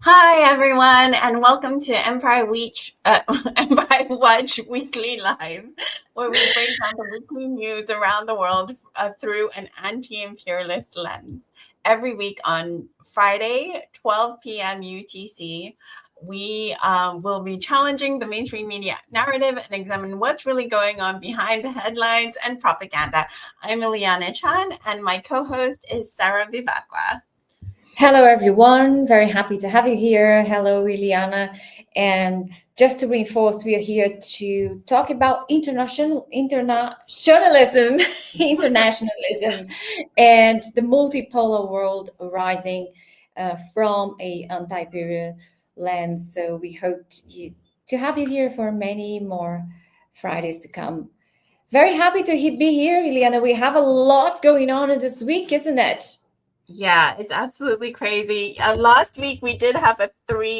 Hi, everyone, and welcome to Empire Watch Weekly Live, where we break down the weekly news around the world through an anti-imperialist lens. Every week on Friday, 12 p.m. UTC, we will be challenging the mainstream media narrative and examine what's really going on behind the headlines and propaganda. I'm Ileana Chan, and my co-host is Sara Vivacqua. Hello, everyone. Very happy to have you here. Hello, Ileana. And just to reinforce, we are here to talk about internationalism, internationalism, and the multipolar world arising from a anti-imperial lens. So we hope to have you here for many more Fridays to come. Very happy to be here, Ileana. We have a lot going on in this week, isn't it? Yeah, it's absolutely crazy. Last week we did have a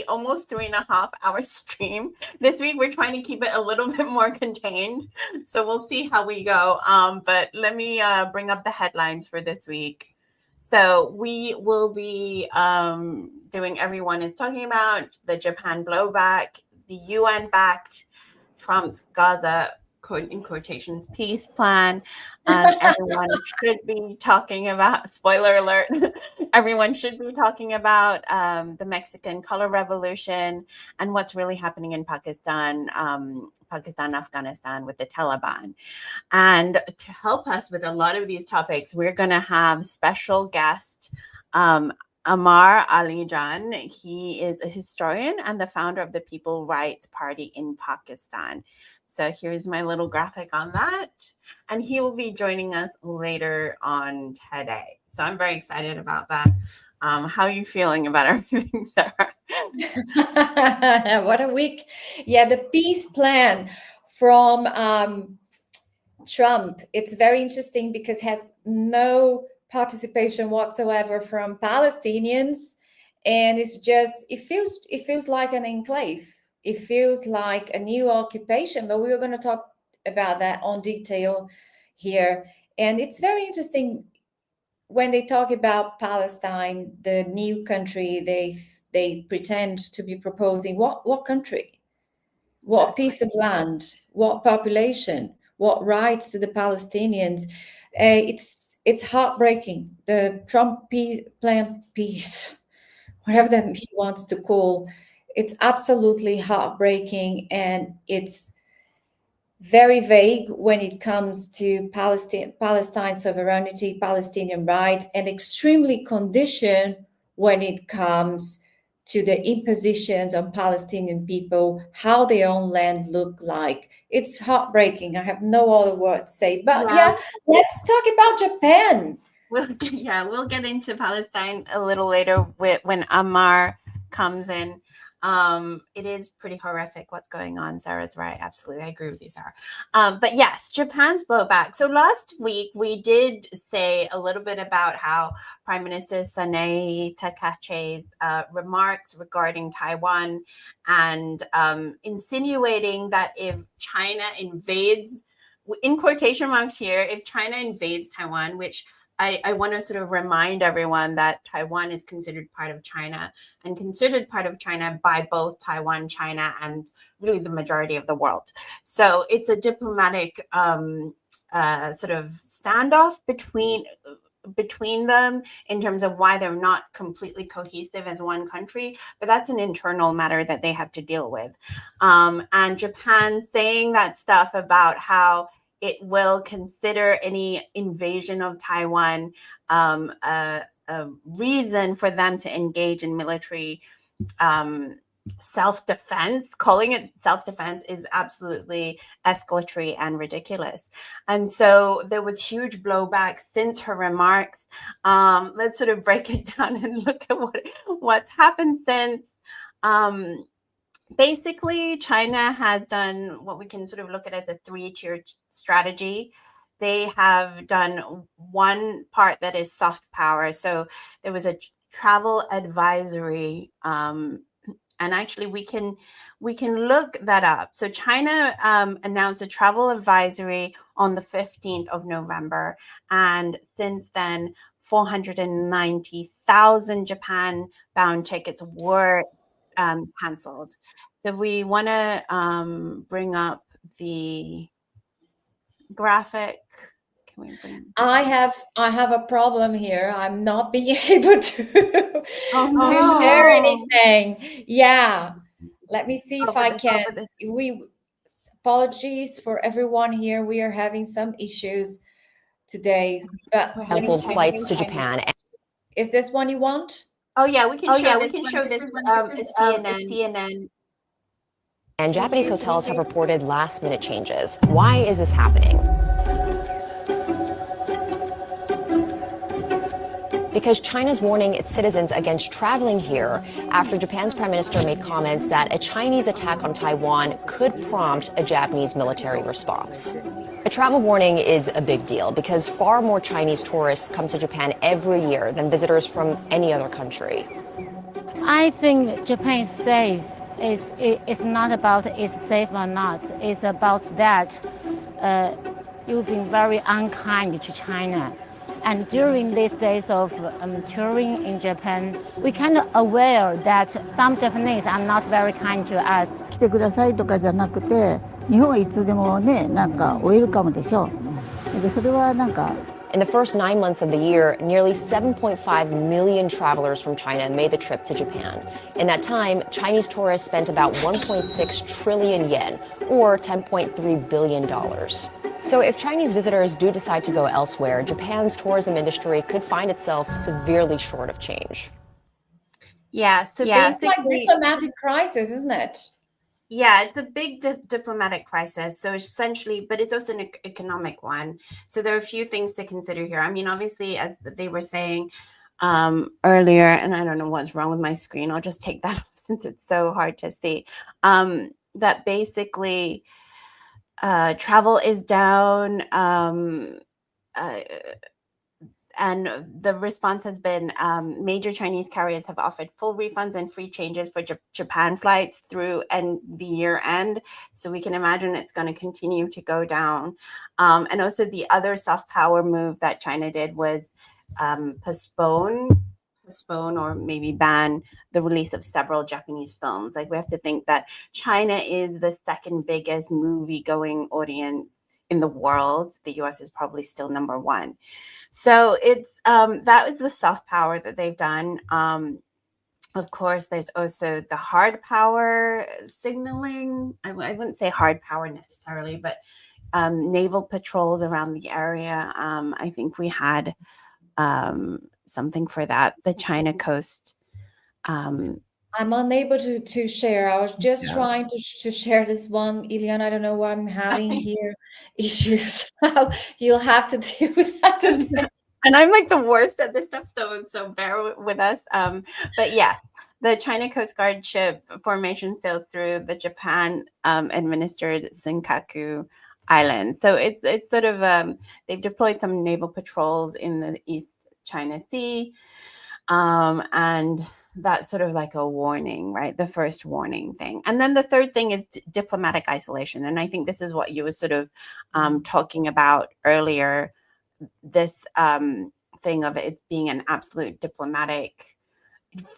almost 3.5 hour stream. This week we're trying to keep it a little bit more contained. So we'll see how we go. But let me bring up the headlines for this week. So we will be doing everyone is talking about the Japan blowback, the UN-backed Trump's Gaza in quotations peace plan, and everyone should be talking about, spoiler alert, everyone should be talking about the Mexican color revolution and what's really happening in Pakistan, Afghanistan with the Taliban. And to help us with a lot of these topics, we're going to have special guest Ammar Ali Jan. He is a historian and the founder of the People's Rights Party in Pakistan. So here's my little graphic on that. And he will be joining us later on today. So I'm very excited about that. How are you feeling about everything, Sarah? What a week. Yeah, the peace plan from Trump. It's very interesting because it has no participation whatsoever from Palestinians. And it feels like an enclave. It feels like a new occupation, but we were going to talk about that on detail here. And it's very interesting when they talk about Palestine, the new country they pretend to be proposing. What country? What piece of land? What population? What rights to the Palestinians? It's heartbreaking. The Trump peace, whatever that he wants to call, it's absolutely heartbreaking, and it's very vague when it comes to Palestine sovereignty, Palestinian rights, and extremely conditioned when it comes to the impositions on Palestinian people, how their own land look like. It's heartbreaking. I have no other word to say. But yeah, let's talk about Japan. We'll get into Palestine a little later when Ammar comes in. It is pretty horrific what's going on. Sarah's right. Absolutely. I agree with you, Sarah. But yes, Japan's blowback. So last week we did say a little bit about how Prime Minister Sanae Takache's remarks regarding Taiwan and insinuating that if China invades, in quotation marks here, if China invades Taiwan, which I want to sort of remind everyone that Taiwan is considered part of China and considered part of China by both Taiwan, China, and really the majority of the world. So it's a diplomatic sort of standoff between them in terms of why they're not completely cohesive as one country, but that's an internal matter that they have to deal with. And Japan saying that stuff about how it will consider any invasion of Taiwan a reason for them to engage in military self-defense. Calling it self-defense is absolutely escalatory and ridiculous. And so there was huge blowback since her remarks. Let's sort of break it down and look at what's happened since. Basically, China has done what we can sort of look at as a 3-tier strategy. They have done one part that is soft power. So there was a travel advisory, and actually we can look that up. So China announced a travel advisory on the 15th of November, and since then 490,000 Japan-bound tickets were canceled. So we want to bring up the graphic. Can we bring? I have a problem here. I'm not being able to to share anything. Yeah. Let me see if I can. Apologies for everyone here. We are having some issues today, but canceled flights to Japan. Is this one you want? Oh yeah, we can show this. It's CNN. And Japanese hotels have reported last-minute changes. Why is this happening? Because China's warning its citizens against traveling here after Japan's prime minister made comments that a Chinese attack on Taiwan could prompt a Japanese military response. A travel warning is a big deal because far more Chinese tourists come to Japan every year than visitors from any other country. I think Japan is safe. It's not about it's safe or not. It's about that you've been very unkind to China. And during these days of touring in Japan, we kind of aware that some Japanese are not very kind to us. 来てくださいとかじゃなくて、日本はいつでもね、なんかウェルカムでしょ。で、それはなんか。In the first 9 months of the year, nearly 7.5 million travelers from China made the trip to Japan. In that time, Chinese tourists spent about 1.6 trillion yen, or $10.3 billion. So if Chinese visitors do decide to go elsewhere, Japan's tourism industry could find itself severely short of change. Yeah, so basically, it's like a diplomatic crisis, isn't it? Yeah, it's a big diplomatic crisis. So essentially, but it's also an economic one. So there are a few things to consider here. I mean, obviously, as they were saying earlier, and I don't know what's wrong with my screen. I'll just take that off since it's so hard to see. That basically travel is down. And the response has been major Chinese carriers have offered full refunds and free changes for Japan flights through the year end. So we can imagine it's going to continue to go down. And also the other soft power move that China did was postpone or maybe ban the release of several Japanese films. Like we have to think that China is the second biggest movie-going audience in the world. The US is probably still number one. So it's that was the soft power that they've done. Of course, there's also the hard power signaling. I wouldn't say hard power necessarily, but naval patrols around the area. I think we had something for that. The China coast. I'm unable to share. I was just trying to share this one. Ileana, I don't know why I'm having here issues. You'll have to deal with that today. And I'm like the worst at this stuff, so bear with us. But yes, the China Coast Guard ship formation sails through the Japan administered Senkaku Islands. So it's sort of they've deployed some naval patrols in the East China Sea, and that's sort of like a warning, right? The first warning thing. And then the third thing is diplomatic isolation. And I think this is what you were sort of talking about earlier, this thing of it being an absolute diplomatic,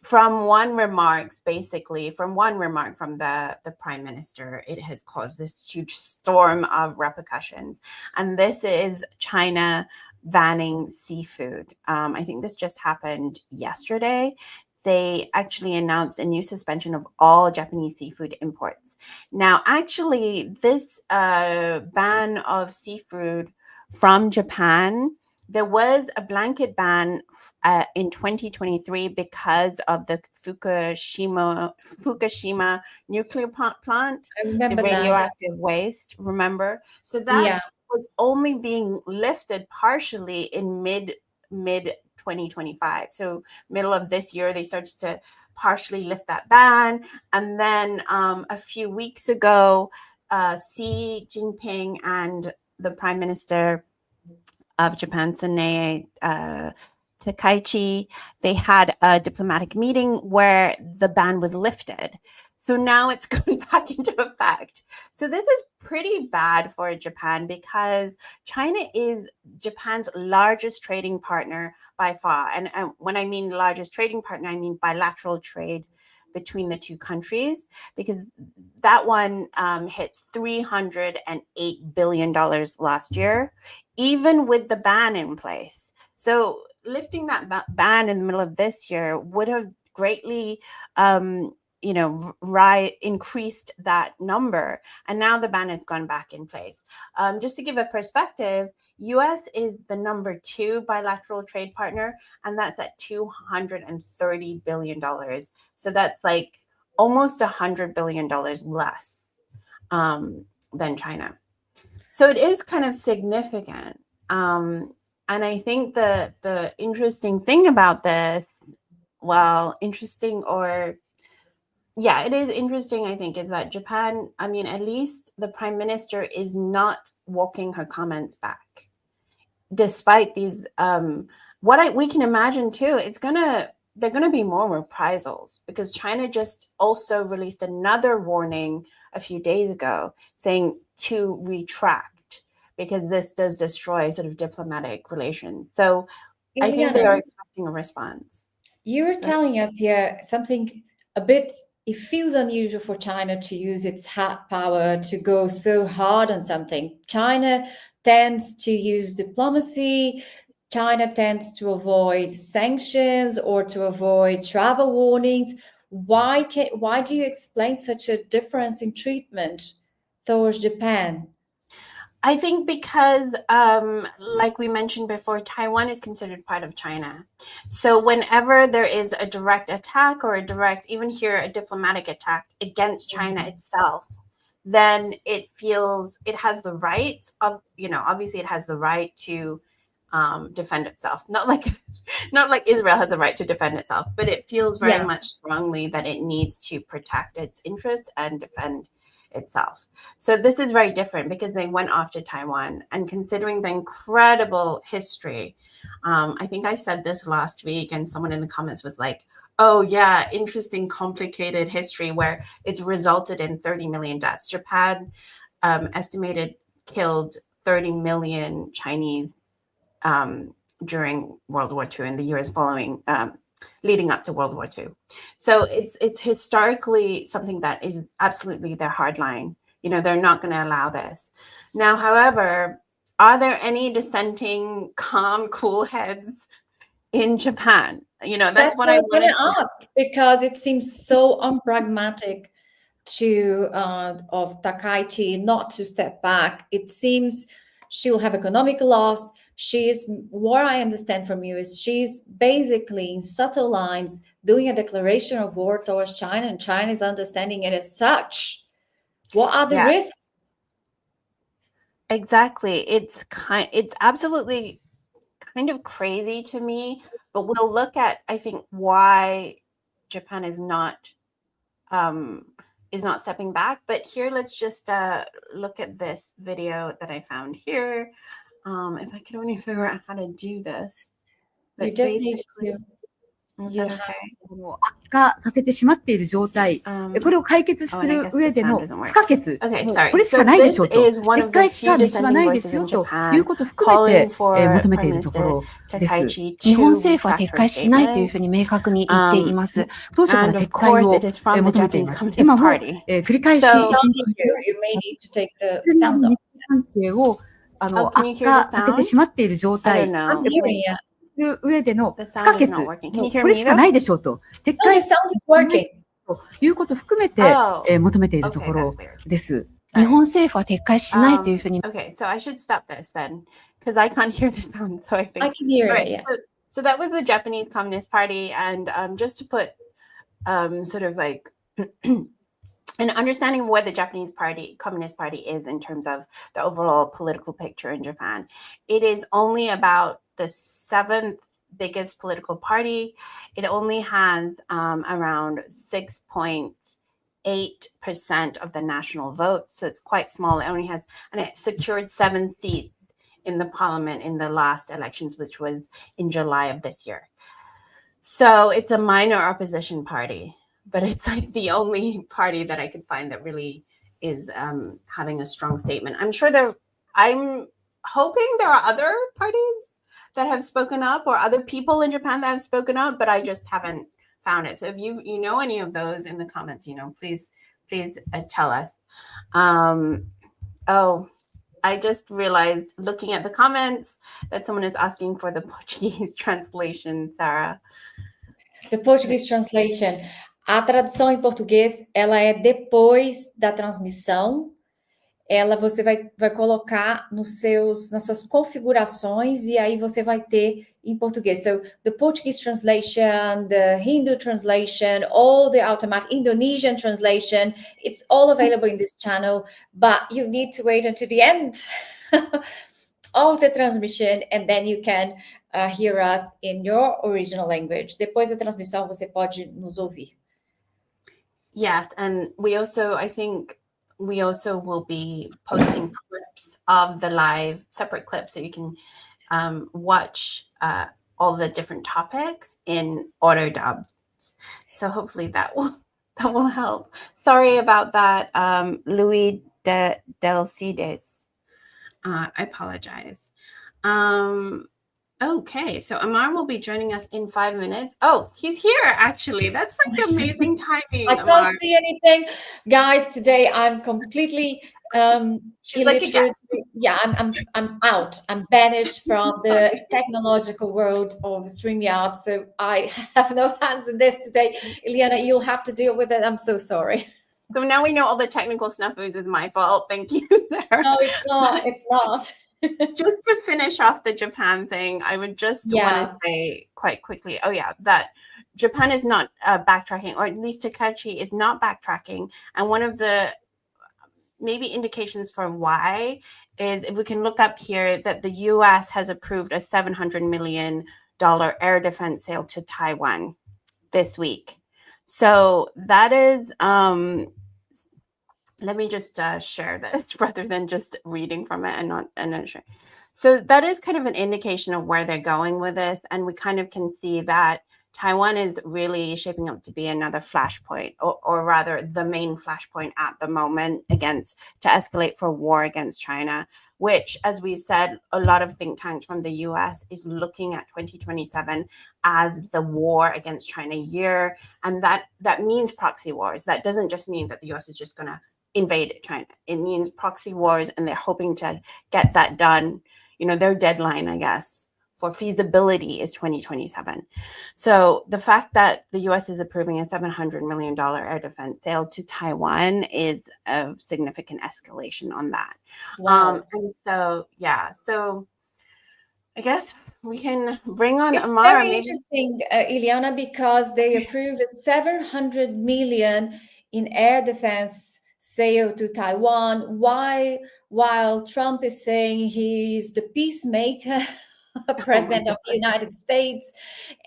from one remark from the prime minister, it has caused this huge storm of repercussions. And this is China banning seafood. I think this just happened yesterday. They actually announced a new suspension of all Japanese seafood imports. Now, actually, this ban of seafood from Japan, there was a blanket ban in 2023 because of the Fukushima nuclear plant, the radioactive waste, remember? So that was only being lifted partially in mid 2025. So middle of this year, they started to partially lift that ban. And then a few weeks ago, Xi Jinping and the Prime Minister of Japan, Sanae Takaichi, they had a diplomatic meeting where the ban was lifted. So now it's going back into effect. So this is pretty bad for Japan because China is Japan's largest trading partner by far. And when I mean largest trading partner, I mean bilateral trade between the two countries, because that one hits $308 billion last year, even with the ban in place. So lifting that ban in the middle of this year would have greatly increased that number, and now the ban has gone back in place. Just to give a perspective, US is the number 2 bilateral trade partner, and that's at $230 billion. So that's like almost $100 billion less than China. So it is kind of significant. And I think the interesting thing about this, it is interesting, I think, is that Japan, I mean, at least the prime minister is not walking her comments back. Despite these, we can imagine too, they're gonna be more reprisals, because China just also released another warning a few days ago saying to retract, because this does destroy sort of diplomatic relations. So I think they are expecting a response. You were telling us here something a bit, it feels unusual for China to use its hard power to go so hard on something. China tends to use diplomacy. China tends to avoid sanctions or to avoid travel warnings. Why do you explain such a difference in treatment towards Japan? I think because, like we mentioned before, Taiwan is considered part of China. So whenever there is a direct attack or even here, a diplomatic attack against China itself, then it feels it has the right of, obviously it has the right to defend itself. Not like Israel has a right to defend itself, but it feels very much strongly that it needs to protect its interests and defend itself. So this is very different, because they went after Taiwan, and considering the incredible history, I think I said this last week, and someone in the comments was like, oh yeah, interesting, complicated history where it's resulted in 30 million deaths. Japan estimated killed 30 million Chinese during World War II and the years following, leading up to World War II. So it's historically something that is absolutely their hard line. They're not going to allow this. Now, however, are there any dissenting, calm, cool heads in Japan? That's what I was going to ask, because it seems so unpragmatic of Takaichi not to step back. It seems she will have economic loss. What I understand from you is she's basically in subtle lines doing a declaration of war towards China, and China is understanding it as such. What are the risks? Exactly. It's absolutely kind of crazy to me, but we'll look at, I think, why Japan is not stepping back. But here, let's just look at this video that I found here. If I could only figure out how to do this. You just need to. Is that okay? 悪化させてしまっている状態、これを解決する上での不可欠、これしかないでしょうと、撤回しか道はないですよということを含めて求めているところです。日本政府は撤回しないというふうに明確に言っています。当初から撤回を求めています。今も繰り返し関係を悪化させてしまっている状態。上での不可欠、これしかないでしょうと、撤回しということを含めて求めているところです。日本政府は撤回しないというふうに。Okay, so I should stop this then, because I can't hear the sound. So I think I can hear it. Yeah. So that was the Japanese Communist Party, and just to put sort of like an understanding of what the Japanese Communist Party is in terms of the overall political picture in Japan, it is only about the 7th biggest political party. It only has around 6.8% of the national vote. So it's quite small. And it secured 7 seats in the parliament in the last elections, which was in July of this year. So it's a minor opposition party, but it's like the only party that I could find that really is having a strong statement. I'm hoping there are other parties that have spoken up, or other people in Japan that have spoken up, but I just haven't found it. So if you know any of those in the comments, please tell us. I just realized, looking at the comments, that someone is asking for the Portuguese translation, Sara. The Portuguese translation. A tradução em português, ela é depois da transmissão. Você vai colocar nas suas configurações e aí você vai ter em português. So the Portuguese translation, the Hindu translation, all the automatic Indonesian translation, it's all available in this channel, but you need to wait until the end of the transmission and then you can hear us in your original language. Depois da transmissão você pode nos ouvir. Yes, and I think we also will be posting clips of the live, separate clips, so you can watch all the different topics in auto dubs. So hopefully that will help. Sorry about that, Louis Delcides. I apologize. Okay, so Ammar will be joining us in 5 minutes. Oh, he's here, actually. That's like amazing timing, I Ammar. can't see anything. Guys, today I'm completely She's like a guest. Yeah, I'm out. I'm banished from the technological world of StreamYard, so I have no hands in this today. Ileana, you'll have to deal with it. I'm so sorry. So now we know all the technical snafus is my fault. Thank you, Sara. No, it's not. It's not. Just to finish off the Japan thing, I would just want to say quite quickly, that Japan is not backtracking, or at least Takachi is not backtracking. And one of the maybe indications for why is, if we can look up here, that the US has approved a $700 million air defense sale to Taiwan this week. So that is, let me just share this rather than just reading from it and not share. So that is kind of an indication of where they're going with this. And we kind of can see that Taiwan is really shaping up to be another flashpoint, or rather the main flashpoint at the moment to escalate for war against China, which, as we said, a lot of think tanks from the US is looking at 2027 as the war against China year. And that means proxy wars. That doesn't just mean that the US is just going to invade China. It means proxy wars, and they're hoping to get that done. Their deadline, I guess, for feasibility is 2027. So the fact that the US is approving a $700 million air defense sale to Taiwan is a significant escalation on that. Wow. And so, so I guess we can bring on It's Ammar. very interesting, Ileana, because they approved a $700 million in air defense sale to Taiwan, while Trump is saying he's the peacemaker, president of the United States.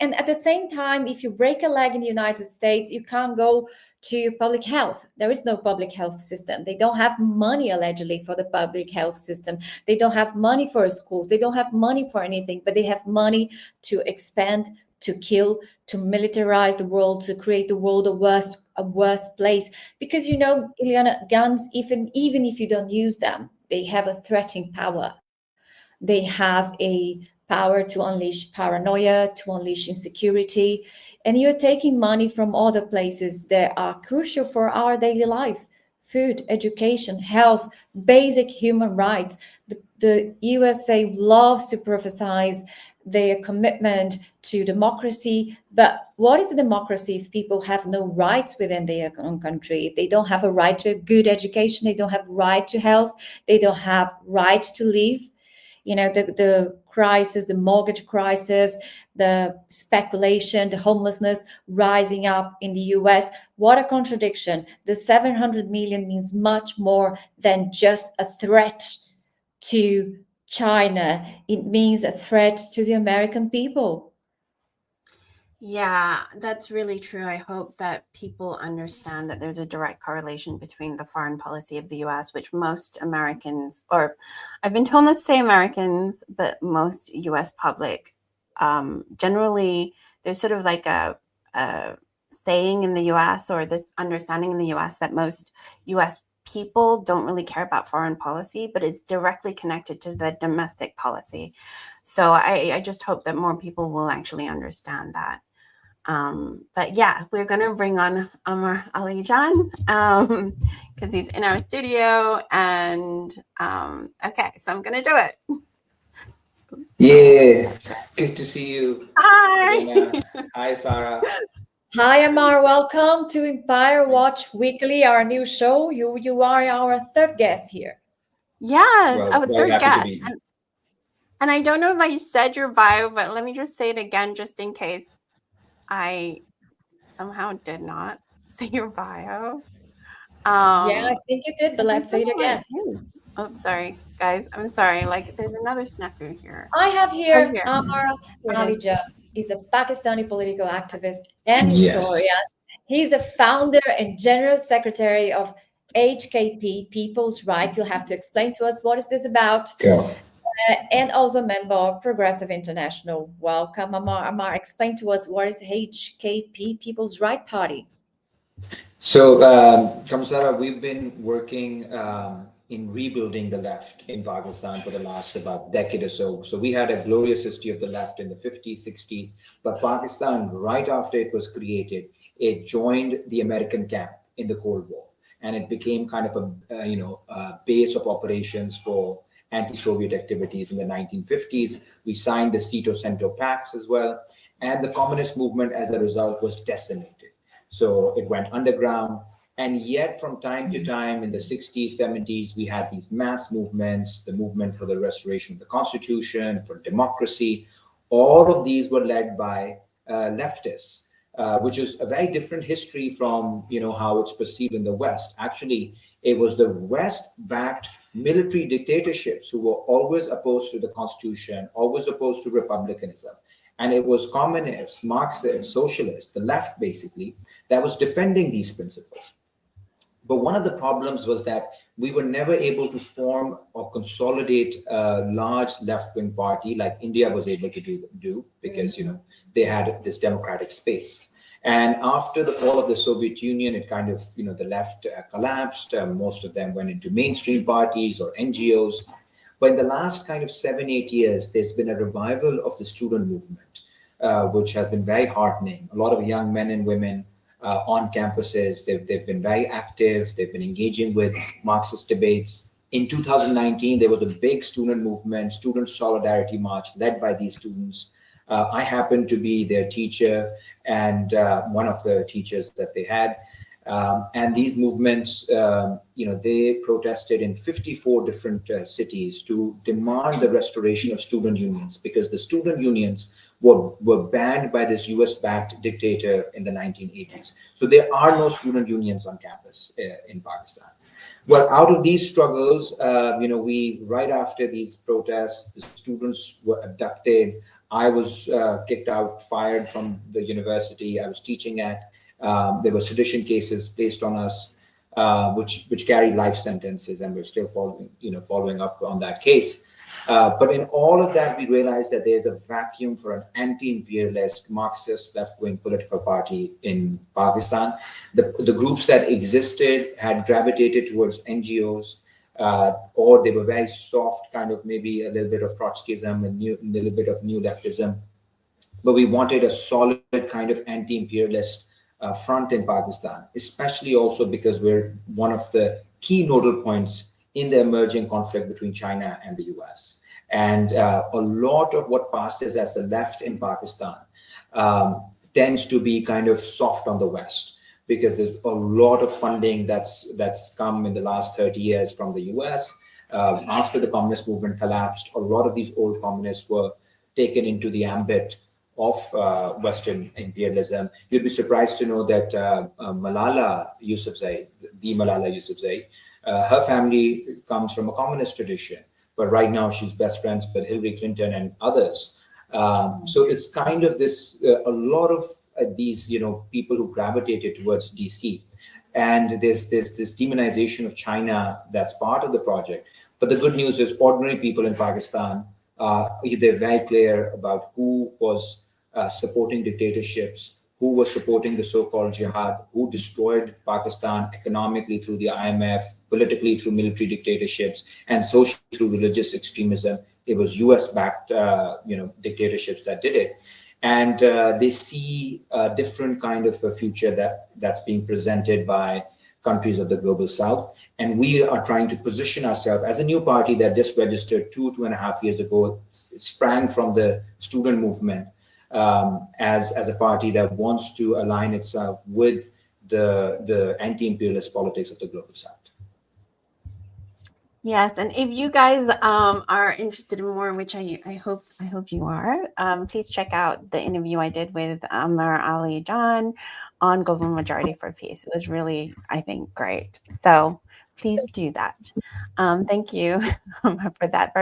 And at the same time, if you break a leg in the United States, you can't go to public health. There is no public health system. They don't have money, allegedly, for the public health system. They don't have money for schools. They don't have money for anything, but they have money to expand, to kill, to militarize the world, to create the world a worse place. Because, Ileana, guns, even if you don't use them, they have a threatening power. They have a power to unleash paranoia, to unleash insecurity. And you're taking money from other places that are crucial for our daily life: food, education, health, basic human rights. The USA loves to prophesize their commitment to democracy. But what is a democracy if people have no rights within their own country? If they don't have a right to a good education, they don't have right to health, they don't have right to live. The crisis, the mortgage crisis, the speculation, the homelessness rising up in the US. What a contradiction. The 700 million means much more than just a threat to China. It means a threat to the American people. Yeah, that's really true. I hope that people understand that there's a direct correlation between the foreign policy of the US, which most Americans, or I've been told to say Americans, but most US public, generally, there's sort of like a saying in the US, or this understanding in the US, that most US people don't really care about foreign policy, but it's directly connected to the domestic policy. So I just hope that more people will actually understand that. But yeah, we're gonna bring on Ammar Ali Jan because he's in our studio, and okay, so I'm gonna do it. Yeah, good to see you. Hi. Ileana. Hi, Sara. Hi, Ammar. Welcome to Empire Watch Weekly, our new show. You are our third guest here. Yes, Well, our third happy guest. to be here. And I don't know if I said your bio, but let me just say it again, just in case I somehow did not say your bio. Yeah, I think you did, but let's say it again. Oh, sorry, guys. I'm sorry. Like, there's another snafu here. I have here Ammar Ali Jan. He's a Pakistani political activist and historian. He's the founder and general secretary of HKP Peoples, right? You'll have to explain to us what is this about. And also member of Progressive International. Welcome, Ammar. Ammar, explain to us what is HKP People's Right Party. So, Sara, we've been working in rebuilding the left in Pakistan for the last about decade or so. So we had a glorious history of the left in the 50s, 60s, but Pakistan, right after it was created, it joined the American camp in the Cold War, and it became kind of a base of operations for anti-Soviet activities in the 1950s. We signed the Cito-Cento Pacts as well, and the communist movement as a result was decimated. So it went underground. And yet from time to time in the 60s, 70s, we had these mass movements, the movement for the restoration of the constitution, for democracy. All of these were led by leftists, which is a very different history from how it's perceived in the West. Actually, it was the West-backed military dictatorships who were always opposed to the constitution, always opposed to republicanism. And it was communists, Marxists, socialists, the left basically, that was defending these principles. But one of the problems was that we were never able to form or consolidate a large left-wing party like India was able to do because they had this democratic space. And after the fall of the Soviet Union, it kind of, the left collapsed. Most of them went into mainstream parties or NGOs. But in the last kind of 7-8 years, there's been a revival of the student movement, which has been very heartening. A lot of young men and women on campuses, they've been very active. They've been engaging with Marxist debates. In 2019, there was a big student movement, Student Solidarity March led by these students. I happened to be their teacher and one of the teachers that they had. And these movements, they protested in 54 different cities to demand the restoration of student unions because the student unions were banned by this US-backed dictator in the 1980s. So there are no student unions on campus in Pakistan. Well, out of these struggles, we, right after these protests, the students were abducted. I was kicked out, fired from the university I was teaching at. There were sedition cases placed on us, which carried life sentences, and we're still following up on that case. But in all of that, we realized that there's a vacuum for an anti-imperialist, Marxist, left-wing political party in Pakistan. The groups that existed had gravitated towards NGOs, or they were very soft, kind of maybe a little bit of Trotskyism and a little bit of new leftism. But we wanted a solid kind of anti-imperialist front in Pakistan, especially also because we're one of the key nodal points in the emerging conflict between China and the US. And a lot of what passes as the left in Pakistan tends to be kind of soft on the West, because there's a lot of funding that's come in the last 30 years from the US. After the communist movement collapsed, a lot of these old communists were taken into the ambit of Western imperialism. You'd be surprised to know that Malala Yousafzai, the Malala Yousafzai, her family comes from a communist tradition, but right now she's best friends with Hillary Clinton and others. So it's kind of this, a lot of these, people who gravitated towards DC. And there's this demonization of China that's part of the project. But the good news is ordinary people in Pakistan, they're very clear about who was supporting dictatorships, who was supporting the so-called jihad, who destroyed Pakistan economically through the IMF, politically through military dictatorships, and socially through religious extremism. It was US-backed, dictatorships that did it. And they see a different kind of a future that's being presented by countries of the global south. And we are trying to position ourselves as a new party that just registered 2.5 years ago, sprang from the student movement, as a party that wants to align itself with the anti-imperialist politics of the global south. Yes, and if you guys are interested in more, which I hope you are, please check out the interview I did with Ammar Ali Jan on Global Majority for Peace. It was really, I think, great. So please do that. Thank you for that.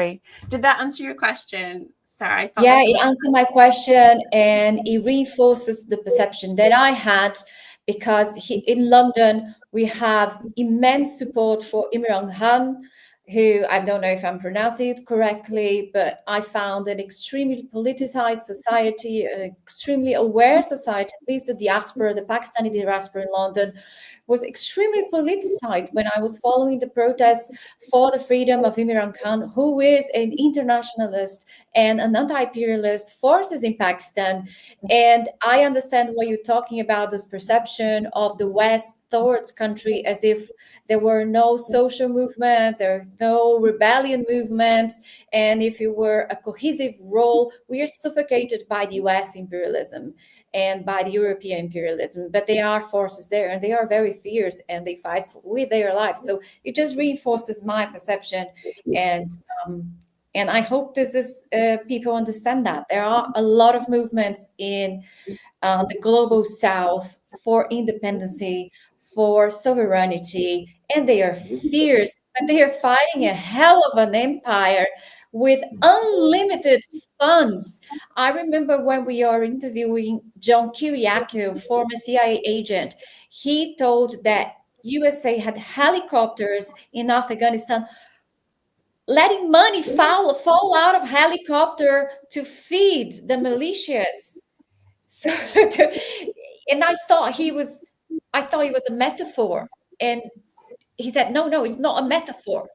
Did that answer your question, Sarah? Yeah, it answered my question, and it reinforces the perception that I had, because in London we have immense support for Imran Khan, who, I don't know if I'm pronouncing it correctly, but I found an extremely politicized society, an extremely aware society. At least the diaspora, the Pakistani diaspora in London, was extremely politicized when I was following the protests for the freedom of Imran Khan, who is an internationalist and an anti-imperialist forces in Pakistan. And I understand what you're talking about, this perception of the West towards country as if there were no social movements, there were no rebellion movements, and if you were a cohesive role, we are suffocated by the US imperialism and by the European imperialism. But there are forces there, and they are very fierce, and they fight with their lives. So it just reinforces my perception, and I hope this is people understand that there are a lot of movements in the global South for independency, for sovereignty, and they are fierce, and they are fighting a hell of an empire with unlimited funds. I remember when we are interviewing John Kiriakou, former CIA agent, he told that USA had helicopters in Afghanistan, letting money fall out of helicopter to feed the militias. So, and I thought he was a metaphor, and he said, no, it's not a metaphor.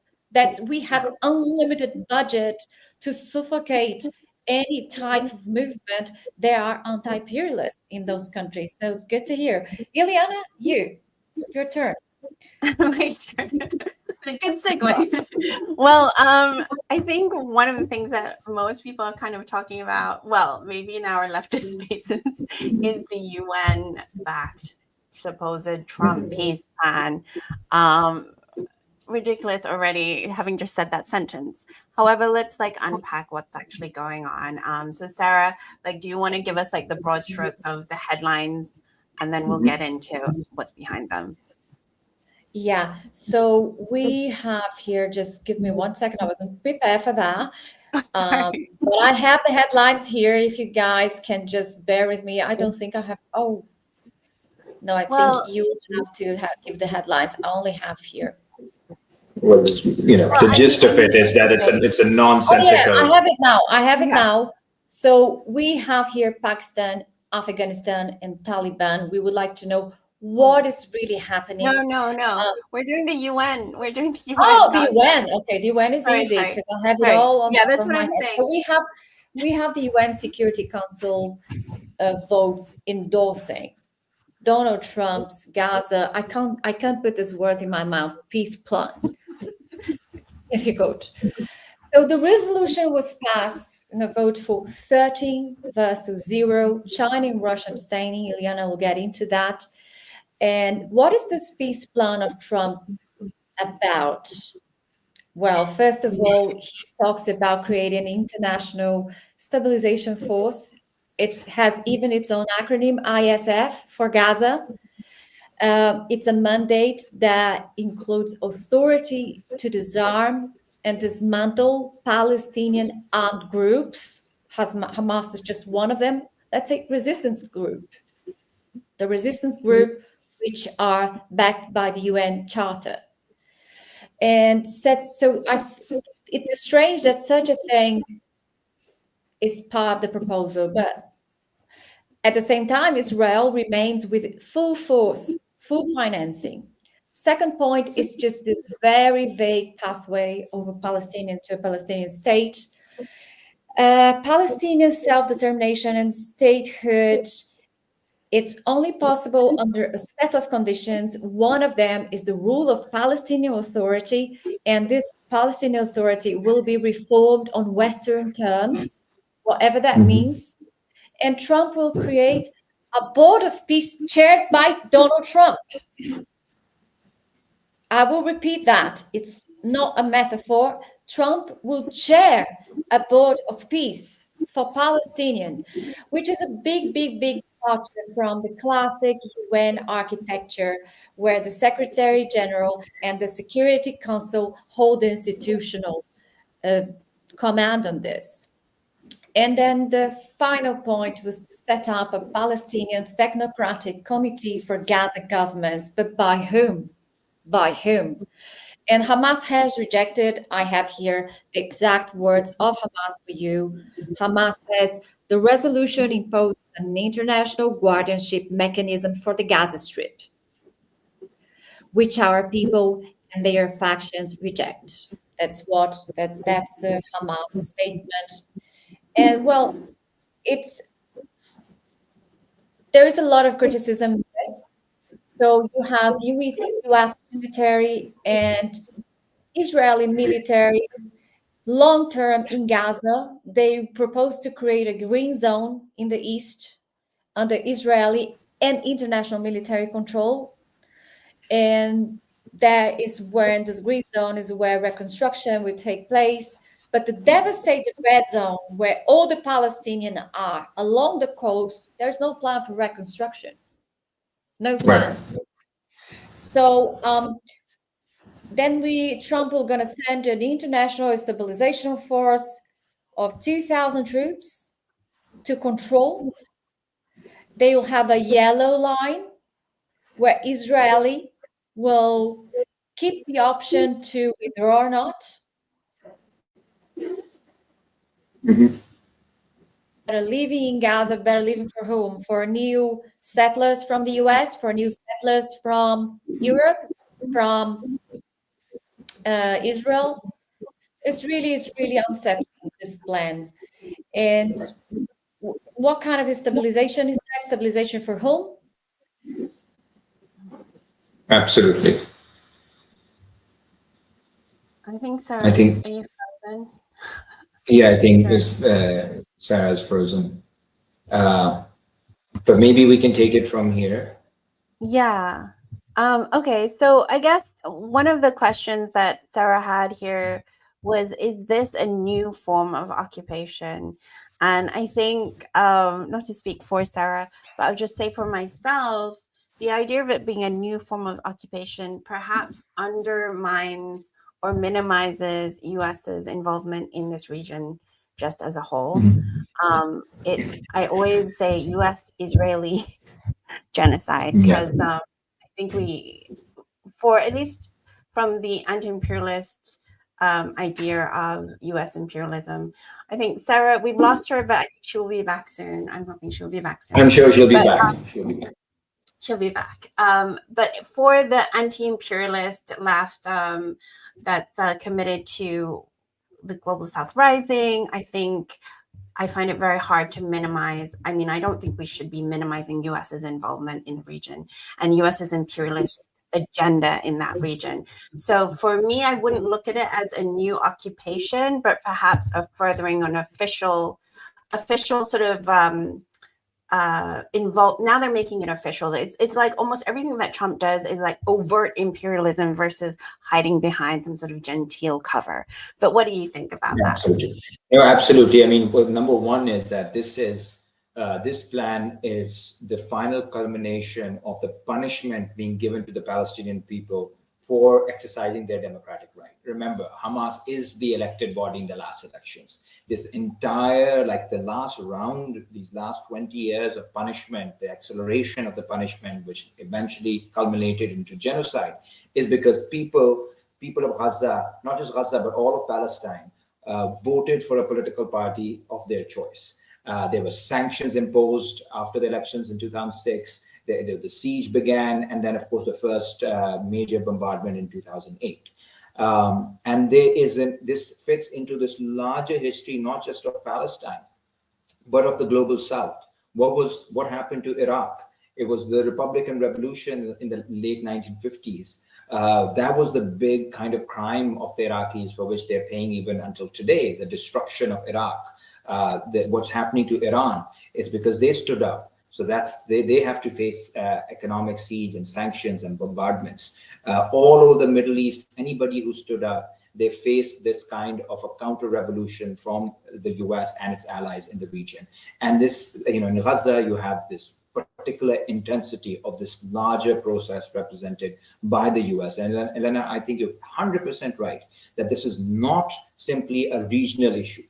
We have unlimited budget to suffocate any type of movement. There are anti-imperialists in those countries. So good to hear. Ileana, your turn. My turn. Good segue. Well, I think one of the things that most people are kind of talking about, well, maybe in our leftist spaces, is the UN-backed supposed Trump peace plan. Ridiculous already, having just said that sentence. However, let's unpack what's actually going on. So Sarah, do you want to give us the broad strokes of the headlines, and then we'll get into what's behind them? Yeah, so we have here, just give me 1 second, I wasn't prepared for that. But I have the headlines here, if you guys can just bear with me. I don't think I have, think you have to give the headlines. I only have here. Well, the gist of it is that it's a nonsensical. Oh, yeah, I have it now. So we have here Pakistan, Afghanistan, and Taliban. We would like to know what is really happening. No. We're doing the UN. Oh, the UN. Okay, the UN is easy because I have it all on. Yeah, that's what I'm saying. So we have the UN Security Council votes endorsing Donald Trump's Gaza. I can't put these words in my mouth. Peace plan. It's difficult. So the resolution was passed in a vote for 13 versus 0. China and Russia abstaining. Ileana will get into that. And what is this peace plan of Trump about? Well, first of all, he talks about creating an international stabilization force. It has even its own acronym, ISF, for Gaza. It's a mandate that includes authority to disarm and dismantle Palestinian armed groups. Hamas is just one of them. That's a resistance group. The resistance group, which are backed by the UN Charter. And it's strange that such a thing is part of the proposal, but at the same time, Israel remains with full force, full financing. Second point is just this very vague pathway over Palestinian to a Palestinian state. Palestinian self-determination and statehood, it's only possible under a set of conditions. One of them is the rule of Palestinian Authority, and this Palestinian Authority will be reformed on Western terms, whatever that means. And Trump will create a board of peace chaired by Donald Trump. I will repeat that. It's not a metaphor. Trump will chair a board of peace for Palestinian, which is a big departure from the classic UN architecture, where the Secretary General and the Security Council hold institutional command on this. And then the final point was to set up a Palestinian technocratic committee for Gaza governments, but by whom? By whom? And Hamas has rejected. I have here the exact words of Hamas for you. Hamas says the resolution imposes an international guardianship mechanism for the Gaza Strip, which our people and their factions reject. That's the Hamas statement. And well, there is a lot of criticism of this. So you have US military and Israeli military long-term in Gaza. They propose to create a green zone in the east under Israeli and international military control. And that is when this green zone is where reconstruction will take place. But the devastated red zone, where all the Palestinians are along the coast, there's no plan for reconstruction. No plan. Right. So then Trump will gonna send an international stabilization force of 2,000 troops to control. They will have a yellow line where Israeli will keep the option to withdraw or not. Better living in Gaza, better living for whom? For new settlers from the US, for new settlers from Europe, from Israel. It's really unsettling, this plan. And what kind of stabilization is that? Stabilization for whom? Absolutely. I think Sarah, are you frozen? Yeah, I think Sarah's frozen. But maybe we can take it from here. Yeah. Okay, so I guess one of the questions that Sarah had here was, is this a new form of occupation? And I think, not to speak for Sarah, but I'll just say for myself, the idea of it being a new form of occupation perhaps undermines or minimizes US's involvement in this region just as a whole. I always say US-Israeli genocide, because I think for at least from the anti-imperialist idea of US imperialism, I think Sarah, we've lost her, but I think she will be back soon. I'm hoping she'll be back soon. I'm sure she'll be back. She'll be back. But for the anti-imperialist left that's committed to the Global South Rising, I find it very hard to minimize. I mean, I don't think we should be minimizing US's involvement in the region and US's imperialist agenda in that region. So for me, I wouldn't look at it as a new occupation, but perhaps a furthering an official sort of involved. Now they're making it official. It's like almost everything that Trump does is like overt imperialism versus hiding behind some sort of genteel cover. But what do you think about that? Absolutely. No, absolutely. I mean, well, number one is that this plan is the final culmination of the punishment being given to the Palestinian people for exercising their democratic right. Remember, Hamas is the elected body in the last elections. This entire, like the last round, these last 20 years of punishment, the acceleration of the punishment, which eventually culminated into genocide, is because people of Gaza, not just Gaza, but all of Palestine, voted for a political party of their choice. There were sanctions imposed after the elections in 2006. The siege began, and then, of course, the first major bombardment in 2008. And this fits into this larger history, not just of Palestine, but of the global South. What happened to Iraq? It was the Republican Revolution in the late 1950s. That was the big kind of crime of the Iraqis, for which they're paying even until today, the destruction of Iraq. What's happening to Iran is because they stood up. So they have to face economic siege and sanctions and bombardments. All over the Middle East, anybody who stood up, they face this kind of a counter-revolution from the US and its allies in the region. And this, in Gaza, you have this particular intensity of this larger process represented by the US. And Ileana, I think you're 100% right that this is not simply a regional issue.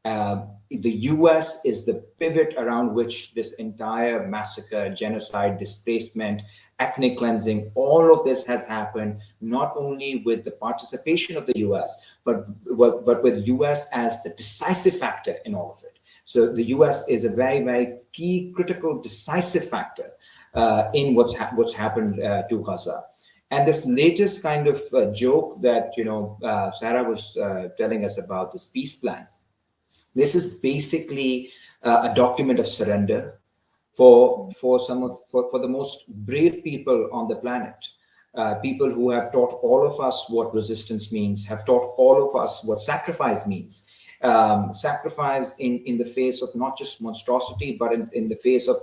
The US is the pivot around which this entire massacre, genocide, displacement, ethnic cleansing, all of this has happened, not only with the participation of the US, but with US as the decisive factor in all of it. So the US is a very, very key, critical, decisive factor in what's happened to Gaza. And this latest kind of joke that Sara was telling us about, this peace plan, this is basically a document of surrender for the most brave people on the planet, people who have taught all of us what resistance means, have taught all of us what sacrifice means. Sacrifice in the face of not just monstrosity, but in the face of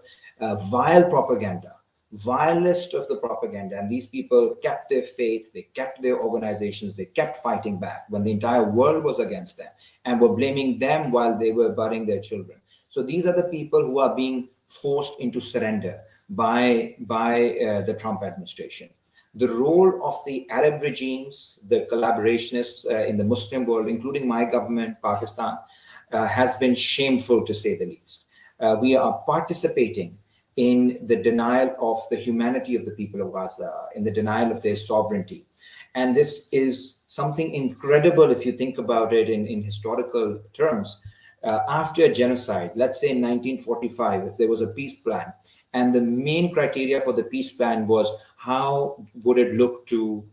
vile propaganda, vilest of the propaganda. And these people kept their faith, they kept their organizations, they kept fighting back when the entire world was against them and were blaming them while they were burying their children. So these are the people who are being forced into surrender by the Trump administration. The role of the Arab regimes, the collaborationists in the Muslim world, including my government, Pakistan, has been shameful, to say the least. We are participating in the denial of the humanity of the people of Gaza, in the denial of their sovereignty. And this is something incredible if you think about it in historical terms. After a genocide, let's say in 1945, if there was a peace plan, and the main criteria for the peace plan was how would it look to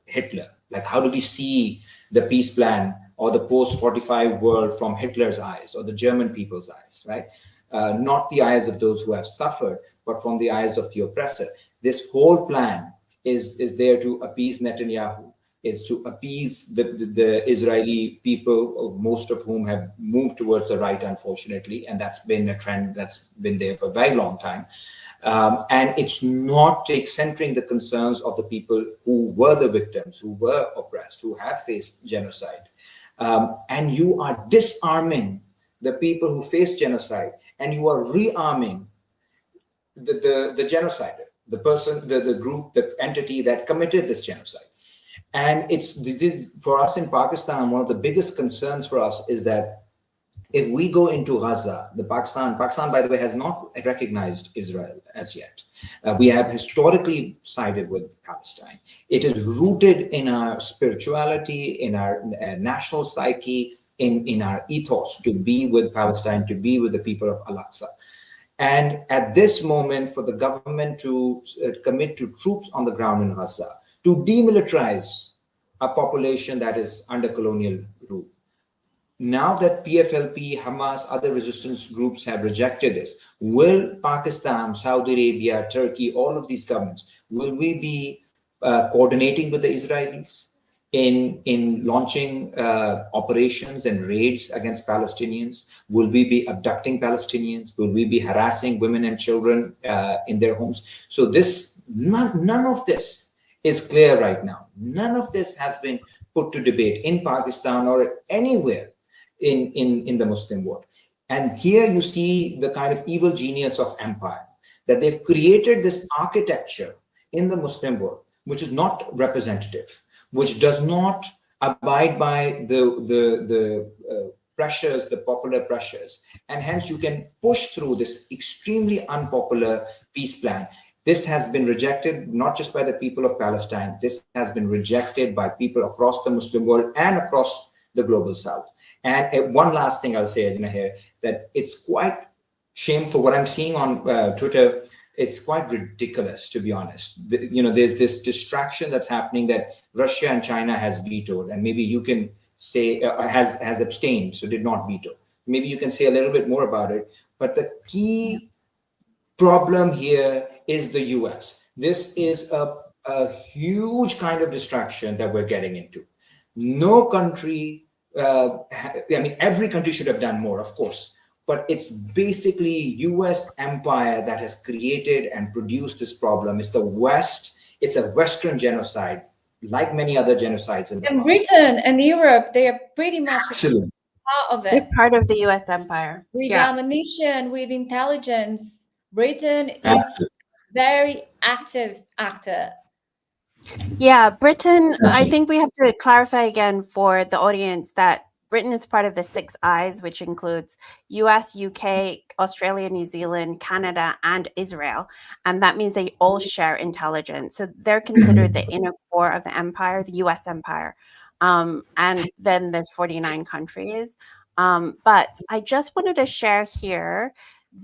Hitler? Like, how do we see the peace plan or the post-45 world from Hitler's eyes or the German people's eyes, right? Not the eyes of those who have suffered, but from the eyes of the oppressor. This whole plan is there to appease Netanyahu. It's to appease the Israeli people, most of whom have moved towards the right, unfortunately, and that's been a trend that's been there for a very long time. And it's not centering the concerns of the people who were the victims, who were oppressed, who have faced genocide. And you are disarming the people who face genocide, and you are rearming the genocider, the person, the group, the entity that committed this genocide. And this is, for us in Pakistan, one of the biggest concerns for us is that if we go into Gaza, Pakistan, by the way, has not recognized Israel as yet. We have historically sided with Palestine. It is rooted in our spirituality, in our national psyche, in our ethos to be with Palestine, to be with the people of Al-Aqsa. And at this moment, for the government to commit to troops on the ground in Gaza, to demilitarize a population that is under colonial rule. Now that PFLP, Hamas, other resistance groups have rejected this, will Pakistan, Saudi Arabia, Turkey, all of these governments, will we be coordinating with the Israelis in launching operations and raids against Palestinians? Will we be abducting Palestinians? Will we be harassing women and children in their homes? So none of this is clear right now. None of this has been put to debate in Pakistan or anywhere in the Muslim world. And here you see the kind of evil genius of empire, that they've created this architecture in the Muslim world, which is not representative, which does not abide by the pressures, the popular pressures. And hence you can push through this extremely unpopular peace plan. This has been rejected not just by the people of Palestine, this has been rejected by people across the Muslim world and across the global South. And one last thing I'll say here, that it's quite shameful what I'm seeing on Twitter. it's quite ridiculous, to be honest. There's this distraction that's happening that Russia and China has vetoed, and maybe you can say has abstained, so did not veto. Maybe you can say a little bit more about it. But the key problem here is the US. This is a huge kind of distraction that we're getting into. No country, every country should have done more, of course, but it's basically US empire that has created and produced this problem. It's the West. It's a Western genocide, like many other genocides in the past. Britain and Europe, they are pretty much Absolutely part of it. They're part of the US empire. With ammunition, with intelligence, Britain is very active actor. Yeah, Britain, I think we have to clarify again for the audience that Britain is part of the Six Eyes, which includes US, UK, Australia, New Zealand, Canada, and Israel. And that means they all share intelligence. So they're considered the inner core of the empire, the US empire. And then there's 49 countries. But I just wanted to share here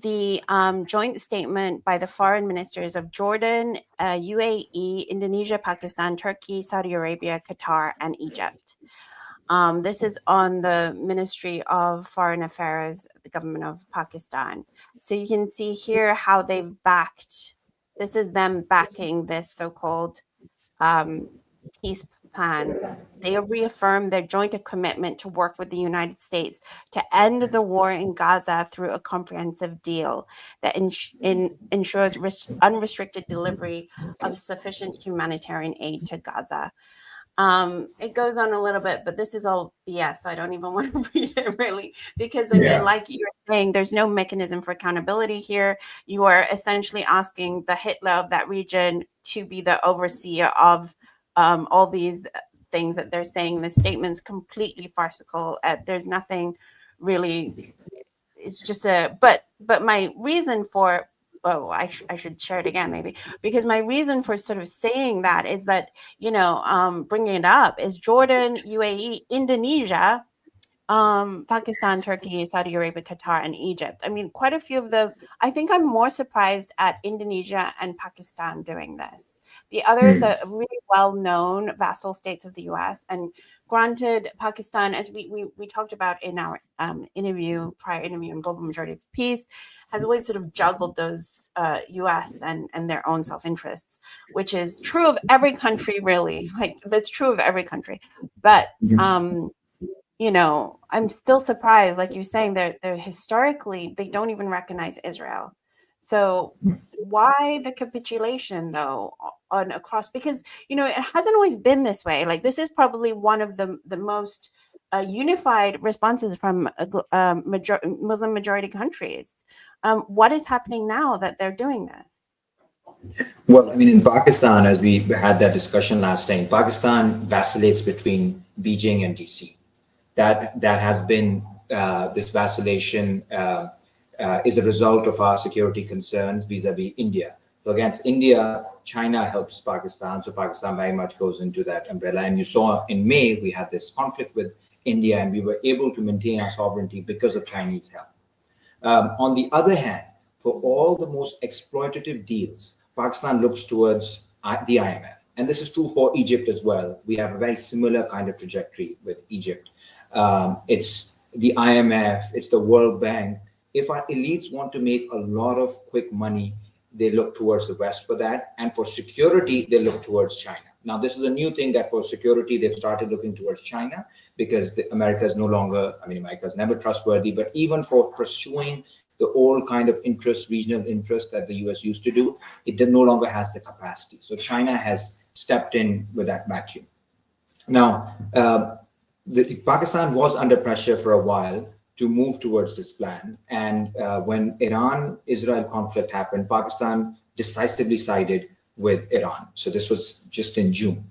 the joint statement by the foreign ministers of Jordan, UAE, Indonesia, Pakistan, Turkey, Saudi Arabia, Qatar, and Egypt. This is on the Ministry of Foreign Affairs, the government of Pakistan. So you can see here how they've backed, this is them backing this so-called peace plan. They have reaffirmed their joint commitment to work with the United States to end the war in Gaza through a comprehensive deal that ensures unrestricted delivery of sufficient humanitarian aid to Gaza. It goes on a little bit, but this is all BS. So I don't even want to read it really, because again, like you're saying, there's no mechanism for accountability here. You are essentially asking the Hitler of that region to be the overseer of all these things that they're saying. The statement's completely farcical. There's nothing really. It's just but my reason for, I should share it again maybe, because my reason for sort of saying that is that, bringing it up is Jordan, UAE, Indonesia, Pakistan, Turkey, Saudi Arabia, Qatar, and Egypt. I mean, quite a few of them. I think I'm more surprised at Indonesia and Pakistan doing this. The others are really well-known vassal states of the U.S. And granted, Pakistan, as we talked about in our prior interview in Global Majority of Peace, has always sort of juggled those U.S. and their own self-interests, which is true of every country, really. Like, that's true of every country. But I'm still surprised, like you're saying, they're historically, they don't even recognize Israel. So why the capitulation, though, across? Because, it hasn't always been this way. Like, this is probably one of the most unified responses from Muslim majority countries. What is happening now that they're doing this? Well, I mean, in Pakistan, as we had that discussion last time, Pakistan vacillates between Beijing and DC. That has been this vacillation is a result of our security concerns vis-a-vis India. So against India, China helps Pakistan. So Pakistan very much goes into that umbrella. And you saw in May, we had this conflict with India, and we were able to maintain our sovereignty because of Chinese help. On the other hand, for all the most exploitative deals, Pakistan looks towards the IMF. And this is true for Egypt as well. We have a very similar kind of trajectory with Egypt. It's the IMF, it's the World Bank. If our elites want to make a lot of quick money, they look towards the West for that. And for security, they look towards China. Now, this is a new thing that for security, they've started looking towards China because America is no longer, America is never trustworthy, but even for pursuing the old kind of regional interest that the US used to do, it no longer has the capacity. So China has stepped in with that vacuum. Now, Pakistan was under pressure for a while to move towards this plan. And when Iran-Israel conflict happened, Pakistan decisively sided with Iran. So this was just in June.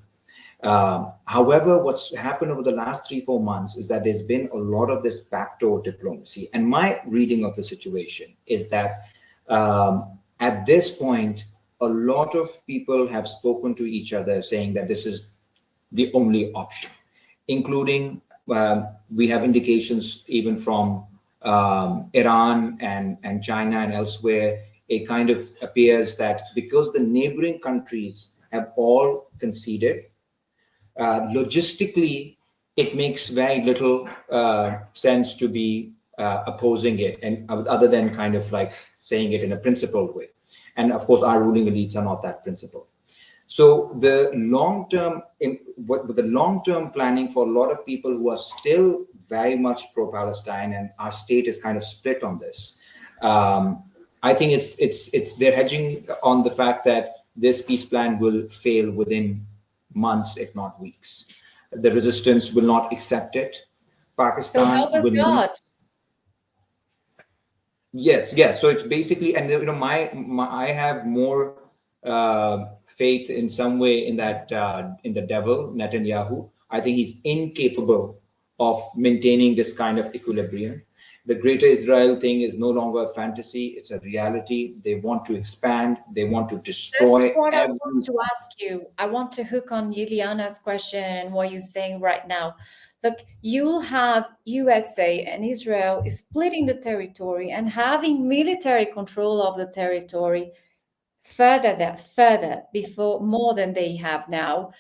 However, what's happened over the last 3-4 months is that there's been a lot of this backdoor diplomacy. And my reading of the situation is that at this point, a lot of people have spoken to each other saying that this is the only option, including we have indications even from Iran and China and elsewhere it kind of appears that because the neighboring countries have all conceded, logistically, it makes very little sense to be opposing it, and other than kind of like saying it in a principled way. And of course, our ruling elites are not that principled. So the long-term planning for a lot of people who are still very much pro-Palestine, and our state is kind of split on this. I think they're hedging on the fact that this peace plan will fail within months, if not weeks. The resistance will not accept it. Pakistan will not. Yes. So it's basically, and I have more faith in some way in that in the devil, Netanyahu. I think he's incapable of maintaining this kind of equilibrium. The Greater Israel thing is no longer a fantasy; it's a reality. They want to expand. They want to destroy. That's what I want to ask you. I want to hook on Ileana's question and what you're saying right now. Look, you'll have USA and Israel splitting the territory and having military control of the territory further before more than they have now.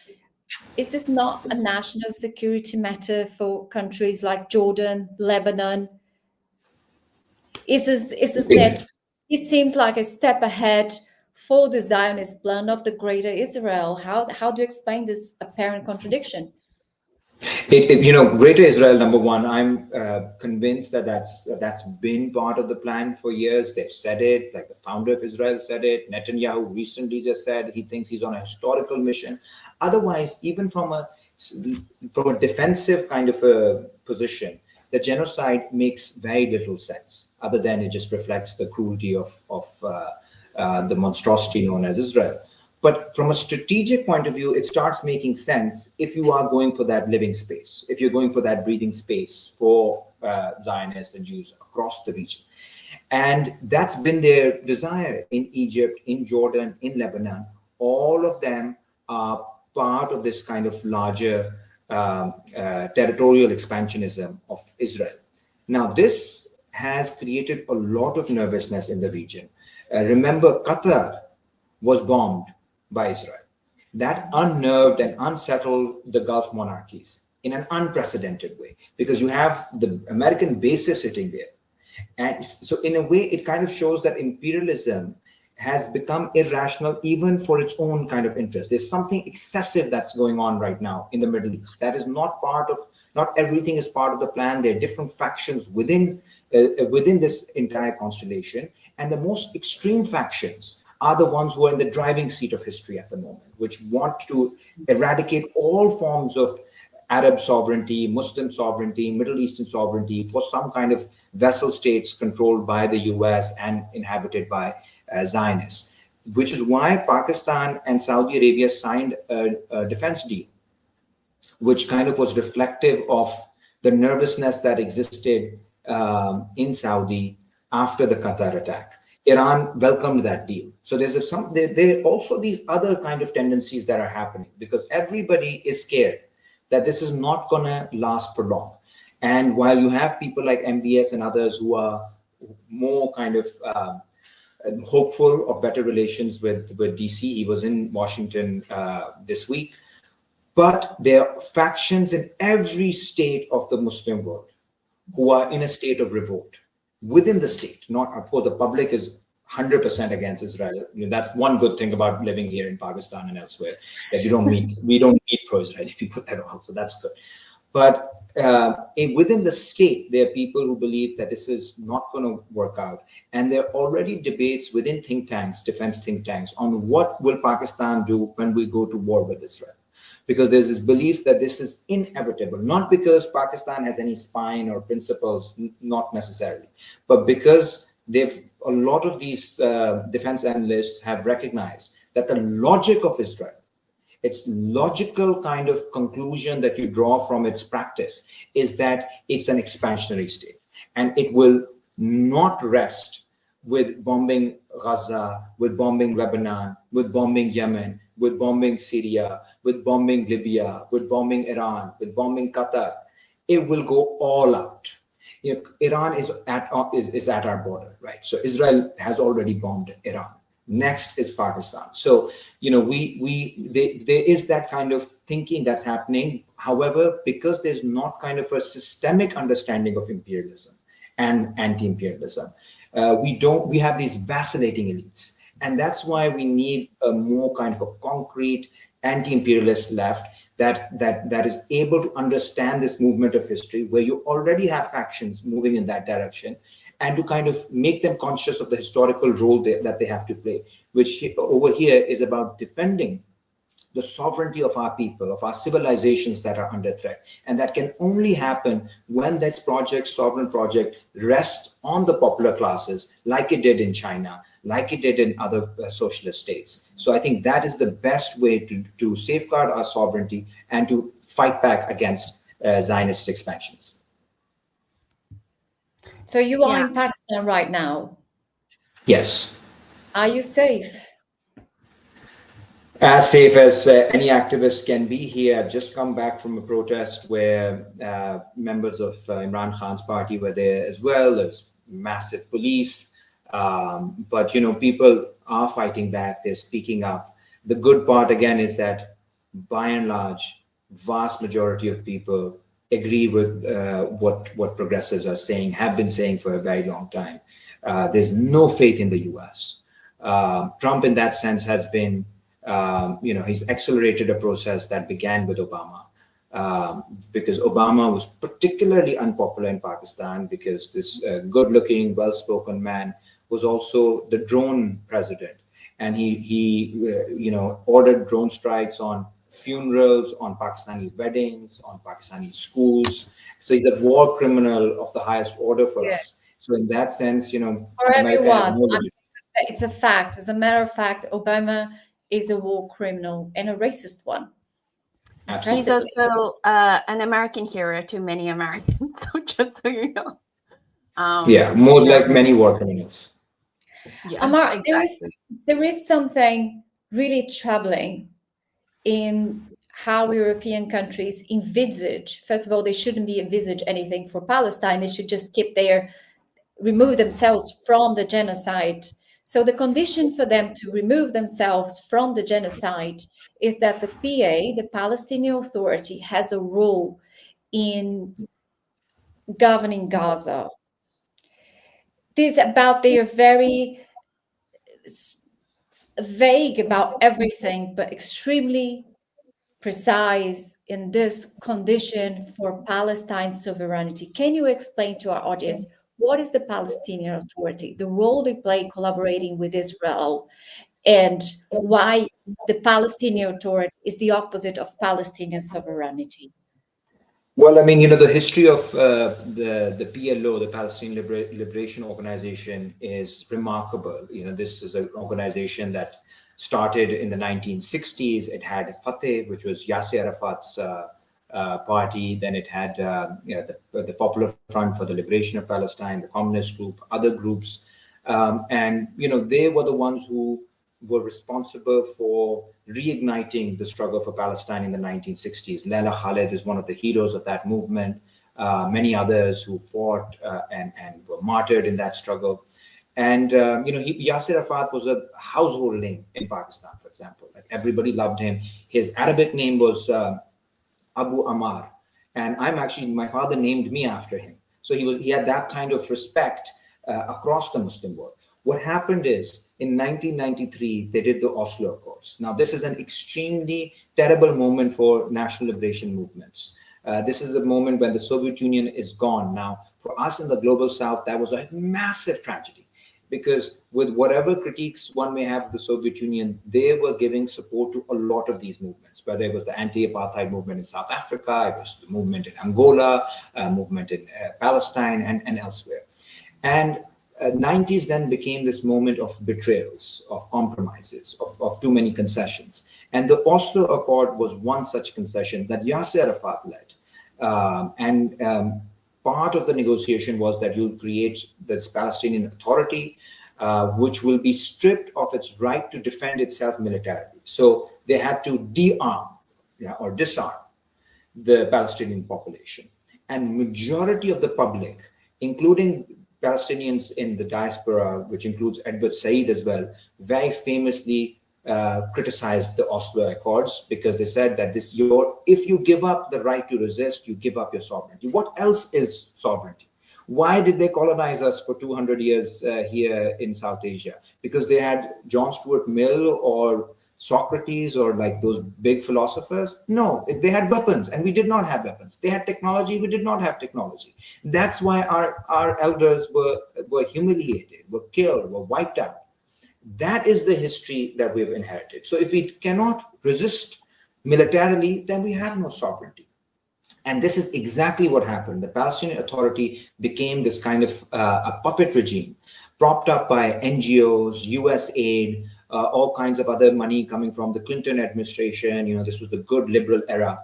Is this not a national security matter for countries like Jordan, Lebanon? It seems like a step ahead for the Zionist plan of the Greater Israel. How do you explain this apparent contradiction? Greater Israel, number one, I'm convinced that that's been part of the plan for years. They've said it, like the founder of Israel said it. Netanyahu recently just said he thinks he's on a historical mission. Otherwise, even from a defensive kind of a position, the genocide makes very little sense, other than it just reflects the cruelty of the monstrosity known as Israel. But from a strategic point of view, it starts making sense if you are going for that living space, if you're going for that breathing space for Zionists and Jews across the region. And that's been their desire in Egypt, in Jordan, in Lebanon. All of them are part of this kind of larger territorial expansionism of Israel. Now, this has created a lot of nervousness in the region. Remember, Qatar was bombed by Israel. That unnerved and unsettled the Gulf monarchies in an unprecedented way, because you have the American bases sitting there. And so in a way, it kind of shows that imperialism has become irrational even for its own kind of interest. There's something excessive that's going on right now in the Middle East. That is not everything is part of the plan. There are different factions within this entire constellation. And the most extreme factions are the ones who are in the driving seat of history at the moment, which want to eradicate all forms of Arab sovereignty, Muslim sovereignty, Middle Eastern sovereignty for some kind of vassal states controlled by the US and inhabited by Zionists, which is why Pakistan and Saudi Arabia signed a defense deal, which kind of was reflective of the nervousness that existed in Saudi after the Qatar attack. Iran welcomed that deal. So there are also these other kind of tendencies that are happening, because everybody is scared that this is not going to last for long. And while you have people like MBS and others who are more kind of hopeful of better relations with DC, he was in Washington this week, but there are factions in every state of the Muslim world who are in a state of revolt within the state. Not, of course, the public is 100% against Israel. That's one good thing about living here in Pakistan and elsewhere, that we don't meet pro-Israeli people at all. So that's good. But within the state, there are people who believe that this is not going to work out. And there are already debates within think tanks, defense think tanks, on what will Pakistan do when we go to war with Israel. Because there's this belief that this is inevitable, not because Pakistan has any spine or principles, not necessarily, but because a lot of these defense analysts have recognized that the logic of Israel, its logical kind of conclusion that you draw from its practice, is that it's an expansionary state, and it will not rest with bombing Gaza, with bombing Lebanon, with bombing Yemen, with bombing Syria, with bombing Libya, with bombing Iran, with bombing Qatar. It will go all out. Iran is at our border, right? So Israel has already bombed Iran. Next is Pakistan. So, there is that kind of thinking that's happening. However, because there's not kind of a systemic understanding of imperialism and anti-imperialism, we have these vacillating elites. And that's why we need a more kind of a concrete anti-imperialist left that is able to understand this movement of history, where you already have factions moving in that direction, and to kind of make them conscious of the historical role that they have to play, which over here is about defending the sovereignty of our people, of our civilizations that are under threat. And that can only happen when this sovereign project, rests on the popular classes, like it did in China, like it did in other socialist states. So I think that is the best way to safeguard our sovereignty and to fight back against Zionist expansions. So you are in Pakistan right now? Yes. Are you safe? As safe as any activist can be here. I've just come back from a protest where members of Imran Khan's party were there as well. There's massive police. But, people are fighting back. They're speaking up. The good part, again, is that by and large, vast majority of people agree with what progressives are saying, have been saying for a very long time. There's no faith in the US. Trump, in that sense, has been, he's accelerated a process that began with Obama. Because Obama was particularly unpopular in Pakistan because this good-looking, well-spoken man was also the drone president. And he ordered drone strikes on funerals, on Pakistani weddings, on Pakistani schools. So he's a war criminal of the highest order for us. So in that sense, for everyone, it's a fact. As a matter of fact, Obama is a war criminal and a racist one. Absolutely. He's also an American hero to many Americans, just so you know. More like many war criminals. Yes, Ammar, exactly. There is something really troubling in how European countries envisage. First of all, they shouldn't be envisage anything for Palestine. They should just remove themselves from the genocide. So the condition for them to remove themselves from the genocide is that the PA, the Palestinian Authority, has a role in governing Gaza. This about they are very vague about everything, but extremely precise in this condition for Palestine's sovereignty. Can you explain to our audience what is the Palestinian Authority, the role they play collaborating with Israel, and why the Palestinian Authority is the opposite of Palestinian sovereignty? Well, I mean, the history of the PLO, the Palestinian Liberation Organization, is remarkable. This is an organization that started in the 1960s. It had Fateh, which was Yasser Arafat's party. Then it had the Popular Front for the Liberation of Palestine, the Communist Group, other groups. And, they were the ones who were responsible for reigniting the struggle for Palestine in the 1960s. Leila Khaled is one of the heroes of that movement. Many others who fought and were martyred in that struggle. And, Yasser Arafat was a household name in Pakistan, for example. Like, everybody loved him. His Arabic name was Abu Ammar. And my father named me after him. So he had that kind of respect across the Muslim world. What happened is, in 1993, they did the Oslo Accords. Now, this is an extremely terrible moment for national liberation movements. This is a moment when the Soviet Union is gone. Now, for us in the Global South, that was a massive tragedy, because with whatever critiques one may have of the Soviet Union, they were giving support to a lot of these movements, whether it was the anti-apartheid movement in South Africa, it was the movement in Angola, movement in Palestine, and elsewhere. And 90s then became this moment of betrayals, of compromises, of too many concessions. And the Oslo Accord was one such concession that Yasser Arafat led. Part of the negotiation was that you'll create this Palestinian Authority, which will be stripped of its right to defend itself militarily. So they had to or disarm the Palestinian population. And majority of the public including Palestinians in the diaspora, which includes Edward Said as well, very famously criticized the Oslo Accords because they said that if you give up the right to resist, you give up your sovereignty. What else is sovereignty? Why did they colonize us for 200 years here in South Asia? Because they had John Stuart Mill or Socrates or like those big philosophers? No, they had weapons and we did not have weapons. They had technology, we did not have technology. That's why our elders were humiliated, were killed, were wiped out. That is the history that we've inherited. So if we cannot resist militarily, then we have no sovereignty. And this is exactly what happened. The Palestinian Authority became this kind of a puppet regime, propped up by NGOs, US aid, all kinds of other money coming from the Clinton administration. This was the good liberal era.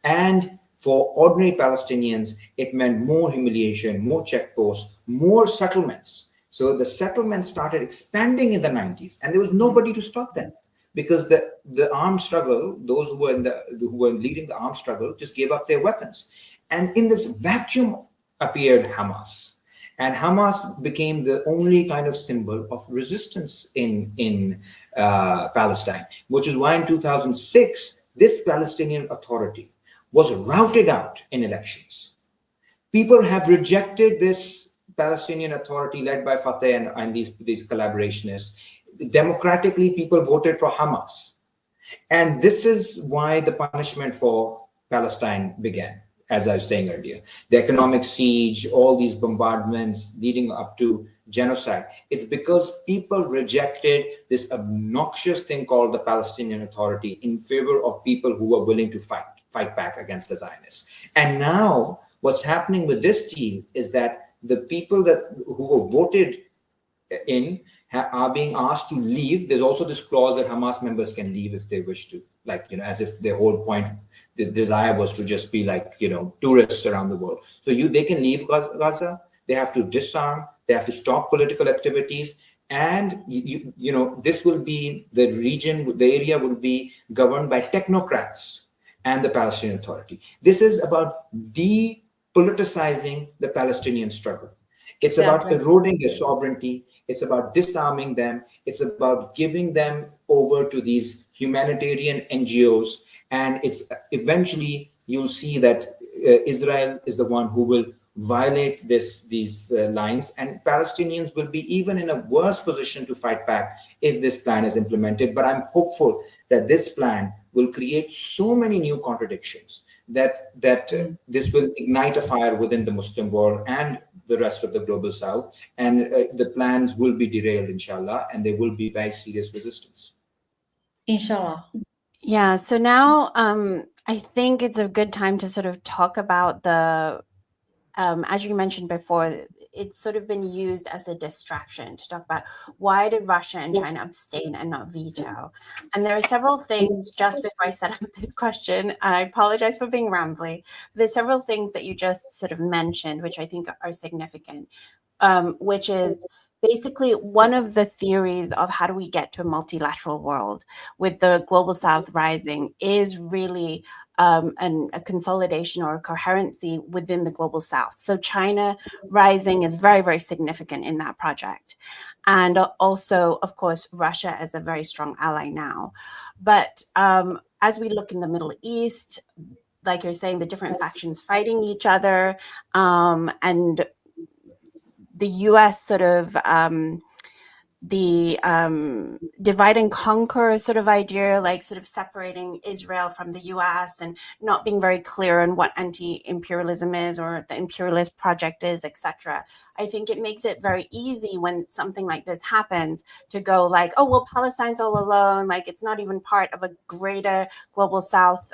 And for ordinary Palestinians, it meant more humiliation, more checkposts, more settlements. So the settlements started expanding in the 90s, and there was nobody to stop them because the armed struggle, those who were leading the armed struggle, just gave up their weapons. And in this vacuum appeared Hamas. And Hamas became the only kind of symbol of resistance in Palestine, which is why in 2006, this Palestinian Authority was routed out in elections. People have rejected this Palestinian Authority led by Fatah and these collaborationists. Democratically, people voted for Hamas. And this is why the punishment for Palestine began. As I was saying earlier, the economic siege, all these bombardments leading up to genocide. It's because people rejected this obnoxious thing called the Palestinian Authority in favor of people who were willing to fight back against the Zionists. And now what's happening with this deal is that the people who were voted in are being asked to leave. There's also this clause that Hamas members can leave if they wish to, as if their whole point, the desire was to just be tourists around the world. So they can leave Gaza. They have to disarm. They have to stop political activities. And, this will be the area will be governed by technocrats and the Palestinian Authority. This is about depoliticizing the Palestinian struggle. It's about eroding their sovereignty. It's about disarming them. It's about giving them over to these humanitarian NGOs. And it's eventually you'll see that Israel is the one who will violate these lines, and Palestinians will be even in a worse position to fight back if this plan is implemented. But I'm hopeful that this plan will create so many new contradictions that this will ignite a fire within the Muslim world and the rest of the global South, and the plans will be derailed, inshallah, and there will be very serious resistance. Inshallah. Yeah, so now I think it's a good time to sort of talk about as you mentioned before, it's sort of been used as a distraction to talk about why did Russia and China abstain and not veto? And there are several things just before I set up this question. I apologize for being rambly. There's several things that you just sort of mentioned, which I think are significant, which is basically one of the theories of how do we get to a multilateral world with the global South rising is really a consolidation or a coherency within the global South. So China rising is very, very significant in that project. And also, of course, Russia as a very strong ally now. But as we look in the Middle East, like you're saying, the different factions fighting each other, and the US sort of the divide and conquer sort of idea, like sort of separating Israel from the US and not being very clear on what anti-imperialism is or the imperialist project is, etc. I think it makes it very easy when something like this happens to go like, oh, well, Palestine's all alone. Like it's not even part of a greater global South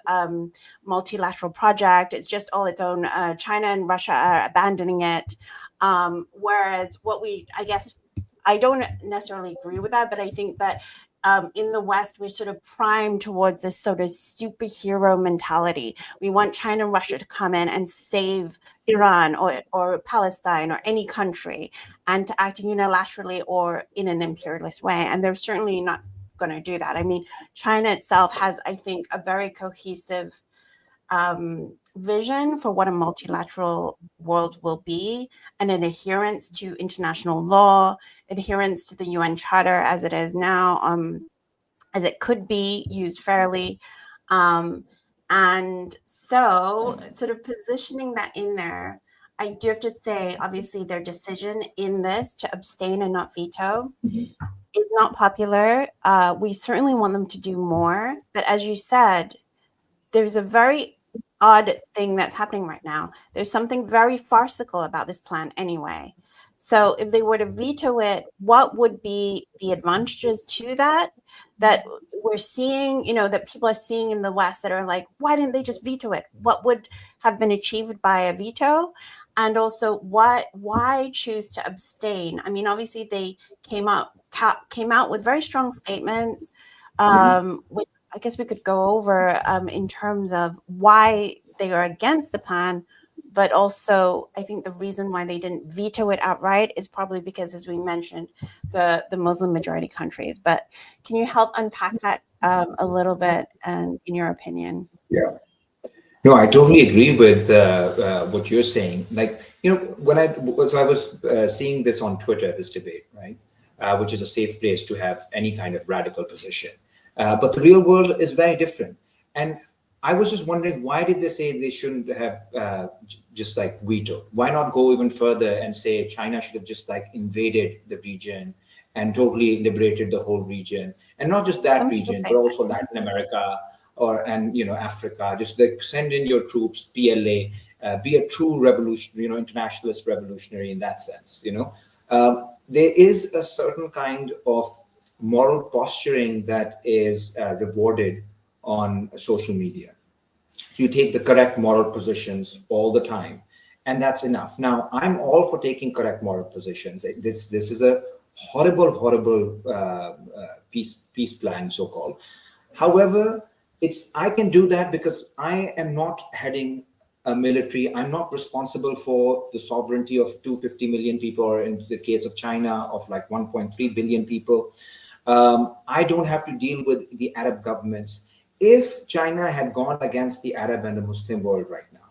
multilateral project. It's just all its own. China and Russia are abandoning it. Whereas I don't necessarily agree with that, but I think that in the West, we're sort of primed towards this sort of superhero mentality. We want China and Russia to come in and save Iran or Palestine or any country and to act unilaterally or in an imperialist way. And they're certainly not going to do that. I mean, China itself has, I think, a very cohesive vision for what a multilateral world will be, and an adherence to international law, adherence to the UN Charter as it is now, as it could be used fairly. And so sort of positioning that in there, I do have to say, obviously, their decision in this to abstain and not veto is not popular. We certainly want them to do more. But as you said, there's a very odd thing that's happening right now. There's something very farcical about this plan anyway. So if they were to veto it, what would be the advantages to that we're seeing, that people are seeing in the West that are like, why didn't they just veto it? What would have been achieved by a veto? And also, why choose to abstain? I mean, obviously, they came out with very strong statements, which I guess we could go over in terms of why they are against the plan. But also, I think the reason why they didn't veto it outright is probably because, as we mentioned, the Muslim majority countries. But can you help unpack that a little bit, and in your opinion? Yeah. No, I totally agree with what you're saying. Like, when I was seeing this on Twitter, this debate, right, which is a safe place to have any kind of radical position. But the real world is very different. And I was just wondering, why did they say they shouldn't have just like veto? Why not go even further and say China should have just like invaded the region and totally liberated the whole region, and not just that region, but also Latin America and Africa? Just like send in your troops, PLA, be a true revolutionary, internationalist revolutionary in that sense. There is a certain kind of moral posturing that is rewarded on social media. So you take the correct moral positions all the time, and that's enough. Now, I'm all for taking correct moral positions. This is a horrible peace plan, so-called. However, I can do that because I am not heading a military. I'm not responsible for the sovereignty of 250 million people, or in the case of China, of like 1.3 billion people. I don't have to deal with the Arab governments. If China had gone against the Arab and the Muslim world right now,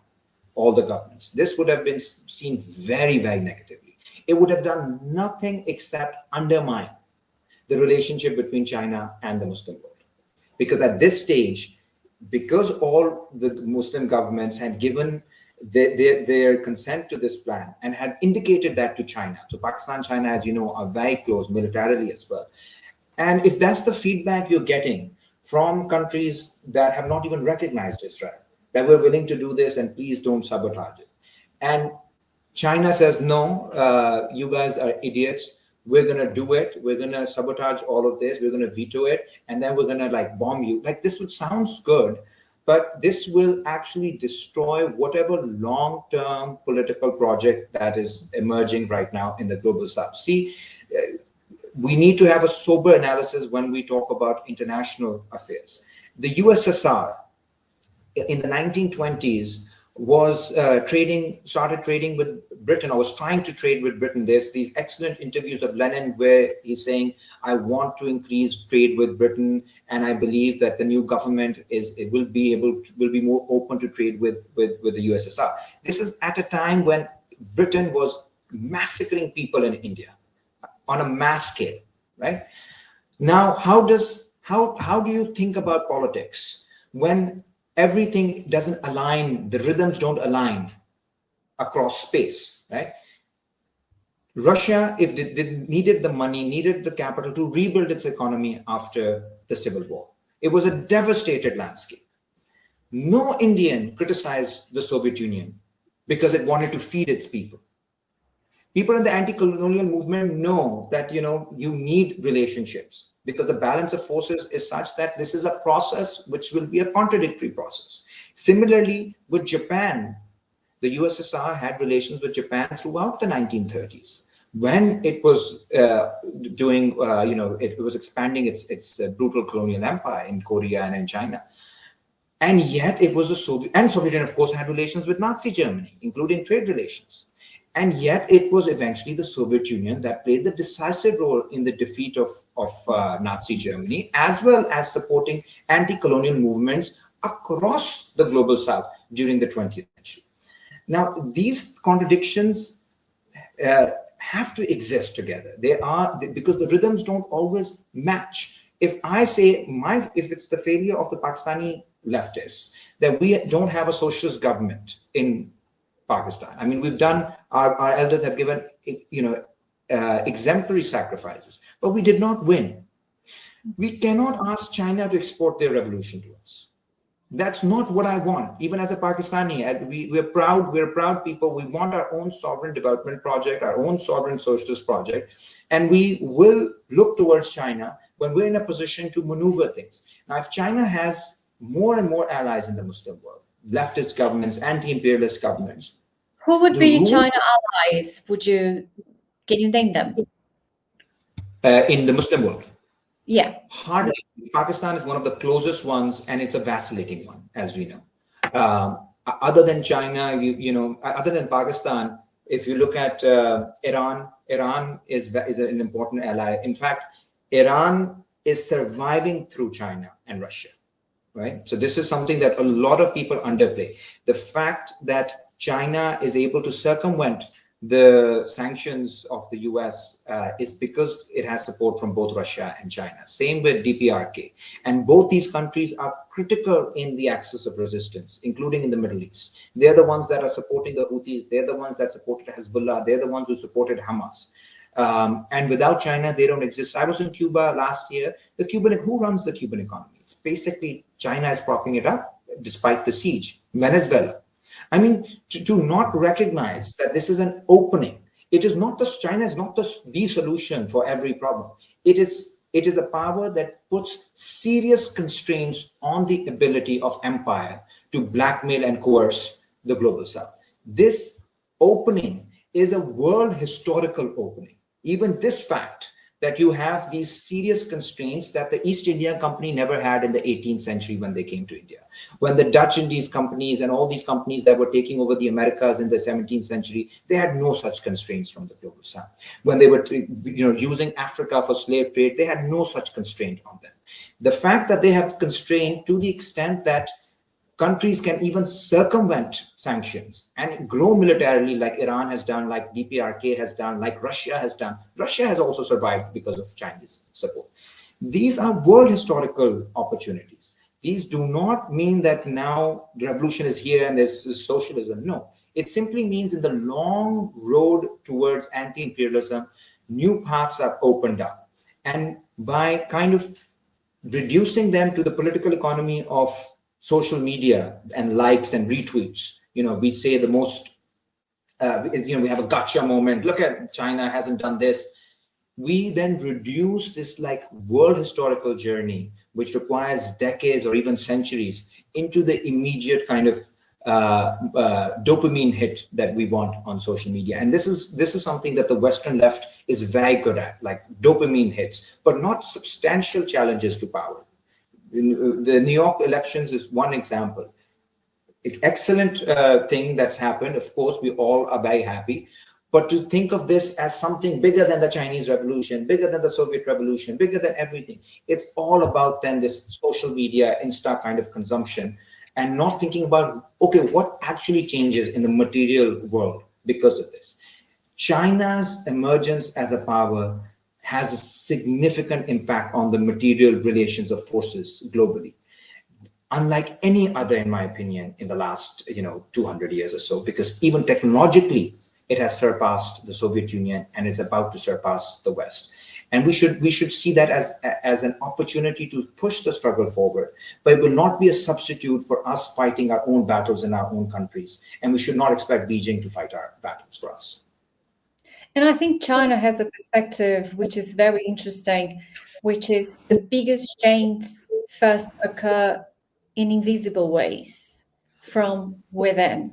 all the governments, this would have been seen very, very negatively. It would have done nothing except undermine the relationship between China and the Muslim world. Because at this stage, because all the Muslim governments had given their consent to this plan and had indicated that to China. So Pakistan, China, as you know, are very close militarily as well. And if that's the feedback you're getting from countries that have not even recognized Israel, that we're willing to do this and please don't sabotage it. And China says, no, you guys are idiots. We're going to do it. We're going to sabotage all of this. We're going to veto it. And then we're going to like bomb you. Like, this would sounds good, but this will actually destroy whatever long-term political project that is emerging right now in the global south. See, we need to have a sober analysis when we talk about international affairs. The USSR in the 1920s was started trading with Britain, or was trying to trade with Britain. There's these excellent interviews of Lenin where he's saying, I want to increase trade with Britain, and I believe that the new government will be more open to trade with the USSR. This is at a time when Britain was massacring people in India on a mass scale, right? Now, how do you think about politics when everything doesn't align, the rhythms don't align across space, right? Russia, if they needed the money, needed the capital to rebuild its economy after the Civil War. It was a devastated landscape. No Indian criticized the Soviet Union because it wanted to feed its people. People in the anti-colonial movement know that, you need relationships because the balance of forces is such that this is a process which will be a contradictory process. Similarly, with Japan, the USSR had relations with Japan throughout the 1930s. When it was it was expanding its brutal colonial empire in Korea and in China. And yet it was the Soviet Union, of course, had relations with Nazi Germany, including trade relations. And yet it was eventually the Soviet Union that played the decisive role in the defeat of Nazi Germany, as well as supporting anti-colonial movements across the global south during the 20th century. Now, these contradictions have to exist together. They are, because the rhythms don't always match. If I say if it's the failure of the Pakistani leftists that we don't have a socialist government in Pakistan. I mean, we've done, our elders have given, exemplary sacrifices, but we did not win. We cannot ask China to export their revolution to us. That's not what I want. Even as a Pakistani, as we're proud people. We want our own sovereign development project, our own sovereign socialist project, and we will look towards China when we're in a position to maneuver things. Now, if China has more and more allies in the Muslim world, leftist governments, anti-imperialist governments, who would be China allies? Can you name them? In the Muslim world? Yeah. Hardly. Pakistan is one of the closest ones, and it's a vacillating one, as we know. Other than China, other than Pakistan, if you look at Iran is an important ally. In fact, Iran is surviving through China and Russia, right? So this is something that a lot of people underplay. The fact that China is able to circumvent the sanctions of the US is because it has support from both Russia and China. Same with DPRK. And both these countries are critical in the axis of resistance, including in the Middle East. They're the ones that are supporting the Houthis. They're the ones that supported Hezbollah. They're the ones who supported Hamas. And without China, they don't exist. I was in Cuba last year. Who runs the Cuban economy? It's basically China is propping it up despite the siege. Venezuela. I mean, to not recognize that this is an opening. It is not China is not the solution for every problem. It is a power that puts serious constraints on the ability of empire to blackmail and coerce the global south. This opening is a world historical opening. Even this fact that you have these serious constraints that the East India Company never had in the 18th century when they came to India. When the Dutch Indies companies and all these companies that were taking over the Americas in the 17th century, they had no such constraints from the global south. When they were using Africa for slave trade, they had no such constraint on them. The fact that they have constrained to the extent that countries can even circumvent sanctions and grow militarily like Iran has done, like DPRK has done, like Russia has done. Russia has also survived because of Chinese support. These are world historical opportunities. These do not mean that now the revolution is here and there's socialism. No, it simply means in the long road towards anti-imperialism, new paths are opened up. And by kind of reducing them to the political economy of social media and likes and retweets, we say the most, we have a gotcha moment. Look at China hasn't done this. We then reduce this like world historical journey, which requires decades or even centuries, into the immediate kind of dopamine hit that we want on social media. And this is something that the Western left is very good at, like dopamine hits, but not substantial challenges to power. The New York elections is one example. Excellent thing that's happened. Of course, we all are very happy. But to think of this as something bigger than the Chinese Revolution, bigger than the Soviet Revolution, bigger than everything. It's all about then this social media, Insta kind of consumption, and not thinking about, okay, what actually changes in the material world because of this. China's emergence as a power has a significant impact on the material relations of forces globally, unlike any other, in my opinion, in the last 200 years or so, because even technologically, it has surpassed the Soviet Union and is about to surpass the West. And we should see that as an opportunity to push the struggle forward, but it will not be a substitute for us fighting our own battles in our own countries. And we should not expect Beijing to fight our battles for us. And I think China has a perspective which is very interesting, which is the biggest changes first occur in invisible ways from within.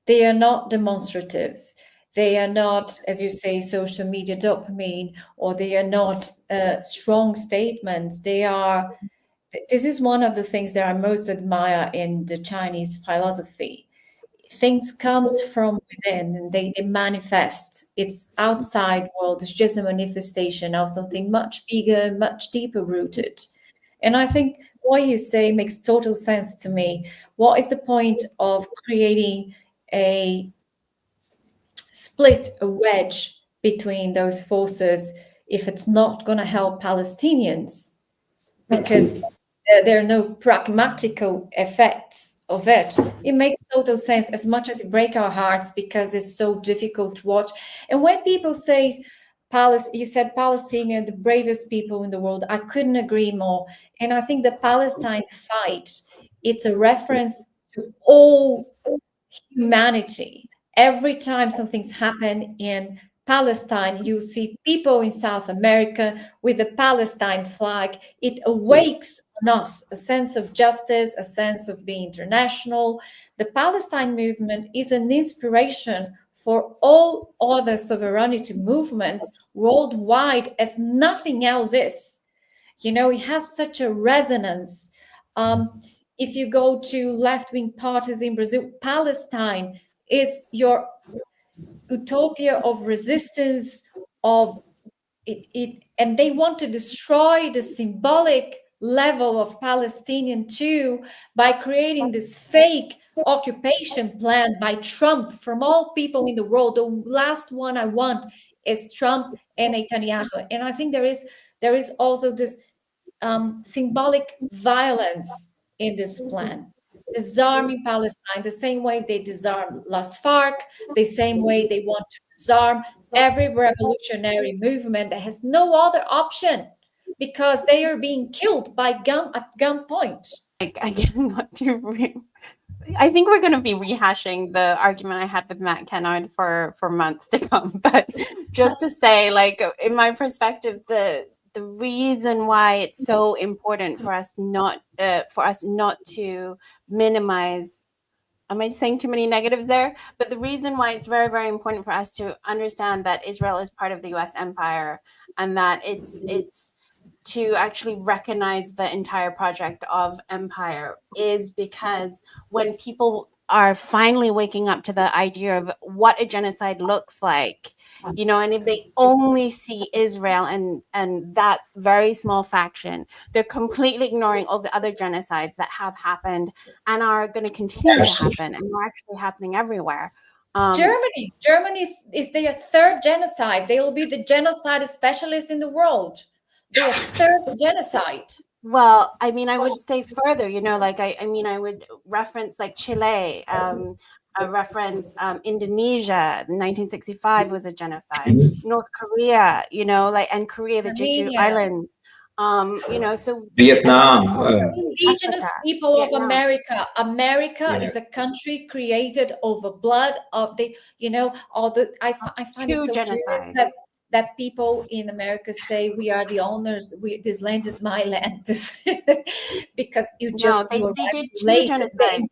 They are not demonstratives. They are not, as you say, social media dopamine, or they are not strong statements. This is one of the things that I most admire in the Chinese philosophy. Things comes from within and they manifest. It's outside world. It's just a manifestation of something much bigger, much deeper rooted. And I think what you say makes total sense to me. What is the point of creating a split, a wedge between those forces if it's not going to help Palestinians? Because there are no pragmatical effects of it. It makes total sense, as much as it breaks our hearts because it's so difficult to watch. And when people say, you said Palestinian, the bravest people in the world, I couldn't agree more. And I think the Palestine fight, it's a reference to all humanity. Every time something's happened in Palestine, you see people in South America with the Palestine flag. It awakes on us a sense of justice, a sense of being international. The Palestine movement is an inspiration for all other sovereignty movements worldwide, as nothing else is. You know, it has such a resonance. If you go to left-wing parties in Brazil, Palestine is your utopia of resistance, of it, and they want to destroy the symbolic level of Palestinian too by creating this fake occupation plan by Trump. From all people in the world, the last one I want is Trump and Netanyahu. And I think there is also this symbolic violence in this plan, disarming Palestine the same way they disarmed Las FARC, the same way they want to disarm every revolutionary movement that has no other option because they are being killed by at gunpoint. I think we're going to be rehashing the argument I had with Matt Kennard for months to come. But just to say, like, in my perspective, the reason why it's so important for us not to minimize, am I saying too many negatives there? But the reason why it's very, very important for us to understand that Israel is part of the US empire, and that it's to actually recognize the entire project of empire, is because when people are finally waking up to the idea of what a genocide looks like, you know, and if they only see Israel and that very small faction, they're completely ignoring all the other genocides that have happened and are going to continue to happen, and are actually happening everywhere. Germany is their third genocide. They will be the genocide specialists in the world. Their third genocide. Well, I mean, I would say further, you know, like, I mean, I would reference like Chile, reference Indonesia, 1965 was a genocide, North Korea, you know, like, and Korea, the Jeju Islands, you know, so Vietnam, indigenous people of America. America is a country created over blood of the, you know, all the, I find it so curious that people in America say we are the owners. This land is my land, because you just they did two genocides.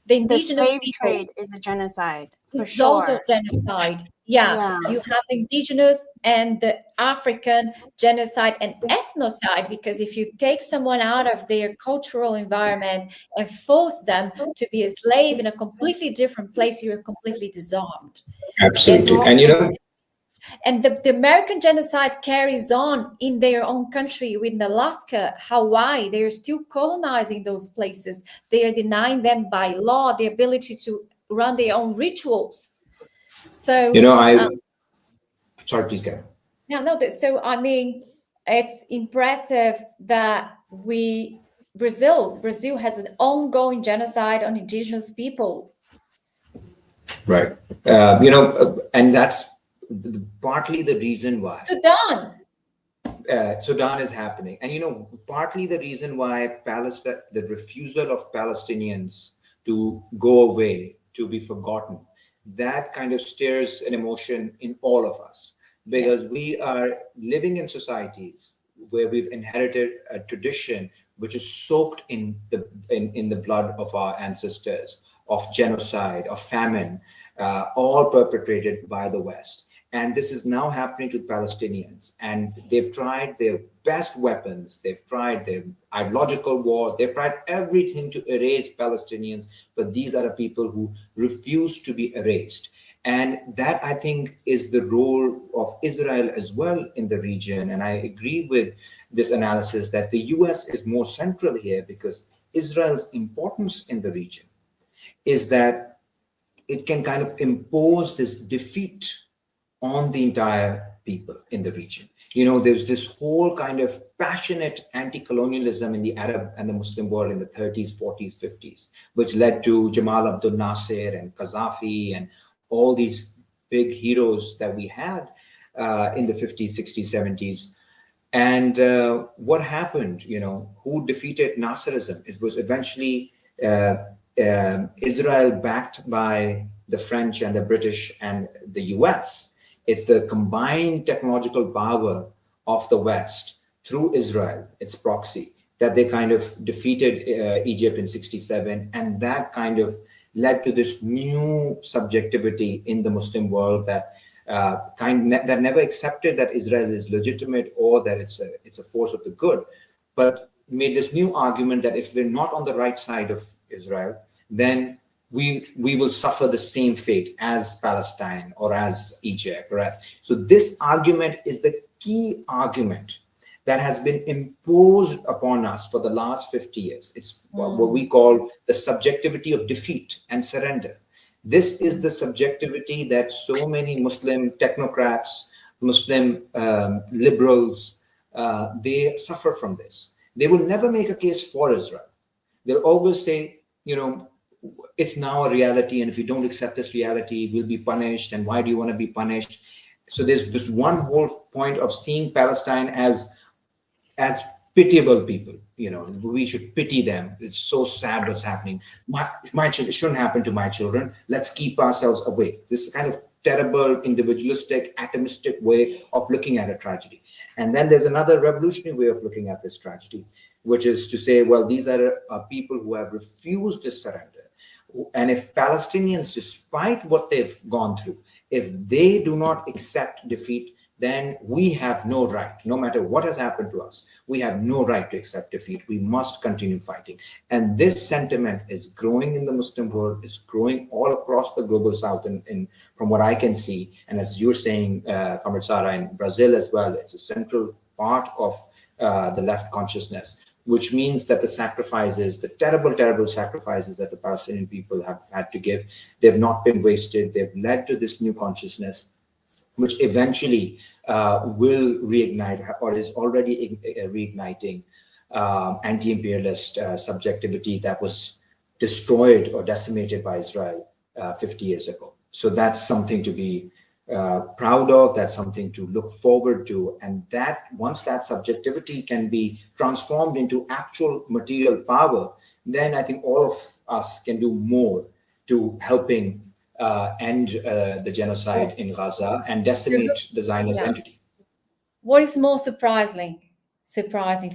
The indigenous slave trade is a genocide. It's also genocide. Yeah, you have indigenous and the African genocide and ethnocide, because if you take someone out of their cultural environment and force them to be a slave in a completely different place, you're completely disarmed. Absolutely. And you know, and the American genocide carries on in their own country, with Alaska, Hawaii. They're still colonizing those places. They are denying them by law the ability to run their own rituals. So, you know, sorry, please go. So I mean, it's impressive that Brazil has an ongoing genocide on indigenous people. Right. You know, and that's partly the reason why Sudan is happening. And, you know, partly the reason why the refusal of Palestinians to go away, to be forgotten, that kind of stirs an emotion in all of us, because we are living in societies where we've inherited a tradition which is soaked in the blood of our ancestors, of genocide, of famine, all perpetrated by the West. And this is now happening to Palestinians. And they've tried their best weapons. They've tried their ideological war. They've tried everything to erase Palestinians. But these are the people who refuse to be erased. And that, I think, is the role of Israel as well in the region. And I agree with this analysis that the US is more central here, because Israel's importance in the region is that it can kind of impose this defeat on the entire people in the region. You know, there's this whole kind of passionate anti-colonialism in the Arab and the Muslim world in the 30s, 40s, 50s, which led to Jamal Abdel Nasser and Gaddafi and all these big heroes that we had in the 50s, 60s, 70s. And what happened, you know, who defeated Nasserism? It was eventually Israel, backed by the French and the British and the US. It's the combined technological power of the West through Israel, its proxy, that they kind of defeated Egypt in 67. And that kind of led to this new subjectivity in the Muslim world that that never accepted that Israel is legitimate or that it's a force of the good, but made this new argument that if we're not on the right side of Israel, then we will suffer the same fate as Palestine or as Egypt or as. So this argument is the key argument that has been imposed upon us for the last 50 years. It's what we call the subjectivity of defeat and surrender. This is the subjectivity that so many Muslim technocrats, Muslim liberals, they suffer from this. They will never make a case for Israel. They'll always say, you know, it's now a reality, and if you don't accept this reality, we'll be punished. And why do you want to be punished? So there's this one whole point of seeing Palestine as pitiable people. You know, we should pity them. It's so sad what's happening. My children, it shouldn't happen to my children. Let's keep ourselves away. This kind of terrible, individualistic, atomistic way of looking at a tragedy. And then there's another revolutionary way of looking at this tragedy, which is to say, well, these are people who have refused to surrender. And if Palestinians, despite what they've gone through, if they do not accept defeat, then we have no right, no matter what has happened to us, we have no right to accept defeat. We must continue fighting. And this sentiment is growing in the Muslim world, is growing all across the global south, and from what I can see, and as you're saying, Comrade Sara, in Brazil as well, it's a central part of the left consciousness, which means that the sacrifices, the terrible, terrible sacrifices that the Palestinian people have had to give, they've not been wasted. They've led to this new consciousness, which eventually will reignite, or is already reigniting, anti-imperialist subjectivity that was destroyed or decimated by Israel 50 years ago. So that's something to be proud of. That's something to look forward to. And that once that subjectivity can be transformed into actual material power, then I think all of us can do more to helping end the genocide in Gaza and decimate the Zionist entity. What is more surprising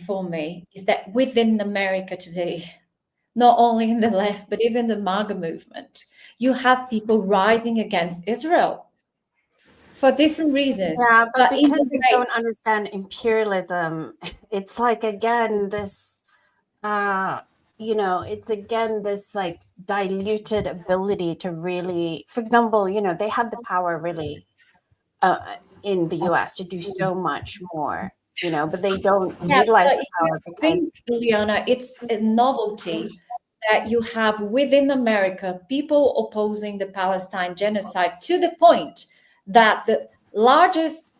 for me is that within America today, not only in the left, but even the MAGA movement, you have people rising against Israel for different reasons. Yeah, but because they don't understand imperialism, it's like, again, this, you know, it's again this like diluted ability to really, for example, you know, they had the power really in the US to do so much more, you know, but they don't utilize the power because, Ileana, it's a novelty that you have within America people opposing the Palestine genocide to the point that the largest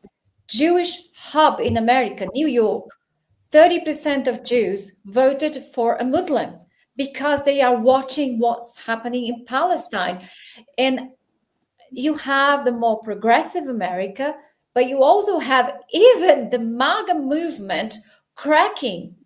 Jewish hub in America, New York, 30% of Jews voted for a Muslim because they are watching what's happening in Palestine. And you have the more progressive America, but you also have even the MAGA movement cracking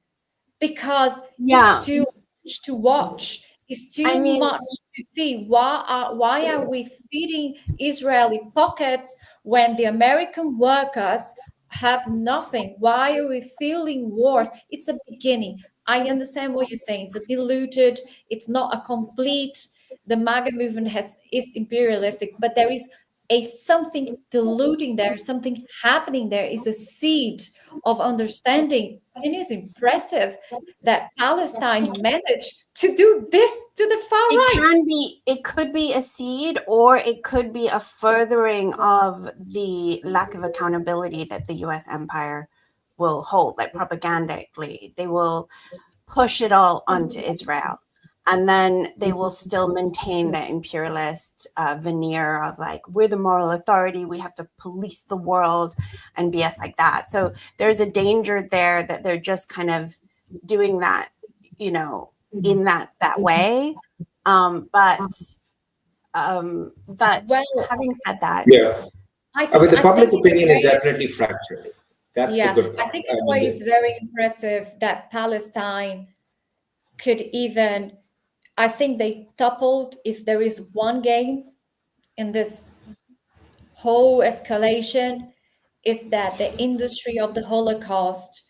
because it's too much to watch. It's too much to see. Why are we feeding Israeli pockets when the American workers have nothing? Why are we feeling wars? It's a beginning. I understand what you're saying. It's a diluted, it's not a complete. The MAGA movement is imperialistic, but there is something diluting there, something happening there, is a seed of understanding. And it's impressive that Palestine managed to do this to the far right. It could be a seed, or it could be a furthering of the lack of accountability that the US empire will hold, like propagandically. They will push it all onto Israel. And then they will still maintain the imperialist veneer of like, we're the moral authority, we have to police the world and BS like that. So there's a danger there that they're just kind of doing that, in that way. But having said that, the public opinion is definitely fractured. That's the good part. I think in a way it's very impressive that Palestine could even, I think they toppled, if there is one gain in this whole escalation, is that the industry of the Holocaust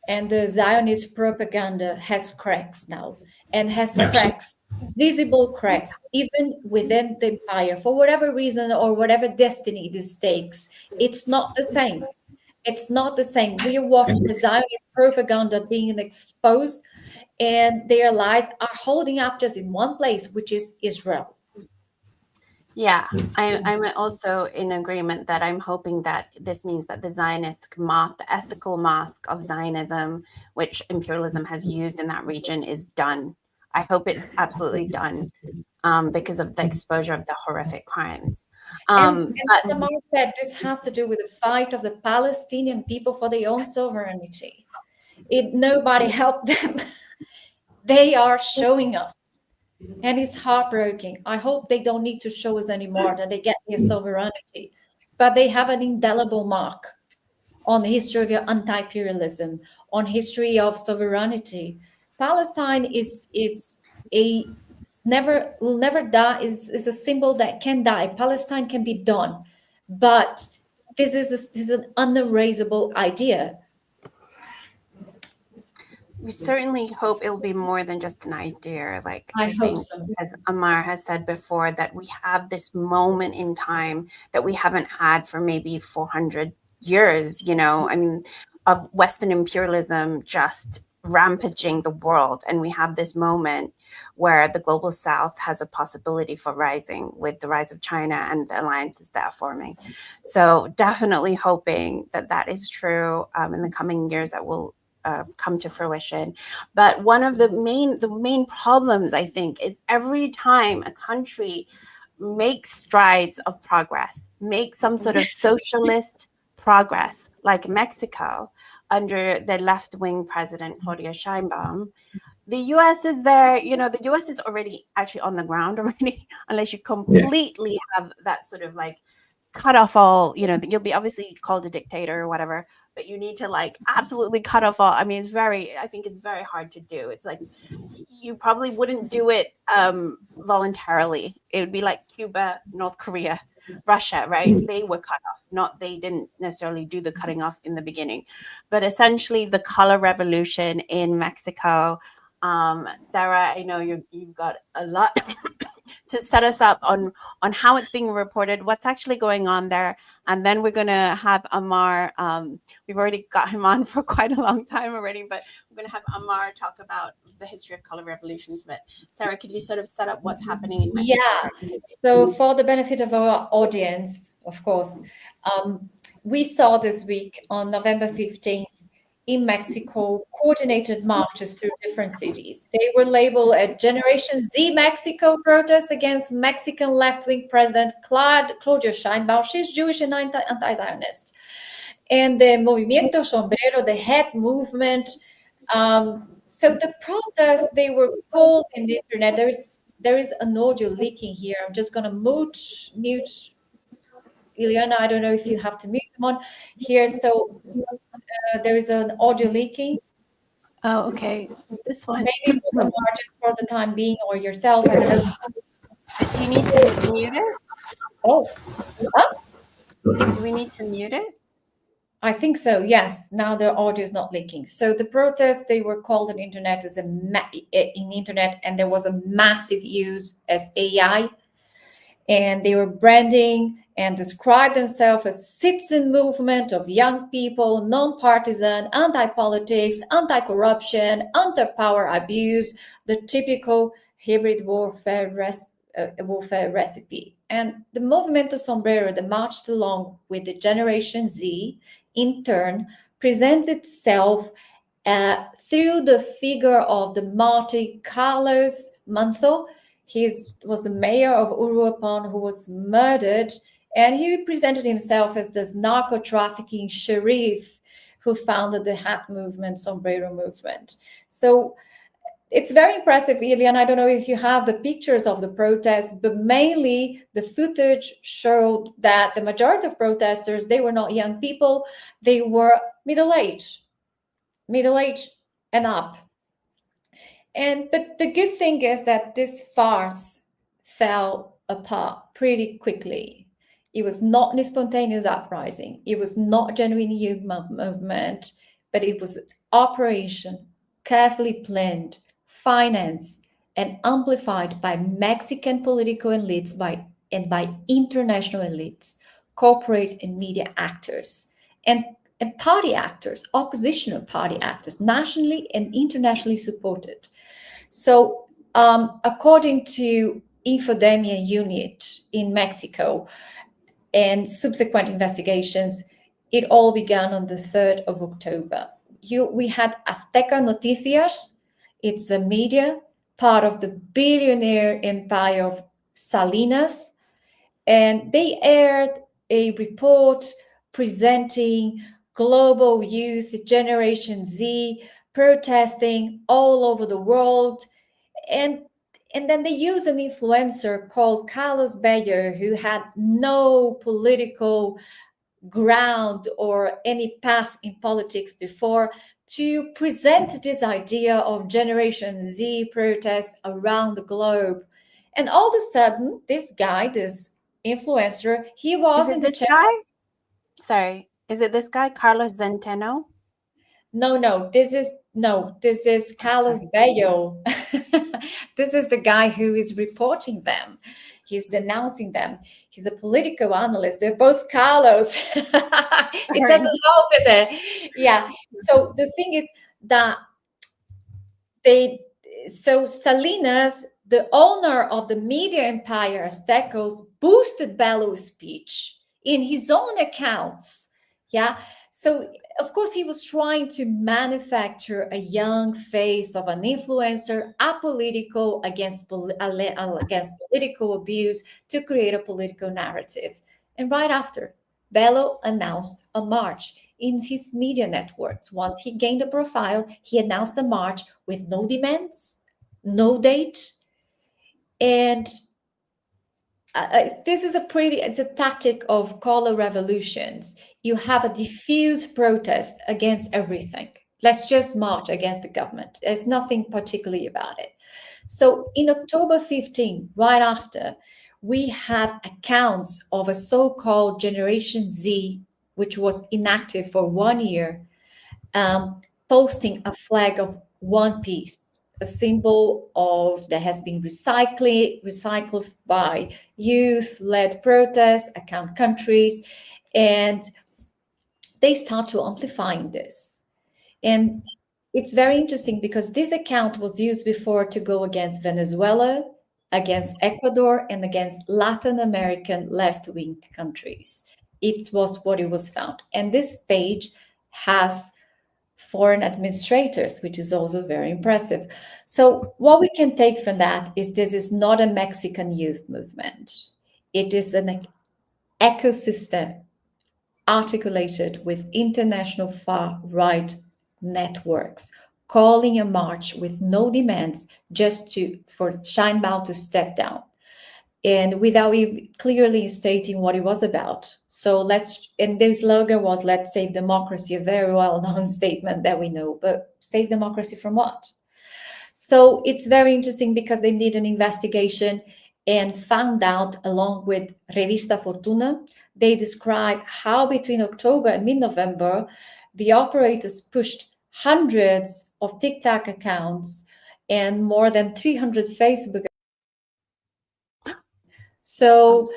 and the Zionist propaganda has cracks now, and has cracks, visible cracks, even within the empire, for whatever reason or whatever destiny this takes. It's not the same. It's not the same. We are watching the Zionist propaganda being exposed, and their lies are holding up just in one place, which is Israel. Yeah, I'm also in agreement that I'm hoping that this means that the Zionist mask, the ethical mask of Zionism, which imperialism has used in that region, is done. I hope it's absolutely done because of the exposure of the horrific crimes. And Samar said this has to do with the fight of the Palestinian people for their own sovereignty. Nobody helped them. They are showing us. And it's heartbreaking. I hope they don't need to show us anymore that they get their sovereignty. But they have an indelible mark on the history of anti-imperialism, on history of sovereignty. Palestine will never die, is a symbol that can die. Palestine can be done. But this is an unerasable idea. We certainly hope it will be more than just an idea. Like I hope so. As Ammar has said before, that we have this moment in time that we haven't had for maybe 400 years, of Western imperialism just rampaging the world. And we have this moment where the global South has a possibility for rising with the rise of China and the alliances that are forming. So definitely hoping that that is true in the coming years, that will come to fruition. But one of the main problems, I think, is every time a country makes strides of progress, makes some sort of socialist progress, like Mexico under the left-wing president Claudia Sheinbaum, the U.S. is there. The U.S. is already actually on the ground already, unless you completely have that sort of like cut off all, you'll be obviously called a dictator or whatever, but you need to like absolutely cut off all. I mean, I think it's very hard to do. It's like, you probably wouldn't do it voluntarily. It would be like Cuba, North Korea, Russia, right? They were cut off, they didn't necessarily do the cutting off in the beginning, but essentially the color revolution in Mexico. Sarah, I know you've got a lot to set us up on how it's being reported, what's actually going on there. And then we're going to have Ammar. We've already got him on for quite a long time already, but we're going to have Ammar talk about the history of color revolutions. But Sarah, could you sort of set up what's happening in Mexico? Yeah, so for the benefit of our audience, of course, we saw this week on November 15th, in Mexico, coordinated marches through different cities. They were labeled a Generation Z Mexico protest against Mexican left-wing President Claudia Sheinbaum. She's Jewish and anti-Zionist. And the Movimiento Sombrero, the head movement. So the protests, they were called in the internet. There is an audio leaking here. I'm just going to mute Ileana. I don't know if you have to mute them on here. So there is an audio leaking. Oh, okay. This one. Maybe it was Ammar just for the time being, or yourself. I don't know. Do you need to mute it? Oh. Huh? Do we need to mute it? I think so, yes. Now the audio is not leaking. So the protests, they were called on internet as in internet, and there was a massive use as AI. And they were branding and described themselves as citizen movement of young people, non-partisan, anti-politics, anti-corruption, anti-power abuse, the typical hybrid warfare recipe. And the Movimiento Sombrero that marched along with the Generation Z, in turn, presents itself through the figure of the martyr Carlos Manzo. He was the mayor of Uruapan who was murdered, and he presented himself as this narco-trafficking sheriff who founded the hat movement, Sombrero movement. So it's very impressive, Ileana. I don't know if you have the pictures of the protests, but mainly the footage showed that the majority of protesters, they were not young people, they were middle-aged and up. But the good thing is that this farce fell apart pretty quickly. It was not a spontaneous uprising. It was not a genuine youth movement, but it was an operation carefully planned, financed, and amplified by Mexican political elites and by international elites, corporate and media actors, and party actors, oppositional party actors, nationally and internationally supported. So according to Infodemia unit in Mexico and subsequent investigations, it all began on the 3rd of October. We had Azteca Noticias. It's a media, part of the billionaire empire of Salinas, and they aired a report presenting global youth, Generation Z, protesting all over the world. And then they used an influencer called Carlos Bello, who had no political ground or any path in politics before, to present this idea of Generation Z protests around the globe. And all of a sudden, this guy, this influencer, he was in the guy? Sorry, is it this guy, Carlos Centeno? No, this is Carlos Bello. This is the guy who is reporting them. He's denouncing them. He's a political analyst. They're both Carlos. It doesn't help, is it? Yeah. So the thing is that Salinas, the owner of the media empire Aztecos, boosted Bello's speech in his own accounts. Yeah. So, of course, he was trying to manufacture a young face of an influencer, apolitical, against political abuse, to create a political narrative. And right after, Bello announced a march in his media networks. Once he gained a profile, he announced a march with no demands, no date. And it's a tactic of color revolutions. You have a diffuse protest against everything. Let's just march against the government. There's nothing particularly about it. So in October 15, right after, we have accounts of a so-called Generation Z, which was inactive for 1 year, posting a flag of one piece, a symbol that has been recycled by youth-led protests, account countries, and they start to amplifying this. And it's very interesting because this account was used before to go against Venezuela, against Ecuador, and against Latin American left-wing countries. It was what it was found. And this page has foreign administrators, which is also very impressive. So what we can take from that is this is not a Mexican youth movement. It is an ecosystem articulated with international far-right networks, calling a march with no demands, just for Scheinbaum to step down, and without clearly stating what it was about. So and this slogan was, let's save democracy, a very well-known statement that we know, but save democracy from what? So it's very interesting because they did an investigation and found out, along with Revista Fortuna, they describe how between October and mid-November, the operators pushed hundreds of TikTok accounts and more than 300 Facebook. So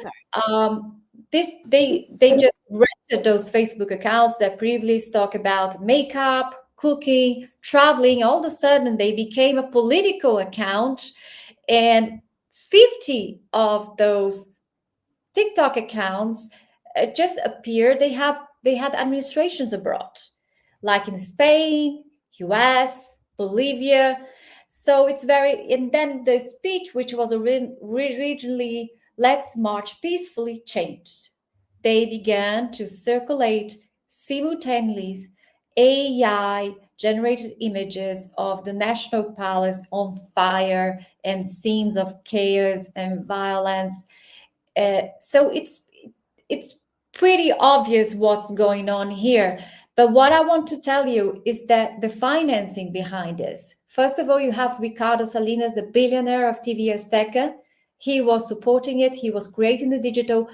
they just rented those Facebook accounts that previously talk about makeup, cooking, traveling. All of a sudden, they became a political account, and 50 of those TikTok accounts just appeared. They had administrations abroad, like in Spain, US, Bolivia. So it's and then the speech, which was originally "Let's march peacefully," changed. They began to circulate simultaneously AI generated images of the National Palace on fire and scenes of chaos and violence. So it's pretty obvious what's going on here. But what I want to tell you is that the financing behind this. First of all, you have Ricardo Salinas, the billionaire of TV Azteca. He was supporting it. He was creating the digital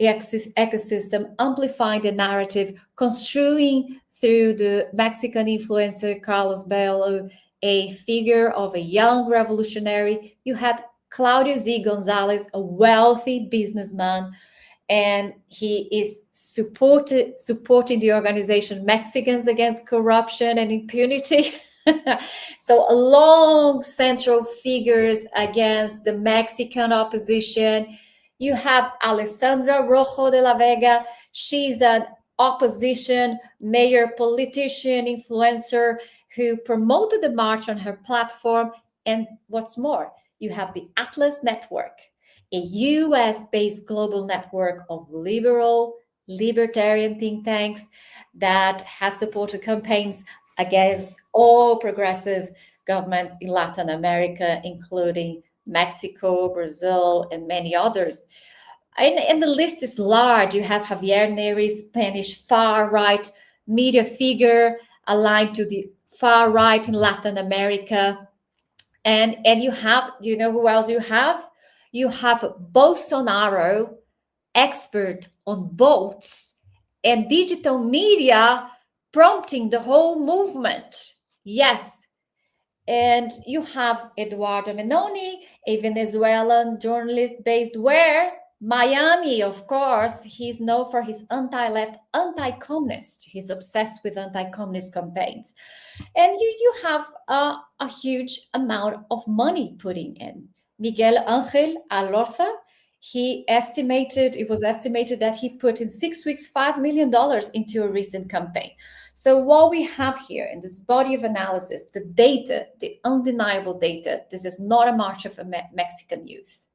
ecosystem, amplifying the narrative, construing through the Mexican influencer Carlos Bello a figure of a young revolutionary. You had Claudio Z. Gonzalez, a wealthy businessman, and he is supporting the organization Mexicans Against Corruption and Impunity. So long central figures against the Mexican opposition. You have Alessandra Rojo de la Vega. She's an opposition mayor, politician, influencer who promoted the march on her platform. And what's more, you have the Atlas Network, a US-based global network of libertarian think tanks that has supported campaigns against all progressive governments in Latin America, including Mexico, Brazil, and many others. And the list is large. You have Javier Neri, Spanish far-right media figure aligned to the far right in Latin America. And you have, do you know who else you have? You have Bolsonaro, expert on boats and digital media, prompting the whole movement. Yes. And you have Eduardo Menoni, a Venezuelan journalist based where? Miami, of course. He's known for his anti-left, anti-communist. He's obsessed with anti-communist campaigns. And you have a huge amount of money putting in. Miguel Ángel Alorza, it was estimated that he put in 6 weeks, $5 million into a recent campaign. So what we have here in this body of analysis, the data, the undeniable data, this is not a march of Mexican youth.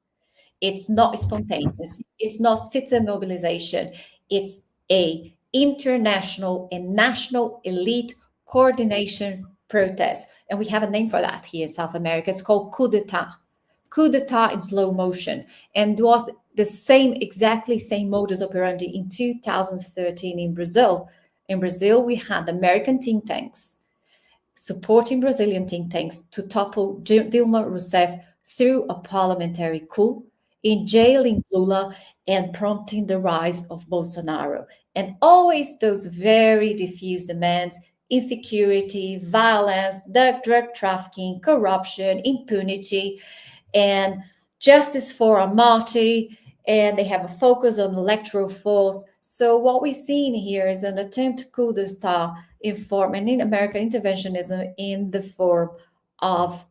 It's not spontaneous. It's not citizen mobilization. It's a international and national elite coordination protest. And we have a name for that here in South America. It's called coup d'etat. Coup d'etat in slow motion. And it was the exactly same modus operandi in 2013 in Brazil. In Brazil, we had American think tanks supporting Brazilian think tanks to topple Dilma Rousseff through a parliamentary coup, in jailing Lula and prompting the rise of Bolsonaro. And always those very diffuse demands: insecurity, violence, drug trafficking, corruption, impunity, and justice for Amati. And they have a focus on electoral force. So what we're seeing here is an attempt coup d'etat in American interventionism in the form of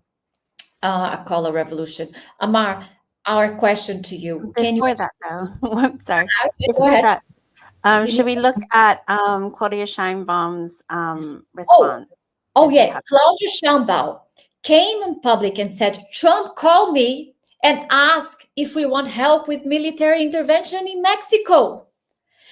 a color revolution. Ammar, our question to you. Before that, though, I'm sorry. Before that, should we look at Claudia Sheinbaum's response? Yeah. Claudia Sheinbaum came in public and said, Trump called me and asked if we want help with military intervention in Mexico.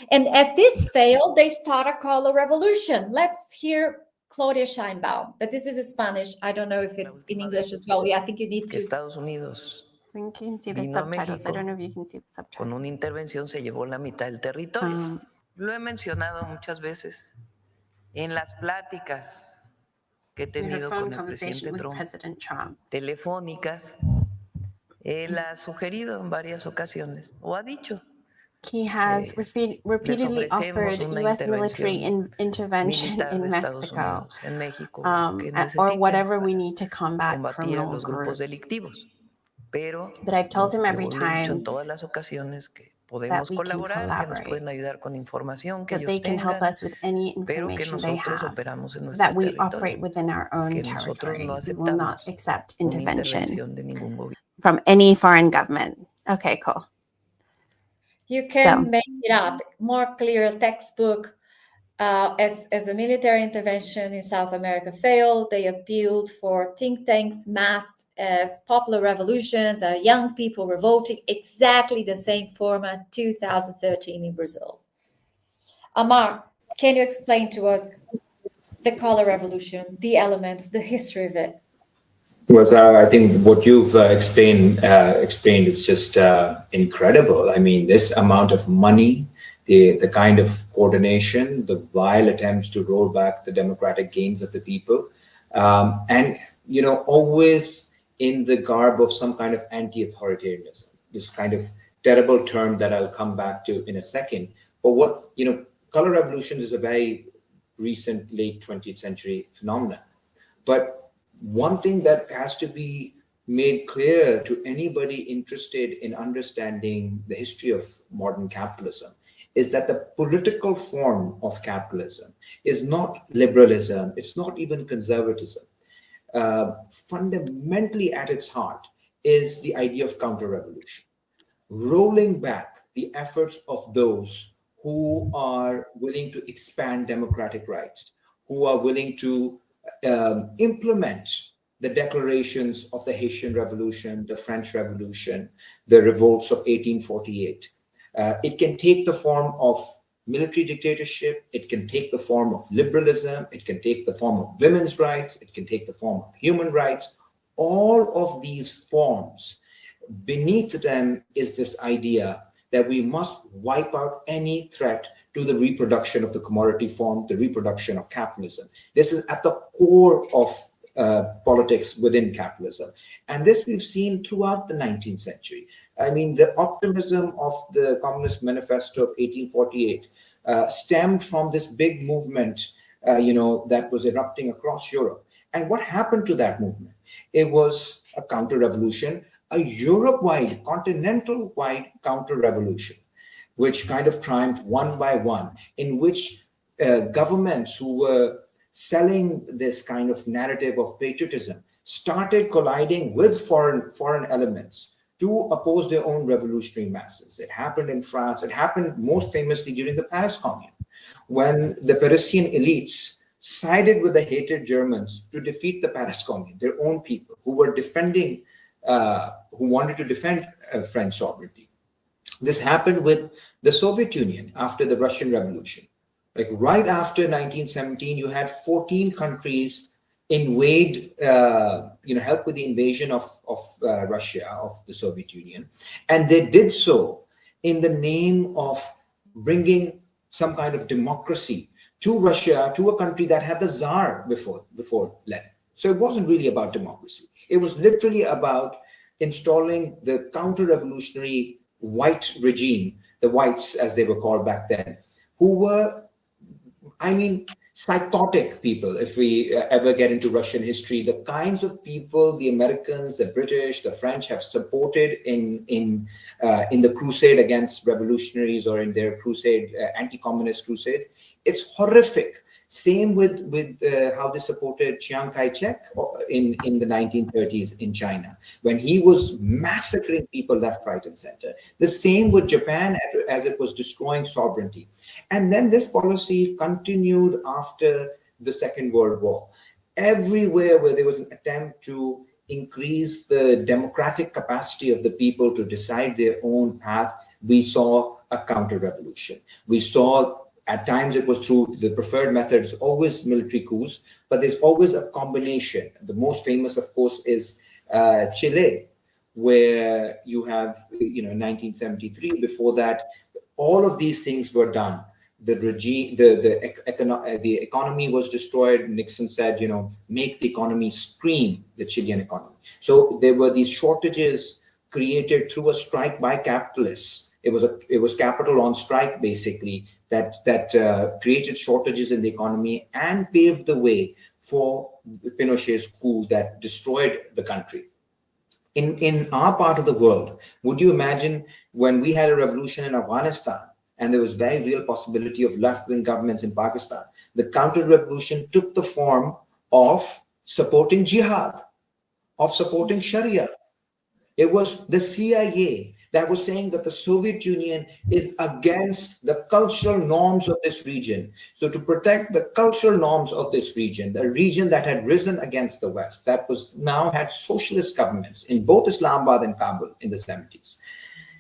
And as this failed, they start a color revolution. Let's hear Claudia Sheinbaum. But this is in Spanish. I don't know if it's in English as well. Yeah, I think you need to. Estados Unidos. I think you can see the subtitles. I don't know if you can see the subtitles. Con una intervención se llevó la mitad del territorio. Lo he mencionado muchas veces en las pláticas que he tenido con el presidente Trump, telefónicas. Él ha sugerido en varias ocasiones, o ha dicho. He has repeatedly offered U.S. military intervention in Mexico, or whatever we need to combat criminal groups. But I've told him every time podemos colaborar, que nos pueden ayudar con información que ellos tengan, pero que nosotros operamos en nuestro territorio, que nosotros no aceptamos una intervención de ningún gobierno. From any foreign government. Okay, cool. You can make it up. More clear textbook. As a military intervention in South America failed, they appealed for think tanks masked as popular revolutions, young people revolting, exactly the same format 2013 in Brazil. Ammar, can you explain to us the color revolution, the elements, the history of it? Well, I think what you've explained is just incredible. I mean, this amount of money, the kind of coordination, the vile attempts to roll back the democratic gains of the people, and always in the garb of some kind of anti-authoritarianism, this kind of terrible term that I'll come back to in a second. But what, color revolution is a very recent late 20th century phenomenon. But one thing that has to be made clear to anybody interested in understanding the history of modern capitalism is that the political form of capitalism is not liberalism, it's not even conservatism. Fundamentally at its heart is the idea of counter-revolution, rolling back the efforts of those who are willing to expand democratic rights, who are willing to implement the declarations of the Haitian Revolution, the French Revolution, the revolts of 1848. It can take the form of military dictatorship, it can take the form of liberalism, it can take the form of women's rights, it can take the form of human rights. All of these forms, beneath them is this idea that we must wipe out any threat to the reproduction of the commodity form, the reproduction of capitalism. This is at the core of politics within capitalism. And this we've seen throughout the 19th century. I mean, the optimism of the Communist Manifesto of 1848 stemmed from this big movement, that was erupting across Europe. And what happened to that movement? It was a counter-revolution, a Europe-wide, continental-wide counter-revolution, which kind of triumphed one by one, in which governments who were selling this kind of narrative of patriotism started colliding with foreign elements to oppose their own revolutionary masses. It happened in France. It happened most famously during the Paris Commune, when the Parisian elites sided with the hated Germans to defeat the Paris Commune, their own people who were defending, who wanted to defend French sovereignty. This happened with the Soviet Union after the Russian Revolution. Like right after 1917, you had 14 countries invade, help with the invasion of Russia, of the Soviet Union. And they did so in the name of bringing some kind of democracy to Russia, to a country that had the Tsar before Lenin. So it wasn't really about democracy. It was literally about installing the counter-revolutionary white regime, the whites as they were called back then, who were, psychotic people. If we ever get into Russian history, the kinds of people the Americans, the British, the French have supported in the crusade against revolutionaries or in their crusade, anti-communist crusades, it's horrific. Same with how they supported Chiang Kai-shek in the 1930s in China, when he was massacring people left, right, and center. The same with Japan as it was destroying sovereignty. And then this policy continued after the Second World War. Everywhere where there was an attempt to increase the democratic capacity of the people to decide their own path, we saw a counter-revolution. We saw, at times it was through the preferred methods, always military coups, but there's always a combination. The most famous, of course, is Chile, where you have, 1973. Before that, all of these things were done. The regime, the economy was destroyed. Nixon said, make the economy scream, the Chilean economy. So there were these shortages created through a strike by capitalists. It was capital on strike, basically, that created shortages in the economy and paved the way for Pinochet's coup that destroyed the country. In our part of the world, would you imagine when we had a revolution in Afghanistan and there was very real possibility of left-wing governments in Pakistan, the counter-revolution took the form of supporting jihad, of supporting Sharia. It was the CIA that was saying that the Soviet Union is against the cultural norms of this region. So to protect the cultural norms of this region, the region that had risen against the West, that was now had socialist governments in both Islamabad and Kabul in the 70s.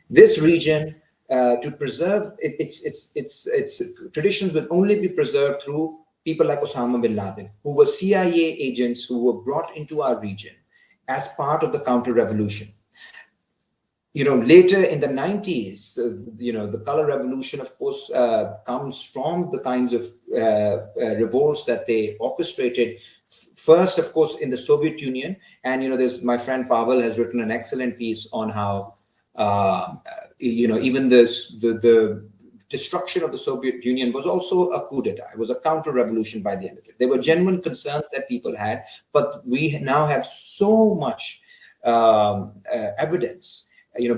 This region, to preserve its traditions, will only be preserved through people like Osama bin Laden, who were CIA agents who were brought into our region as part of the counter-revolution. Later in the 90s, the color revolution, of course, comes from the kinds of revolts that they orchestrated. First, of course, in the Soviet Union. And, there's my friend Pavel has written an excellent piece on how, even the destruction of the Soviet Union was also a coup d'etat. It was a counter-revolution by the end of it. There were genuine concerns that people had, but we now have so much evidence.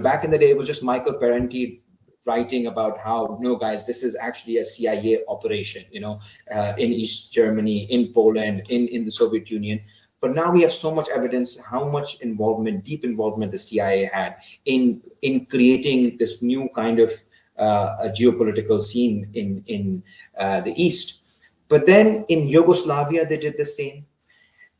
Back in the day, it was just Michael Parenti writing about how, no, guys, this is actually a CIA operation, in East Germany, in Poland, in the Soviet Union. But now we have so much evidence how much involvement, deep involvement the CIA had in creating this new kind of a geopolitical scene in the East. But then in Yugoslavia, they did the same.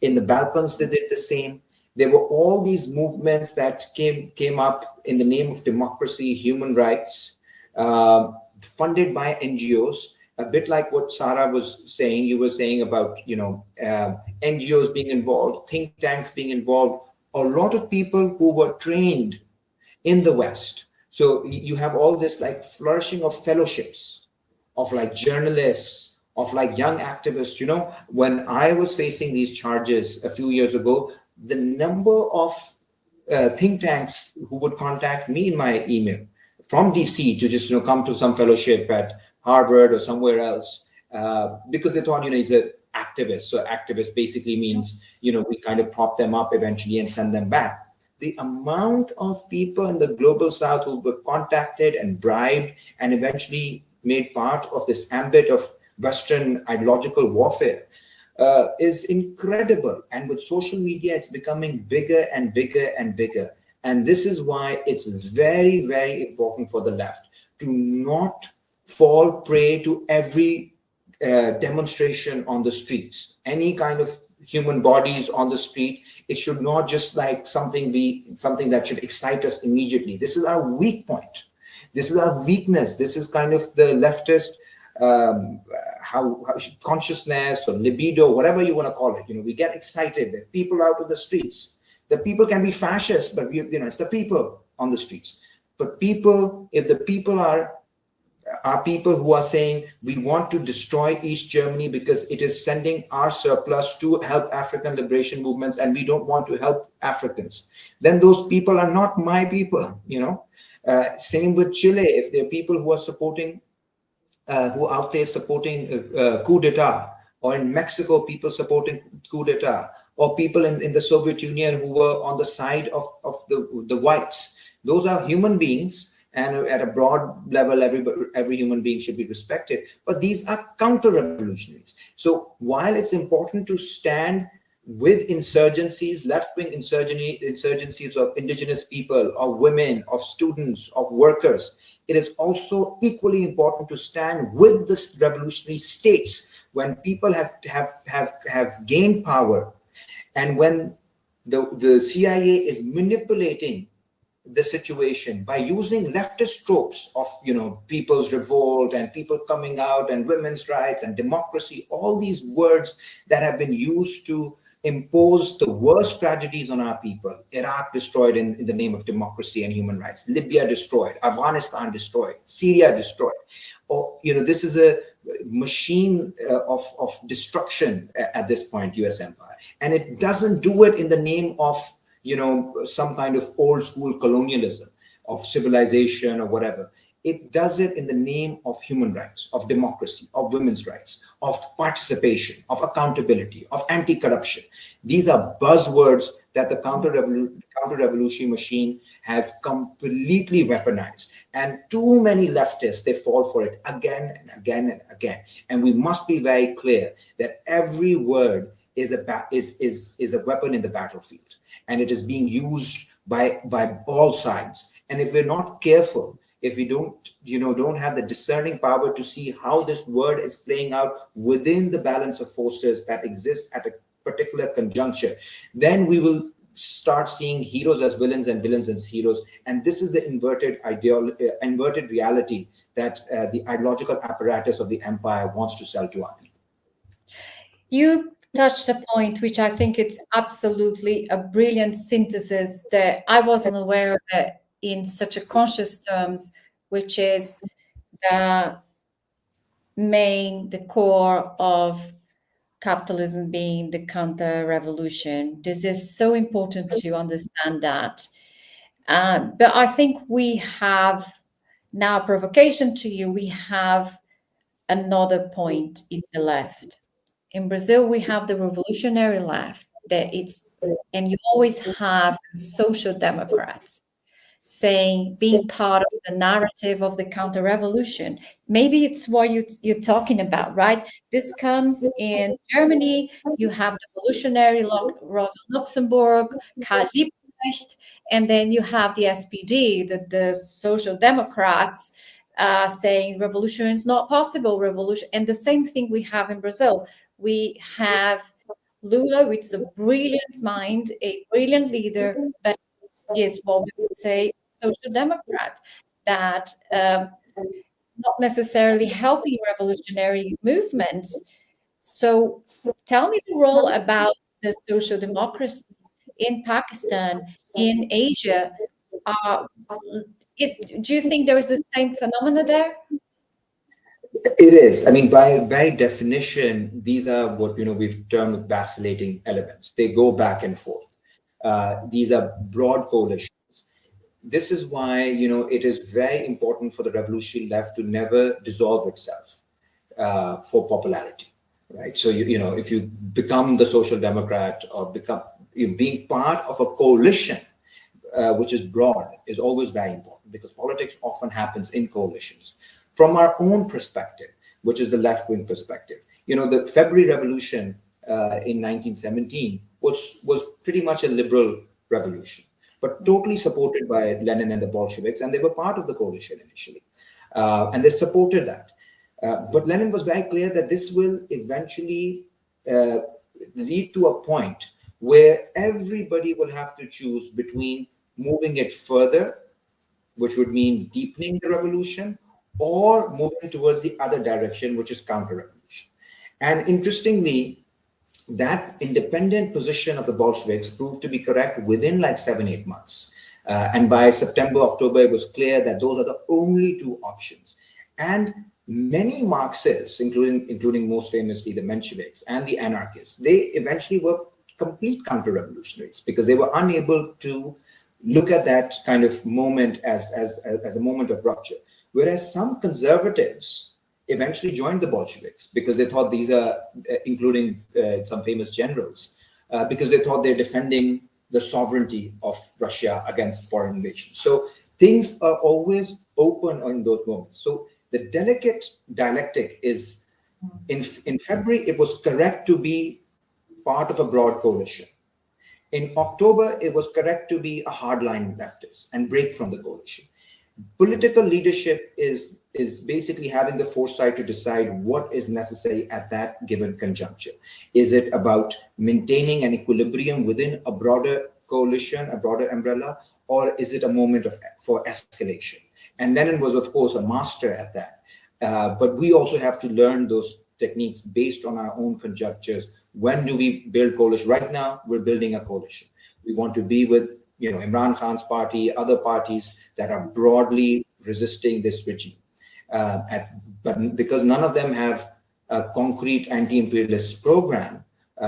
In the Balkans, they did the same. There were all these movements that came up in the name of democracy, human rights, funded by NGOs, a bit like what Sara was saying. You were saying about, NGOs being involved, think tanks being involved, a lot of people who were trained in the West. So you have all this like flourishing of fellowships, of like journalists, of like young activists. When I was facing these charges a few years ago, the number of think tanks who would contact me in my email from DC to just come to some fellowship at Harvard or somewhere else, because they thought he's an activist. So activist basically means we kind of prop them up eventually and send them back. The amount of people in the global South who were contacted and bribed and eventually made part of this ambit of Western ideological warfare is incredible. And with social media, it's becoming bigger and bigger and bigger. And this is why it's very, very important for the left to not fall prey to every demonstration on the streets, any kind of human bodies on the street. It should not just like something that should excite us immediately. This is our weak point. This is our weakness. This is kind of the leftist how consciousness or libido, whatever you want to call it. We get excited that people out of the streets. The people can be fascist, but it's the people on the streets. But people, if the people are people who are saying we want to destroy East Germany because it is sending our surplus to help African liberation movements and we don't want to help Africans, then those people are not my people. Same with Chile. If there are people who are supporting who are out there supporting coup d'etat, or in Mexico, people supporting coup d'etat, or people in the Soviet Union who were on the side of the whites. Those are human beings, and at a broad level, every human being should be respected. But these are counter-revolutionaries. So while it's important to stand with insurgencies, left-wing insurgencies of indigenous people, of women, of students, of workers, it is also equally important to stand with the revolutionary states when people have gained power, and when the CIA is manipulating the situation by using leftist tropes of people's revolt and people coming out and women's rights and democracy, all these words that have been used to impose the worst tragedies on our people. Iraq destroyed in the name of democracy and human rights. Libya destroyed. Afghanistan destroyed. Syria destroyed. Or this is a machine of destruction at this point, US empire, and it doesn't do it in the name of some kind of old school colonialism of civilization or whatever. it does it in the name of human rights, of democracy, of women's rights, of participation, of accountability, of anti-corruption. These are buzzwords that the counter-revolutionary machine has completely weaponized. And too many leftists, they fall for it again and again and again. And we must be very clear that every word is a weapon in the battlefield. And it is being used by all sides. And if we're not careful, if we don't have the discerning power to see how this word is playing out within the balance of forces that exist at a particular conjuncture, then we will start seeing heroes as villains and villains as heroes. And this is the inverted reality that the ideological apparatus of the empire wants to sell to our people. You touched a point which I think it's absolutely a brilliant synthesis that I wasn't aware of it in such a conscious terms, which is the core of capitalism being the counter-revolution. This is so important to understand that. But I think we have now a provocation to you. We have another point in the left. In Brazil, we have the revolutionary left, and you always have social democrats saying, being part of the narrative of the counter-revolution. Maybe it's what you're talking about, right? This comes in Germany. You have the revolutionary Rosa Luxemburg, Karl Liebknecht, and then you have the SPD, the social democrats, saying revolution is not possible, revolution. And the same thing we have in Brazil. We have Lula, which is a brilliant mind, a brilliant leader, but is what we would say social democrat, that not necessarily helping revolutionary movements. So tell me the role about the social democracy in Pakistan, in Asia. Do you think there is the same phenomena there? It is. I mean, by very definition, these are what we've termed vacillating elements. They go back and forth. These are broad coalitions. This is why it is very important for the revolutionary left to never dissolve itself for popularity, right? So if you become the social democrat or being part of a coalition which is broad is always very important, because politics often happens in coalitions. From our own perspective, which is the left-wing perspective, the February Revolution in 1917 was pretty much a liberal revolution, but totally supported by Lenin and the Bolsheviks, and they were part of the coalition initially, and they supported that. But Lenin was very clear that this will eventually lead to a point where everybody will have to choose between moving it further, which would mean deepening the revolution, or moving towards the other direction, which is counter-revolution. And interestingly, that independent position of the Bolsheviks proved to be correct within like 7-8 months. And by September, October, it was clear that those are the only two options. And many Marxists, including most famously the Mensheviks and the anarchists, they eventually were complete counter-revolutionaries because they were unable to look at that kind of moment as a moment of rupture. Whereas some conservatives eventually joined the Bolsheviks because they thought these are, including some famous generals, because they thought they're defending the sovereignty of Russia against foreign invasion. So things are always open in those moments. So the delicate dialectic is, in February, it was correct to be part of a broad coalition. In October, it was correct to be a hardline leftist and break from the coalition. Political leadership is basically having the foresight to decide what is necessary at that given conjuncture. Is it about maintaining an equilibrium within a broader coalition, a broader umbrella, or is it a moment for escalation? And Lenin was, of course, a master at that. But we also have to learn those techniques based on our own conjunctures. When do we build coalition? Right now, we're building a coalition. We want to be with Imran Khan's party, other parties that are broadly resisting this regime. But because none of them have a concrete anti-imperialist program,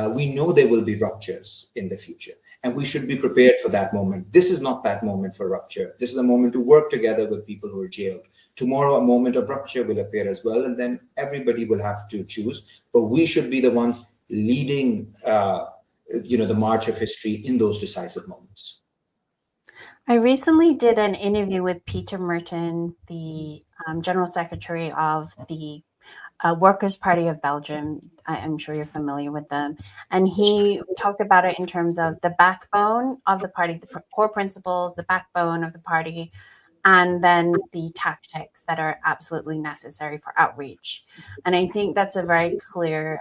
we know there will be ruptures in the future. And we should be prepared for that moment. This is not that moment for rupture. This is a moment to work together with people who are jailed, Tomorrow, a moment of rupture will appear as well, and then everybody will have to choose. But we should be the ones leading, the march of history in those decisive moments. I recently did an interview with Peter Mertens, the General Secretary of the Workers' Party of Belgium. I'm sure you're familiar with them. And he talked about it in terms of the backbone of the party, the core principles, the backbone of the party, and then the tactics that are absolutely necessary for outreach. And I think that's a very clear,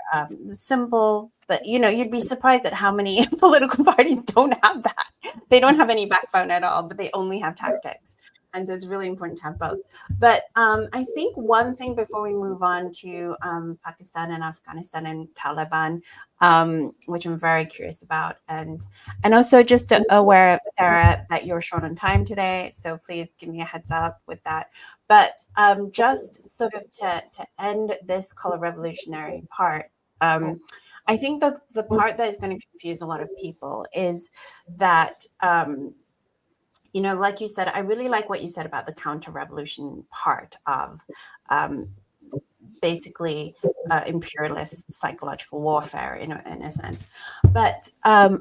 simple, but you'd be surprised at how many political parties don't have that. They don't have any backbone at all, but they only have tactics. And so it's really important to have both. But I think one thing before we move on to Pakistan and Afghanistan and Taliban, which I'm very curious about. And also just aware, Sarah, that you're short on time today. So please give me a heads up with that. But just sort of to end this color revolutionary part, I think that the part that is going to confuse a lot of people is that, like you said, I really like what you said about the counter-revolution part of basically imperialist psychological warfare in a sense. But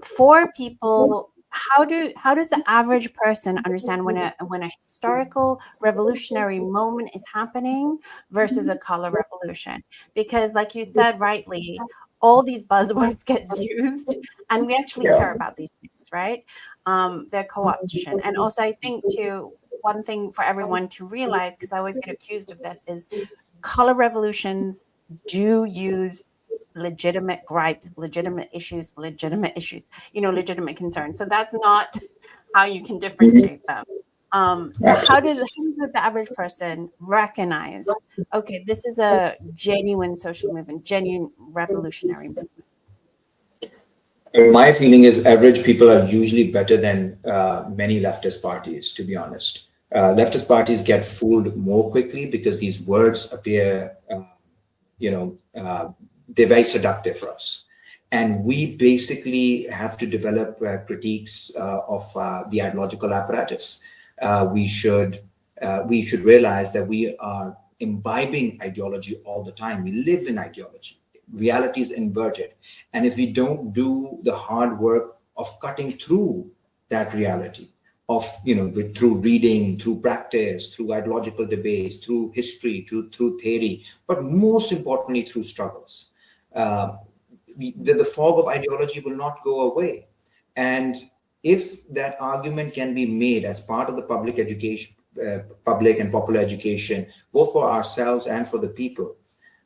for people, how does the average person understand when a historical revolutionary moment is happening versus a color revolution? Because like you said rightly, all these buzzwords get used, and we actually care about these things, right? Their co-option. And also I think too, one thing for everyone to realize, because I always get accused of this, is color revolutions do use legitimate gripes, legitimate issues, legitimate concerns. So that's not how you can differentiate them. How does the average person recognize, okay, this is a genuine social movement, genuine revolutionary movement? My feeling is average people are usually better than many leftist parties, to be honest. Leftist parties get fooled more quickly because these words appear, they're very seductive for us. And we basically have to develop critiques of the ideological apparatus. We should realize that we are imbibing ideology all the time. We live in ideology. Reality is inverted. And if we don't do the hard work of cutting through that reality, through reading, through practice, through ideological debates, through history, through theory, but most importantly, through struggles, the fog of ideology will not go away. And if that argument can be made as part of the public education, public and popular education, both for ourselves and for the people,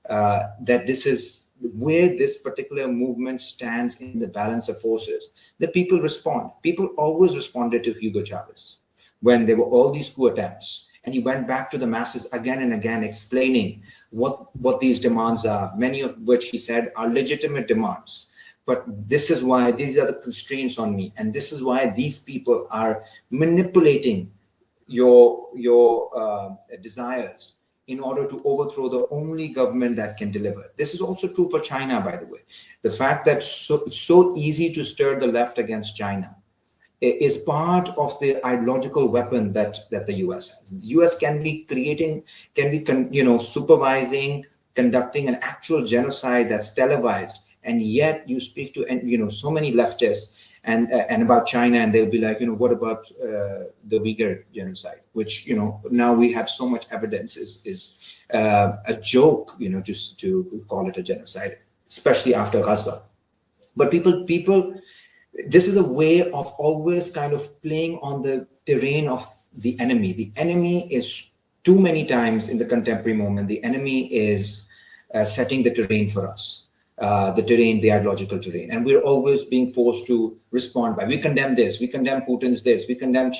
that this is where this particular movement stands in the balance of forces, the people respond. People always responded to Hugo Chavez when there were all these coup attempts, and he went back to the masses again and again, explaining what these demands are, many of which he said are legitimate demands. But this is why these are the constraints on me, and this is why these people are manipulating your desires in order to overthrow the only government that can deliver. This is also true for China, by the way. The fact that it's so easy to stir the left against China is part of the ideological weapon that the US has. The US can be supervising, conducting an actual genocide that's televised, and yet you speak to so many leftists and about China, and they'll be like, what about the Uyghur genocide, which now we have so much evidence is a joke, just to call it a genocide, especially after Gaza. But people, this is a way of always kind of playing on the terrain of the enemy. The enemy is too many times in the contemporary moment. The enemy is setting the terrain for us. The ideological terrain, and we're always being forced to respond by, we condemn this, we condemn Putin's this, we condemn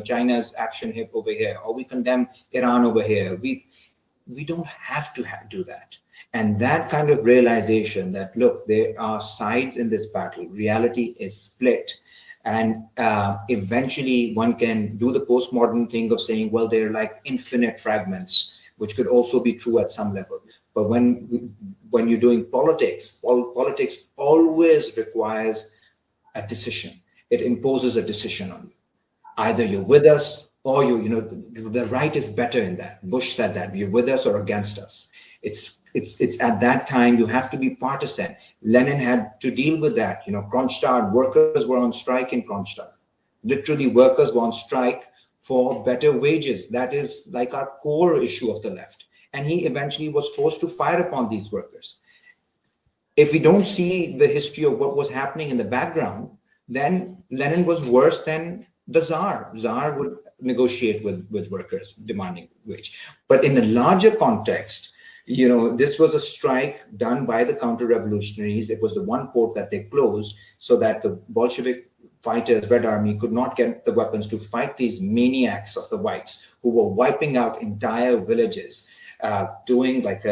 China's action here over here, or we condemn Iran over here. We don't have to do that. And that kind of realization that, look, there are sides in this battle, reality is split, and eventually one can do the postmodern thing of saying, well, they're like infinite fragments, which could also be true at some level. But when you're doing politics always requires a decision. It imposes a decision on you. Either you're with us oh, the right is better in that. Bush said that, you're with us or against us. It's at that time, you have to be partisan. Lenin had to deal with that. Kronstadt, workers were on strike in Kronstadt. Literally, workers were on strike for better wages. That is like our core issue of the left. And he eventually was forced to fire upon these workers. If we don't see the history of what was happening in the background, then Lenin was worse than the Tsar. Tsar would negotiate with workers demanding wage. But in the larger context, this was a strike done by the counter-revolutionaries. It was the one port that they closed so that the Bolshevik fighters, Red Army, could not get the weapons to fight these maniacs of the whites who were wiping out entire villages, doing like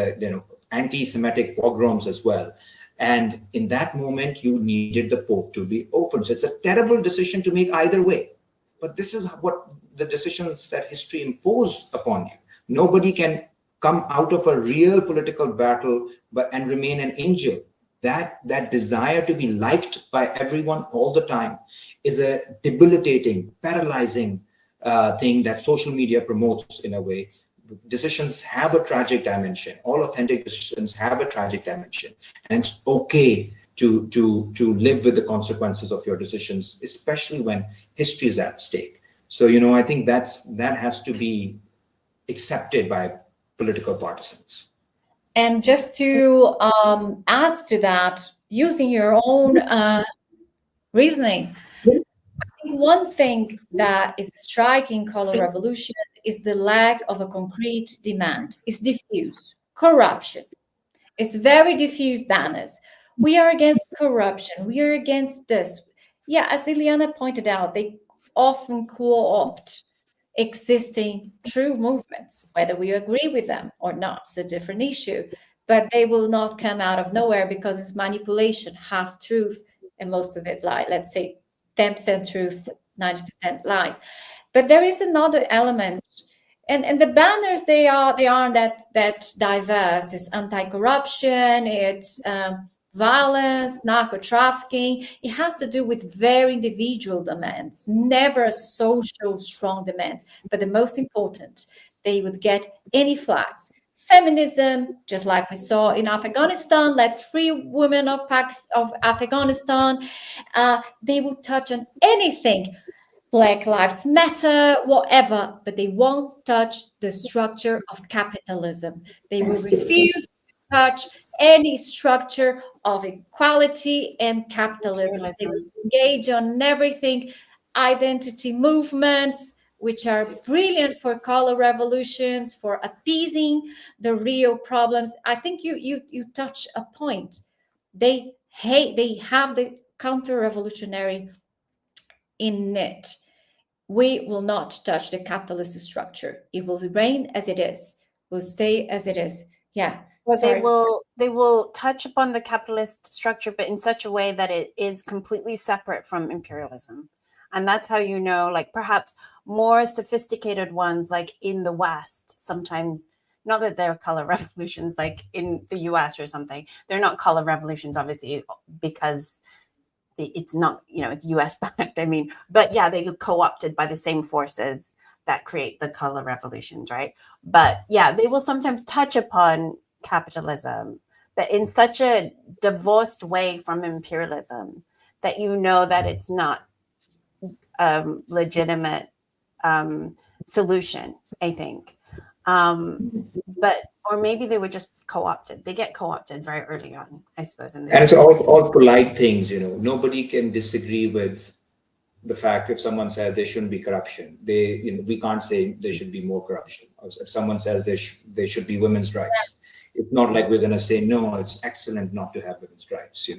anti-Semitic pogroms as well. And in that moment, you needed the port to be open. So it's a terrible decision to make either way. But this is what the decisions that history imposes upon you. Nobody can come out of a real political battle and remain an angel. That desire to be liked by everyone all the time is a debilitating, paralyzing thing that social media promotes in a way. Decisions have a tragic dimension. All authentic decisions have a tragic dimension. And it's okay to live with the consequences of your decisions, especially when history is at stake. So, I think that has to be accepted by political partisans. And just to add to that, using your own reasoning, I think one thing that is striking color revolution is the lack of a concrete demand. It's diffuse. Corruption. It's very diffuse banners. We are against corruption. We are against this. Yeah, as Ileana pointed out, they often co-opt existing true movements, whether we agree with them or not. It's a different issue. But they will not come out of nowhere because it's manipulation, half truth, and most of it lie. Let's say 10% truth, 90% lies. But there is another element, and the banners they aren't that diverse. It's anti-corruption, it's violence, narco-trafficking. It has to do with very individual demands, never social strong demands. But the most important, they would get any flags. Feminism, just like we saw in Afghanistan, let's free women of Afghanistan. They will touch on anything, Black Lives Matter, whatever, but they won't touch the structure of capitalism. They will refuse to touch any structure of equality and capitalism. They will engage on everything, identity movements, which are brilliant for color revolutions, for appeasing the real problems. I think you touch a point. They have the counter-revolutionary in it. We will not touch the capitalist structure. It will remain as it is. Will stay as it is. Yeah. Well, they will touch upon the capitalist structure, but in such a way that it is completely separate from imperialism. And that's how like perhaps more sophisticated ones, like in the West, sometimes, not that they're color revolutions, like in the US or something, they're not color revolutions, obviously, because it's not, it's US backed. But yeah, they get co-opted by the same forces that create the color revolutions, right? But yeah, they will sometimes touch upon capitalism, but in such a divorced way from imperialism that that it's not legitimate solution, I think. Or maybe they were just co-opted. They get co-opted very early on, I suppose. And it's all polite things, Nobody can disagree with the fact if someone says there shouldn't be corruption. We can't say there should be more corruption. If someone says there should be women's rights, it's not like we're going to say, no, it's excellent not to have women's rights.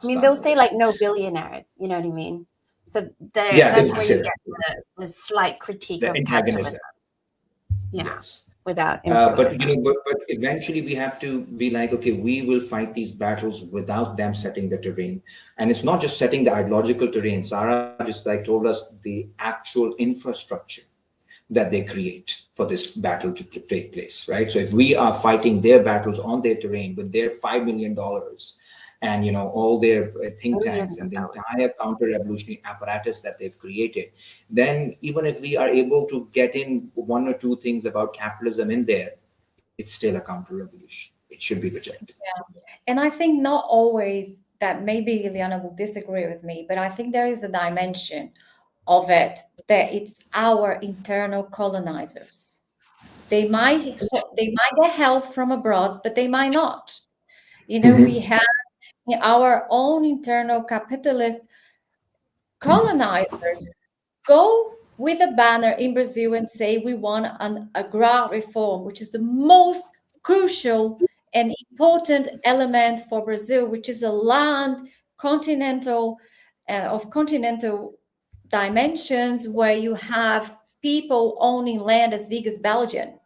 They'll say like no billionaires, you know what I mean? So that's where you get the slight critique of capitalism. Yeah, yes. Without but eventually we have to be like, okay, we will fight these battles without them setting the terrain. And it's not just setting the ideological terrain. Sara just told us the actual infrastructure that they create for this battle to take place, right? So if we are fighting their battles on their terrain with their $5 million and all their think tanks and the entire counter-revolutionary apparatus that they've created, then even if we are able to get in one or two things about capitalism in there, it's still a counter-revolution. It should be rejected. Yeah. And I think not always, that maybe Ileana will disagree with me, but I think there is a dimension of it that it's our internal colonizers. They might get help from abroad, but they might not. We have our own internal capitalist colonizers go with a banner in Brazil and say we want an agrar reform, which is the most crucial and important element for Brazil, which is a land of continental dimensions, where you have people owning land as big as Belgium.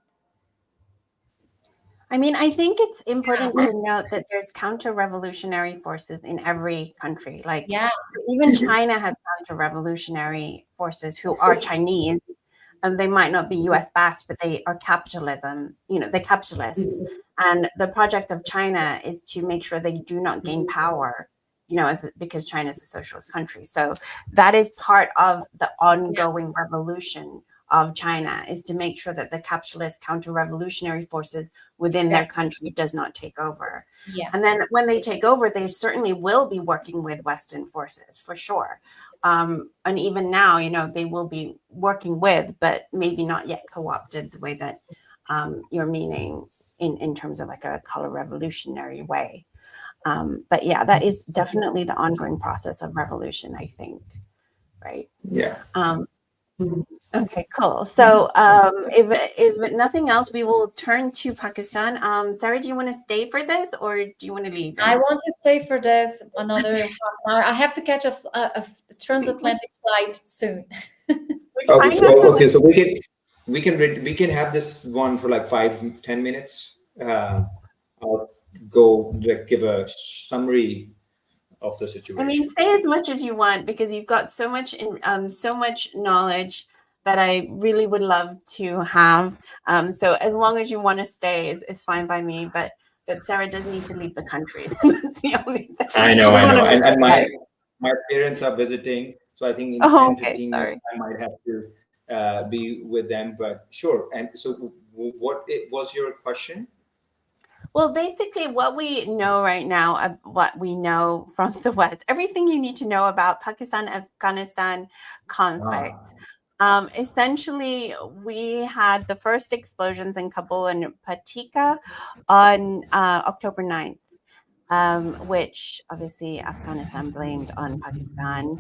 I mean, I think it's important to note that there's counter-revolutionary forces in every country. Like, so even China has counter-revolutionary forces who are Chinese, and they might not be US-backed, but they are capitalism. They're capitalists. And the project of China is to make sure they do not gain power, because China is a socialist country. So that is part of the ongoing revolution of China, is to make sure that the capitalist counter-revolutionary forces within their country does not take over. And then when they take over, they certainly will be working with Western forces, for sure. And even now, they will be working with, but maybe not yet co-opted the way that you're meaning in terms of like a color revolutionary way. But yeah, that is definitely the ongoing process of revolution, I think, right? Yeah. Okay, cool. So if nothing else, we will turn to Pakistan. Sarah, do you want to stay for this, or do you want to leave? I want to stay for this another half an hour. I have to catch a transatlantic flight soon. Okay, so we can have this one for like 5-10 minutes. I'll go give a summary of the situation. I mean, say as much as you want, because you've got so much knowledge that I really would love to have. So as long as you want to stay is fine by me, but Sarah does need to leave the country. That's the only thing. I know. And my parents are visiting, so I think in 10-15 minutes I might have to be with them, but sure. And so what was your question? Well, basically what we know right now, what we know from the West, everything you need to know about Pakistan-Afghanistan conflict. Essentially, we had the first explosions in Kabul and Patika on October 9th, which obviously Afghanistan blamed on Pakistan.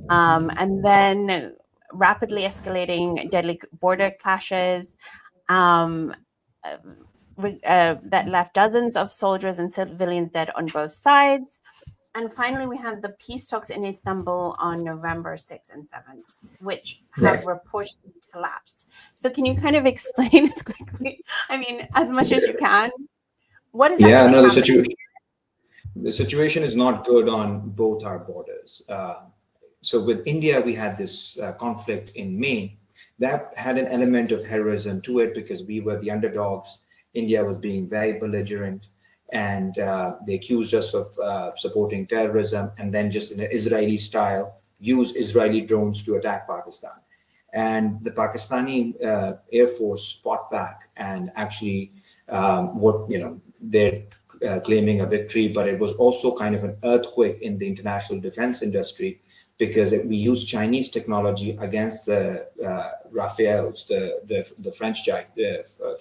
And then rapidly escalating deadly border clashes that left dozens of soldiers and civilians dead on both sides. And finally, we had the peace talks in Istanbul on November 6th and 7th, which have reportedly collapsed. So can you kind of explain as quickly, I mean, as much as you can, what is actually happening? The situation is not good on both our borders. So with India, we had this conflict in May that had an element of heroism to it because we were the underdogs. India was being very belligerent, and they accused us of supporting terrorism, and then just in an Israeli style, use Israeli drones to attack Pakistan. And the Pakistani Air Force fought back, and actually they're claiming a victory, but it was also kind of an earthquake in the international defense industry because we used Chinese technology against the Rafales, the French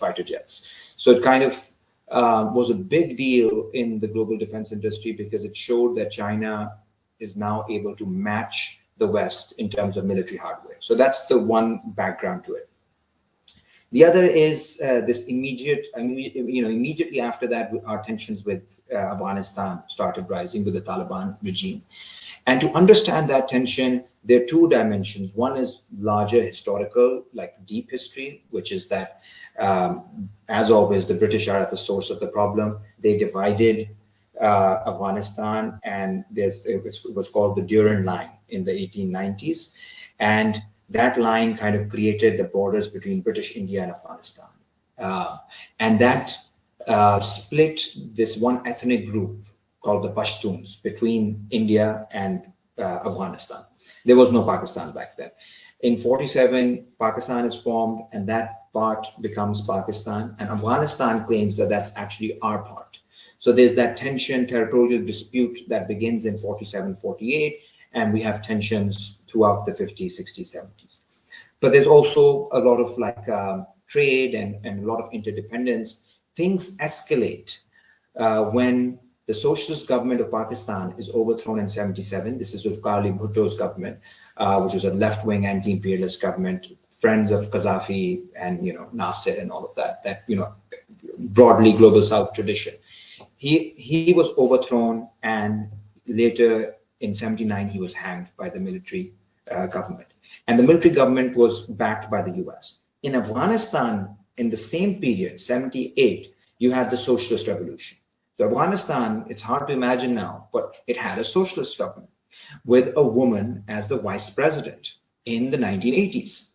fighter jets. So it kind of was a big deal in the global defense industry because it showed that China is now able to match the West in terms of military hardware. So that's the one background to it. The other is this immediately after that, our tensions with Afghanistan started rising with the Taliban regime. And to understand that tension, there are two dimensions. One is larger historical, like deep history, which is that, as always, the British are at the source of the problem. They divided Afghanistan, and it was called the Durand Line in the 1890s. And that line kind of created the borders between British India and Afghanistan. And that split this one ethnic group called the Pashtuns between India and Afghanistan. There was no Pakistan back then. In 47, Pakistan is formed, and that part becomes Pakistan, and Afghanistan claims that that's actually our part. So there's that tension, territorial dispute that begins in 47, 48, and we have tensions throughout the 50s, 60s, 70s. But there's also a lot of like trade and a lot of interdependence. Things escalate when the socialist government of Pakistan is overthrown in 77. This is Zulfikar Ali Bhutto's government, which was a left-wing anti-imperialist government, friends of Gaddafi and Nasser and all of that broadly global South tradition. He was overthrown, and later in 79 he was hanged by the military government. And the military government was backed by the US. In Afghanistan, in the same period, 78, you had the socialist revolution. So Afghanistan, it's hard to imagine now, but it had a socialist government with a woman as the vice president in the 1980s.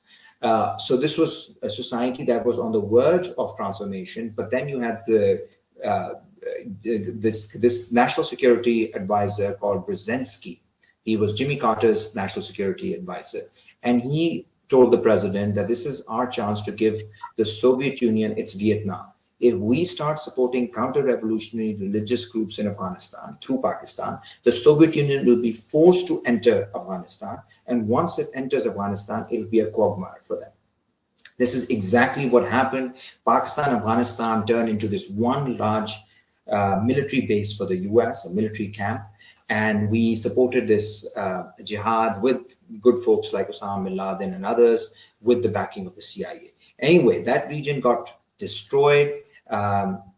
So this was a society that was on the verge of transformation, but then you had this national security advisor called Brzezinski. He was Jimmy Carter's national security advisor. And he told the president that this is our chance to give the Soviet Union its Vietnam. If we start supporting counter-revolutionary religious groups in Afghanistan through Pakistan, the Soviet Union will be forced to enter Afghanistan. And once it enters Afghanistan, it'll be a quagmire for them. This is exactly what happened. Pakistan, Afghanistan turned into this one large military base for the US, a military camp. And we supported this jihad with good folks like Osama bin Laden and others, with the backing of the CIA. Anyway, that region got destroyed.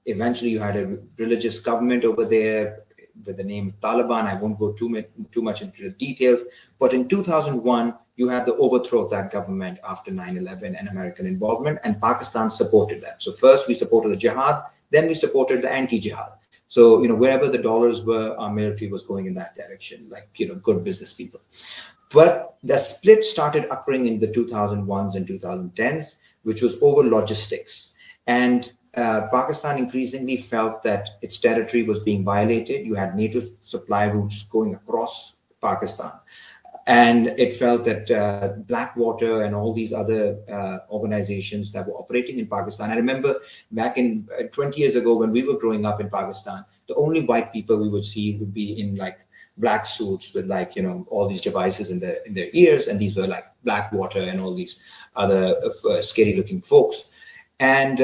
Eventually, you had a religious government over there with the name Taliban. I won't go too much into the details. But in 2001, you had the overthrow of that government after 9/11 and American involvement, and Pakistan supported that. So first we supported the jihad, then we supported the anti-jihad. So, wherever the dollars were, our military was going in that direction, like, good business people. But the split started occurring in the 2001s and 2010s, which was over logistics. And Pakistan increasingly felt that its territory was being violated. You had NATO supply routes going across Pakistan. And it felt that Blackwater and all these other organizations that were operating in Pakistan. I remember back in 20 years ago when we were growing up in Pakistan, the only white people we would see would be in like black suits with like, all these devices in their ears. And these were like Blackwater and all these other scary looking folks. And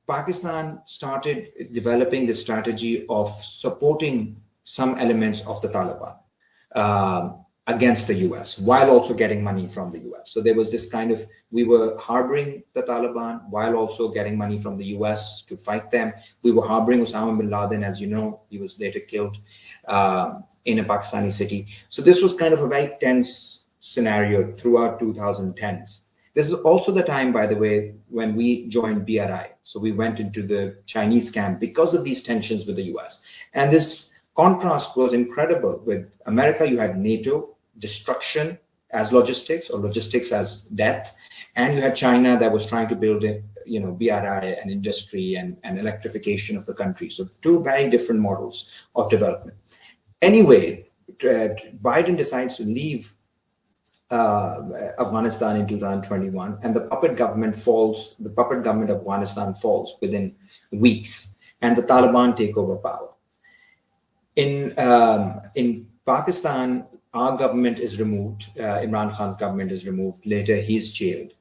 Pakistan started developing the strategy of supporting some elements of the Taliban against the US, while also getting money from the US. So there was this kind of, we were harboring the Taliban while also getting money from the US to fight them. We were harboring Osama bin Laden, as you know, he was later killed in a Pakistani city. So this was kind of a very tense scenario throughout 2010s. This is also the time, by the way, when we joined BRI. So we went into the Chinese camp because of these tensions with the US. And this contrast was incredible. With America, you had NATO, destruction as logistics, or logistics as death. And you had China that was trying to build BRI and industry and electrification of the country. So two very different models of development. Anyway, Biden decides to leave Afghanistan in 2021, and the puppet government of Afghanistan falls within weeks, and the Taliban take over power. In Pakistan, our government is removed. Imran Khan's government is removed. Later, he's jailed.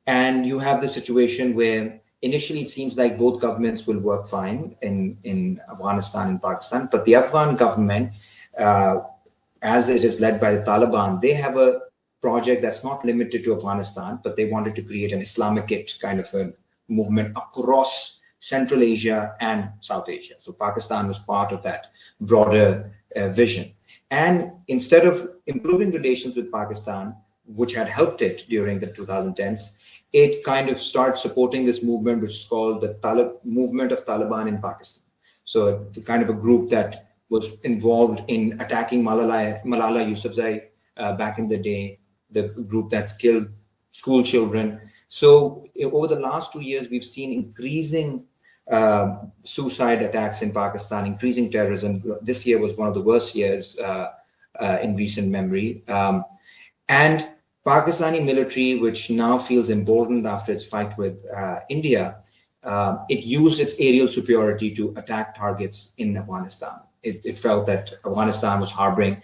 And you have the situation where initially it seems like both governments will work fine in Afghanistan and Pakistan. But the Afghan government, as it is led by the Taliban, they have a project that's not limited to Afghanistan, but they wanted to create an Islamicate kind of a movement across Central Asia and South Asia. So Pakistan was part of that broader vision. And instead of improving relations with Pakistan, which had helped it during the 2010s, it kind of starts supporting this movement, which is called the Movement of Taliban in Pakistan. So the kind of a group that was involved in attacking Malala Yousafzai back in the day, the group that's killed school children. So over the last 2 years, we've seen increasing suicide attacks in Pakistan, increasing terrorism. This year was one of the worst years in recent memory. And Pakistani military, which now feels emboldened after its fight with India, it used its aerial superiority to attack targets in Afghanistan. It felt that Afghanistan was harboring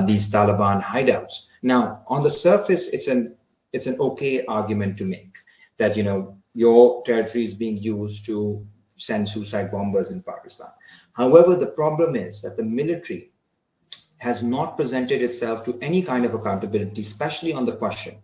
these Taliban hideouts. Now, on the surface, it's an okay argument to make that, you know, your territory is being used to send suicide bombers in Pakistan. However, the problem is that the military has not presented itself to any kind of accountability, especially on the question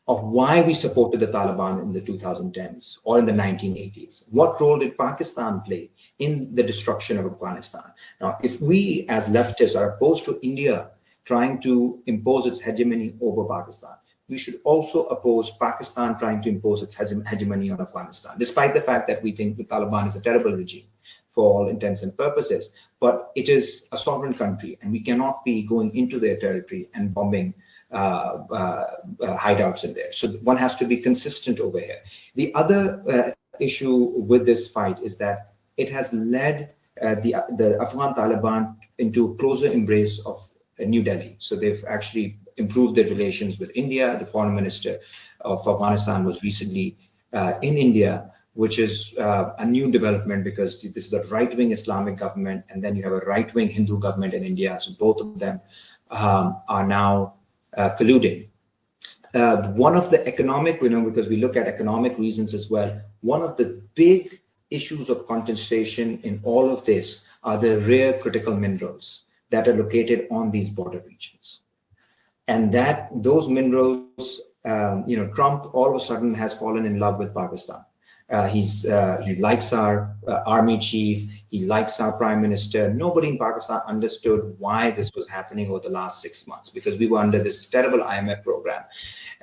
of why we supported the Taliban in the 2010s or in the 1980s. What role did Pakistan play in the destruction of Afghanistan? Now, if we as leftists are opposed to India trying to impose its hegemony over Pakistan, we should also oppose Pakistan trying to impose its hegemony on Afghanistan, despite the fact that we think the Taliban is a terrible regime for all intents and purposes. But it is a sovereign country, and we cannot be going into their territory and bombing hideouts in there. So one has to be consistent over here. The other issue with this fight is that it has led the Afghan Taliban into closer embrace of New Delhi. So they've actually improved their relations with India. The foreign minister of Afghanistan was recently in India, which is a new development because this is a right-wing Islamic government, and then you have a right-wing Hindu government in India. So both of them are now colluding. One of the economic, because we look at economic reasons as well, one of the big issues of contestation in all of this are the rare critical minerals that are located on these border regions. And that those minerals, Trump all of a sudden has fallen in love with Pakistan. He likes our army chief. He likes our prime minister. Nobody in Pakistan understood why this was happening over the last 6 months, because we were under this terrible IMF program.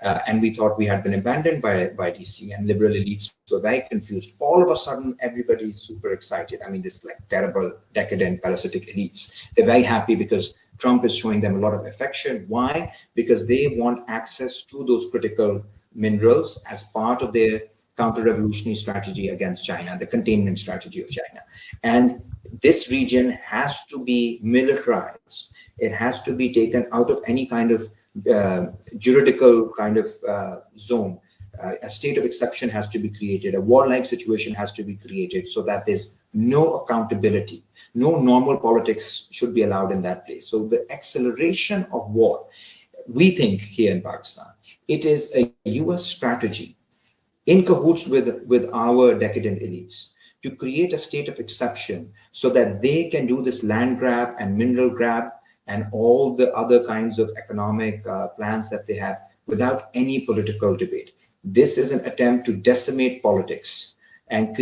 And we thought we had been abandoned by DC, and liberal elites were very confused. All of a sudden, everybody is super excited. I mean, this like terrible, decadent, parasitic elites. They're very happy because Trump is showing them a lot of affection. Why? Because they want access to those critical minerals as part of their counter-revolutionary strategy against China, the containment strategy of China. And this region has to be militarized. It has to be taken out of any kind of juridical kind of zone. A state of exception has to be created. A warlike situation has to be created so that there's no accountability. No normal politics should be allowed in that place. So the acceleration of war, we think here in Pakistan, it is a US strategy in cahoots with our decadent elites to create a state of exception so that they can do this land grab and mineral grab and all the other kinds of economic plans that they have without any political debate. This is an attempt to decimate politics and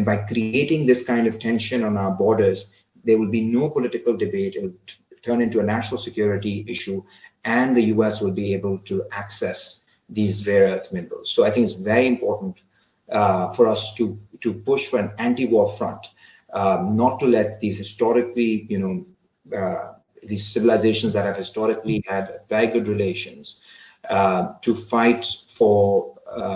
by creating this kind of tension on our borders, there will be no political debate. It will turn into a national security issue, and the US will be able to access these rare earth minerals. So I think it's very important for us to push for an anti-war front, not to let these historically, these civilizations that have historically had very good relations, to fight for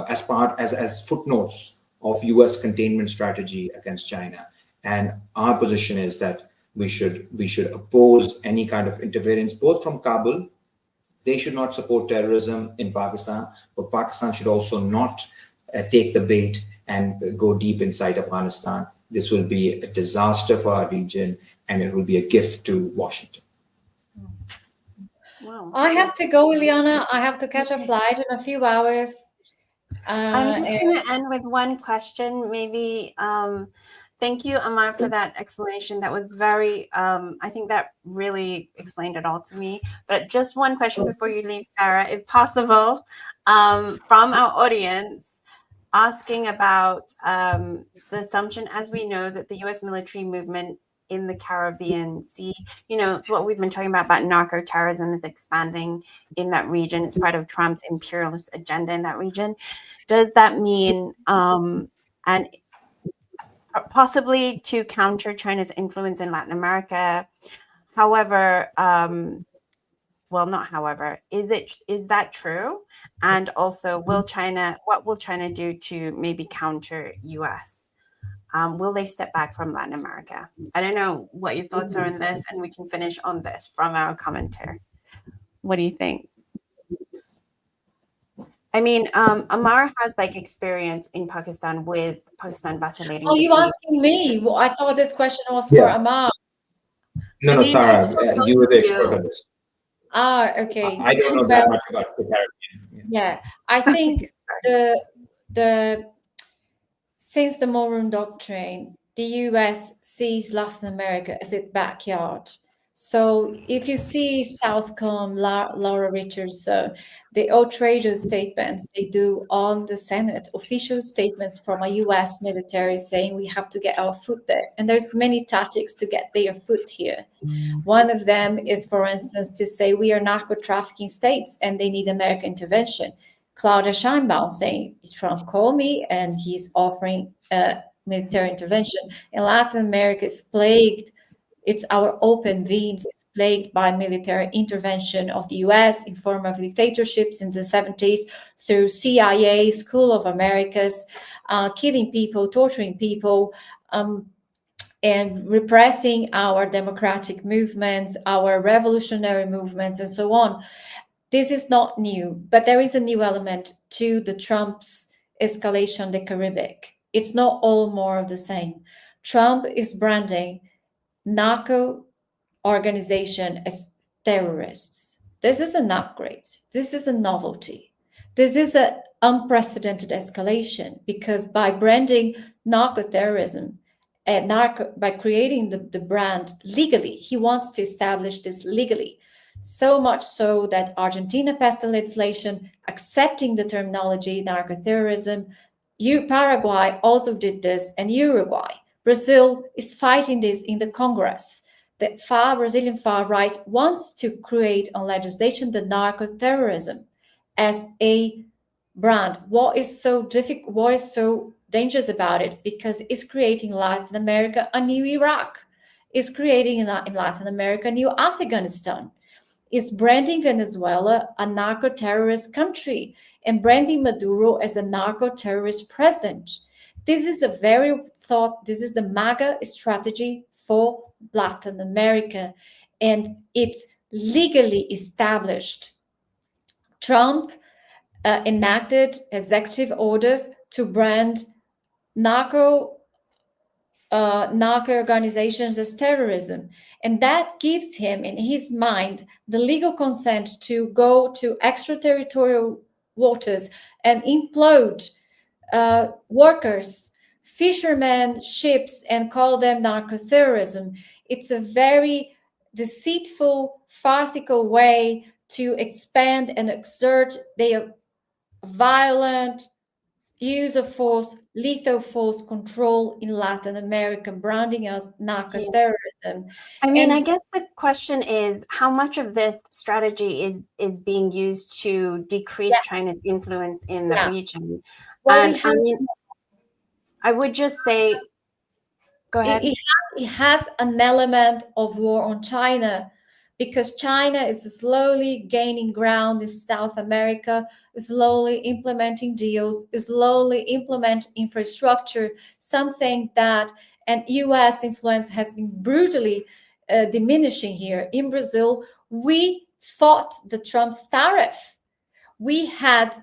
as footnotes of US containment strategy against China. And our position is that we should oppose any kind of interference, both from Kabul. They should not support terrorism in Pakistan, but Pakistan should also not take the bait and go deep inside Afghanistan. This will be a disaster for our region, and it will be a gift to Washington. Wow. I have to go, Ileana. I have to catch a flight in a few hours. I'm just going to end with one question, maybe. Thank you, Ammar, for that explanation. That was very, I think that really explained it all to me. But just one question before you leave, Sara, if possible, from our audience, asking about the assumption, as we know, that the U.S. military movement in the Caribbean Sea, so what we've been talking about narco-terrorism is expanding in that region. It's part of Trump's imperialist agenda in that region. Does that mean, and possibly to counter China's influence in Latin America? However, not however, is that true? And also, what will China do to maybe counter US Will they step back from Latin America? I don't know what your thoughts are on this, and we can finish on this from our commentator. What do you think? I mean, Ammar has like experience in Pakistan with Pakistan vacillating. Oh, you asking me? Well, I thought this question was for Ammar. No, Sarah, you were the expert on this. Okay. I don't know that much about the Caribbean. Yeah, I think since the Monroe Doctrine, the US sees Latin America as its backyard. So if you see Southcombe, Laura Richardson, the outrageous statements they do on the Senate, official statements from a US military saying we have to get our foot there. And there's many tactics to get their foot here. One of them is, for instance, to say we are narco-trafficking states and they need American intervention. Claudia Sheinbaum saying, Trump called me and he's offering military intervention. And Latin America is plagued. It's our open veins. It's plagued by military intervention of the US in form of dictatorships in the 70s through CIA, School of Americas, killing people, torturing people, and repressing our democratic movements, our revolutionary movements, and so on. This is not new, but there is a new element to the Trump's escalation in the Caribbean. It's not all more of the same. Trump is branding narco organization as terrorists. This is an upgrade. This is a novelty. This is an unprecedented escalation because by branding narco-terrorism, by creating the brand legally, he wants to establish this legally. So much so that Argentina passed the legislation accepting the terminology narco-terrorism. Paraguay also did this, and Uruguay. Brazil is fighting this in the Congress. The Brazilian far right wants to create on legislation the narco-terrorism as a brand. What is so difficult? What is so dangerous about it? Because it's creating Latin America a new Iraq. It's creating in Latin America a new Afghanistan. Is branding Venezuela a narco-terrorist country and branding Maduro as a narco-terrorist president. This is this is the MAGA strategy for Latin America, and it's legally established. Trump enacted executive orders to brand narco organizations as terrorism. And that gives him, in his mind, the legal consent to go to extraterritorial waters and implode workers, fishermen, ships, and call them narco-terrorism. It's a very deceitful, farcical way to expand and exert their violent use of force, lethal force control in Latin America, branding us narco-terrorism. I mean, I guess the question is how much of this strategy is being used to decrease China's influence in the region. Well, I would just say, go ahead. It has an element of war on China because China is slowly gaining ground in South America, slowly implementing deals, slowly implement infrastructure, something that an US influence has been brutally diminishing here. In Brazil, we fought the Trump's tariff. We had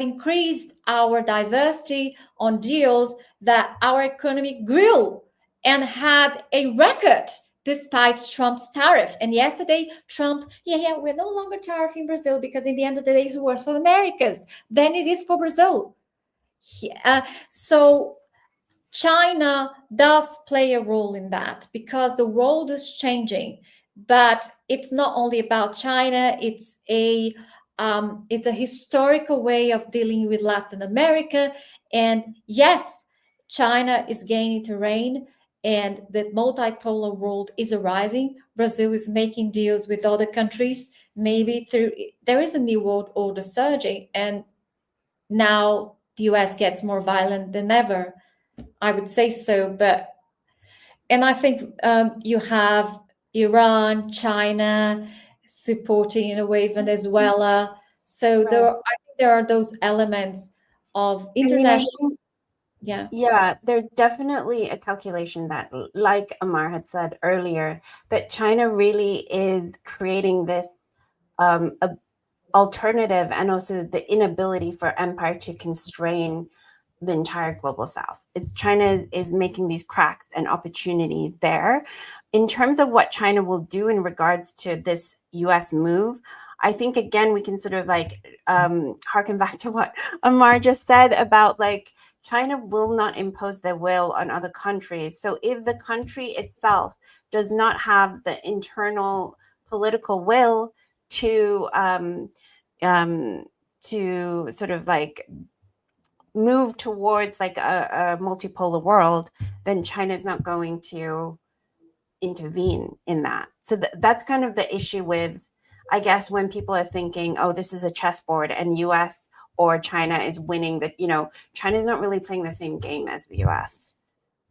increased our diversity on deals that our economy grew and had a record despite Trump's tariff. And yesterday, Trump, we're no longer tariffing Brazil because in the end of the day, it's worse for the Americas than it is for Brazil. So China does play a role in that because the world is changing. But it's not only about China. It's a historical way of dealing with Latin America. And yes, China is gaining terrain and the multipolar world is arising. Brazil is making deals with other countries. Maybe there is a new world order surging, and now the US gets more violent than ever. I would say so, and I think you have Iran, China supporting in a way Venezuela. So I think there are those elements of international. Yeah, there's definitely a calculation that, like Ammar had said earlier, that China really is creating this alternative, and also the inability for empire to constrain the entire global south. It's China is making these cracks and opportunities there. In terms of what China will do in regards to this US move, I think again we can sort of like harken back to what Ammar just said about like China will not impose their will on other countries. So if the country itself does not have the internal political will to sort of like move towards like a multipolar world, then China is not going to intervene in that. So that's kind of the issue with, I guess, when people are thinking, oh, this is a chessboard and US or China is winning, that, you know, China is not really playing the same game as the US,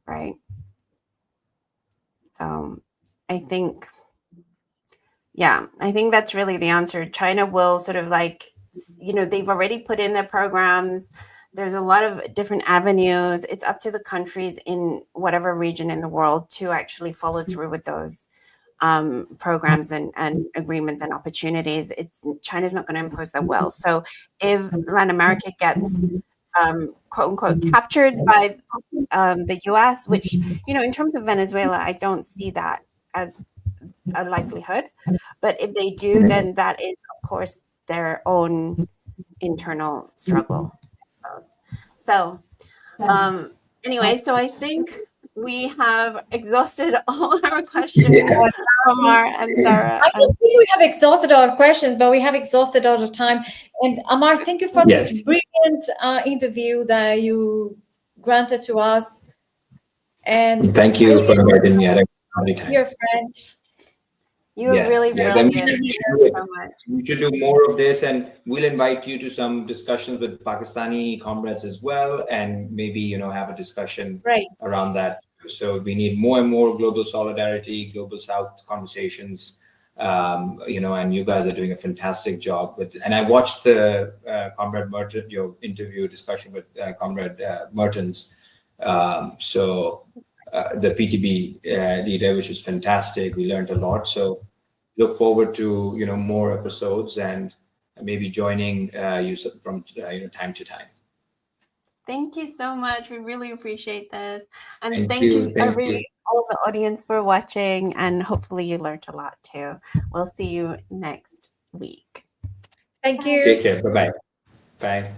right? So I think, yeah, I think that's really the answer. China will sort of like, you know, they've already put in their programs. There's a lot of different avenues. It's up to the countries in whatever region in the world to actually follow through with those programs and agreements and opportunities. China's not going to impose their will. So if Latin America gets quote unquote captured by the US, which, you know, in terms of Venezuela, I don't see that as a likelihood. But if they do, then that is, of course, their own internal struggle. So anyway, so I think we have exhausted all our questions, Ammar and Sara. I don't think we have exhausted our questions, but we have exhausted all the time. And Ammar, thank you for this brilliant interview that you granted to us. And thank you for inviting me. Your friend. You were really brilliant. We should do more of this, and we'll invite you to some discussions with Pakistani comrades as well, and maybe, you know, have a discussion around that. So we need more and more global solidarity, global South conversations, you know, and you guys are doing a fantastic job with. And I watched the Comrade Merton, your interview discussion with Comrade Mertens. So the PTB leader, which is fantastic. We learned a lot. So look forward to, you know, more episodes and maybe joining you from you know, time to time. Thank you so much. We really appreciate this. And thank you all the audience for watching, and hopefully you learned a lot too. We'll see you next week. Thank you. Take care. Bye-bye. Bye.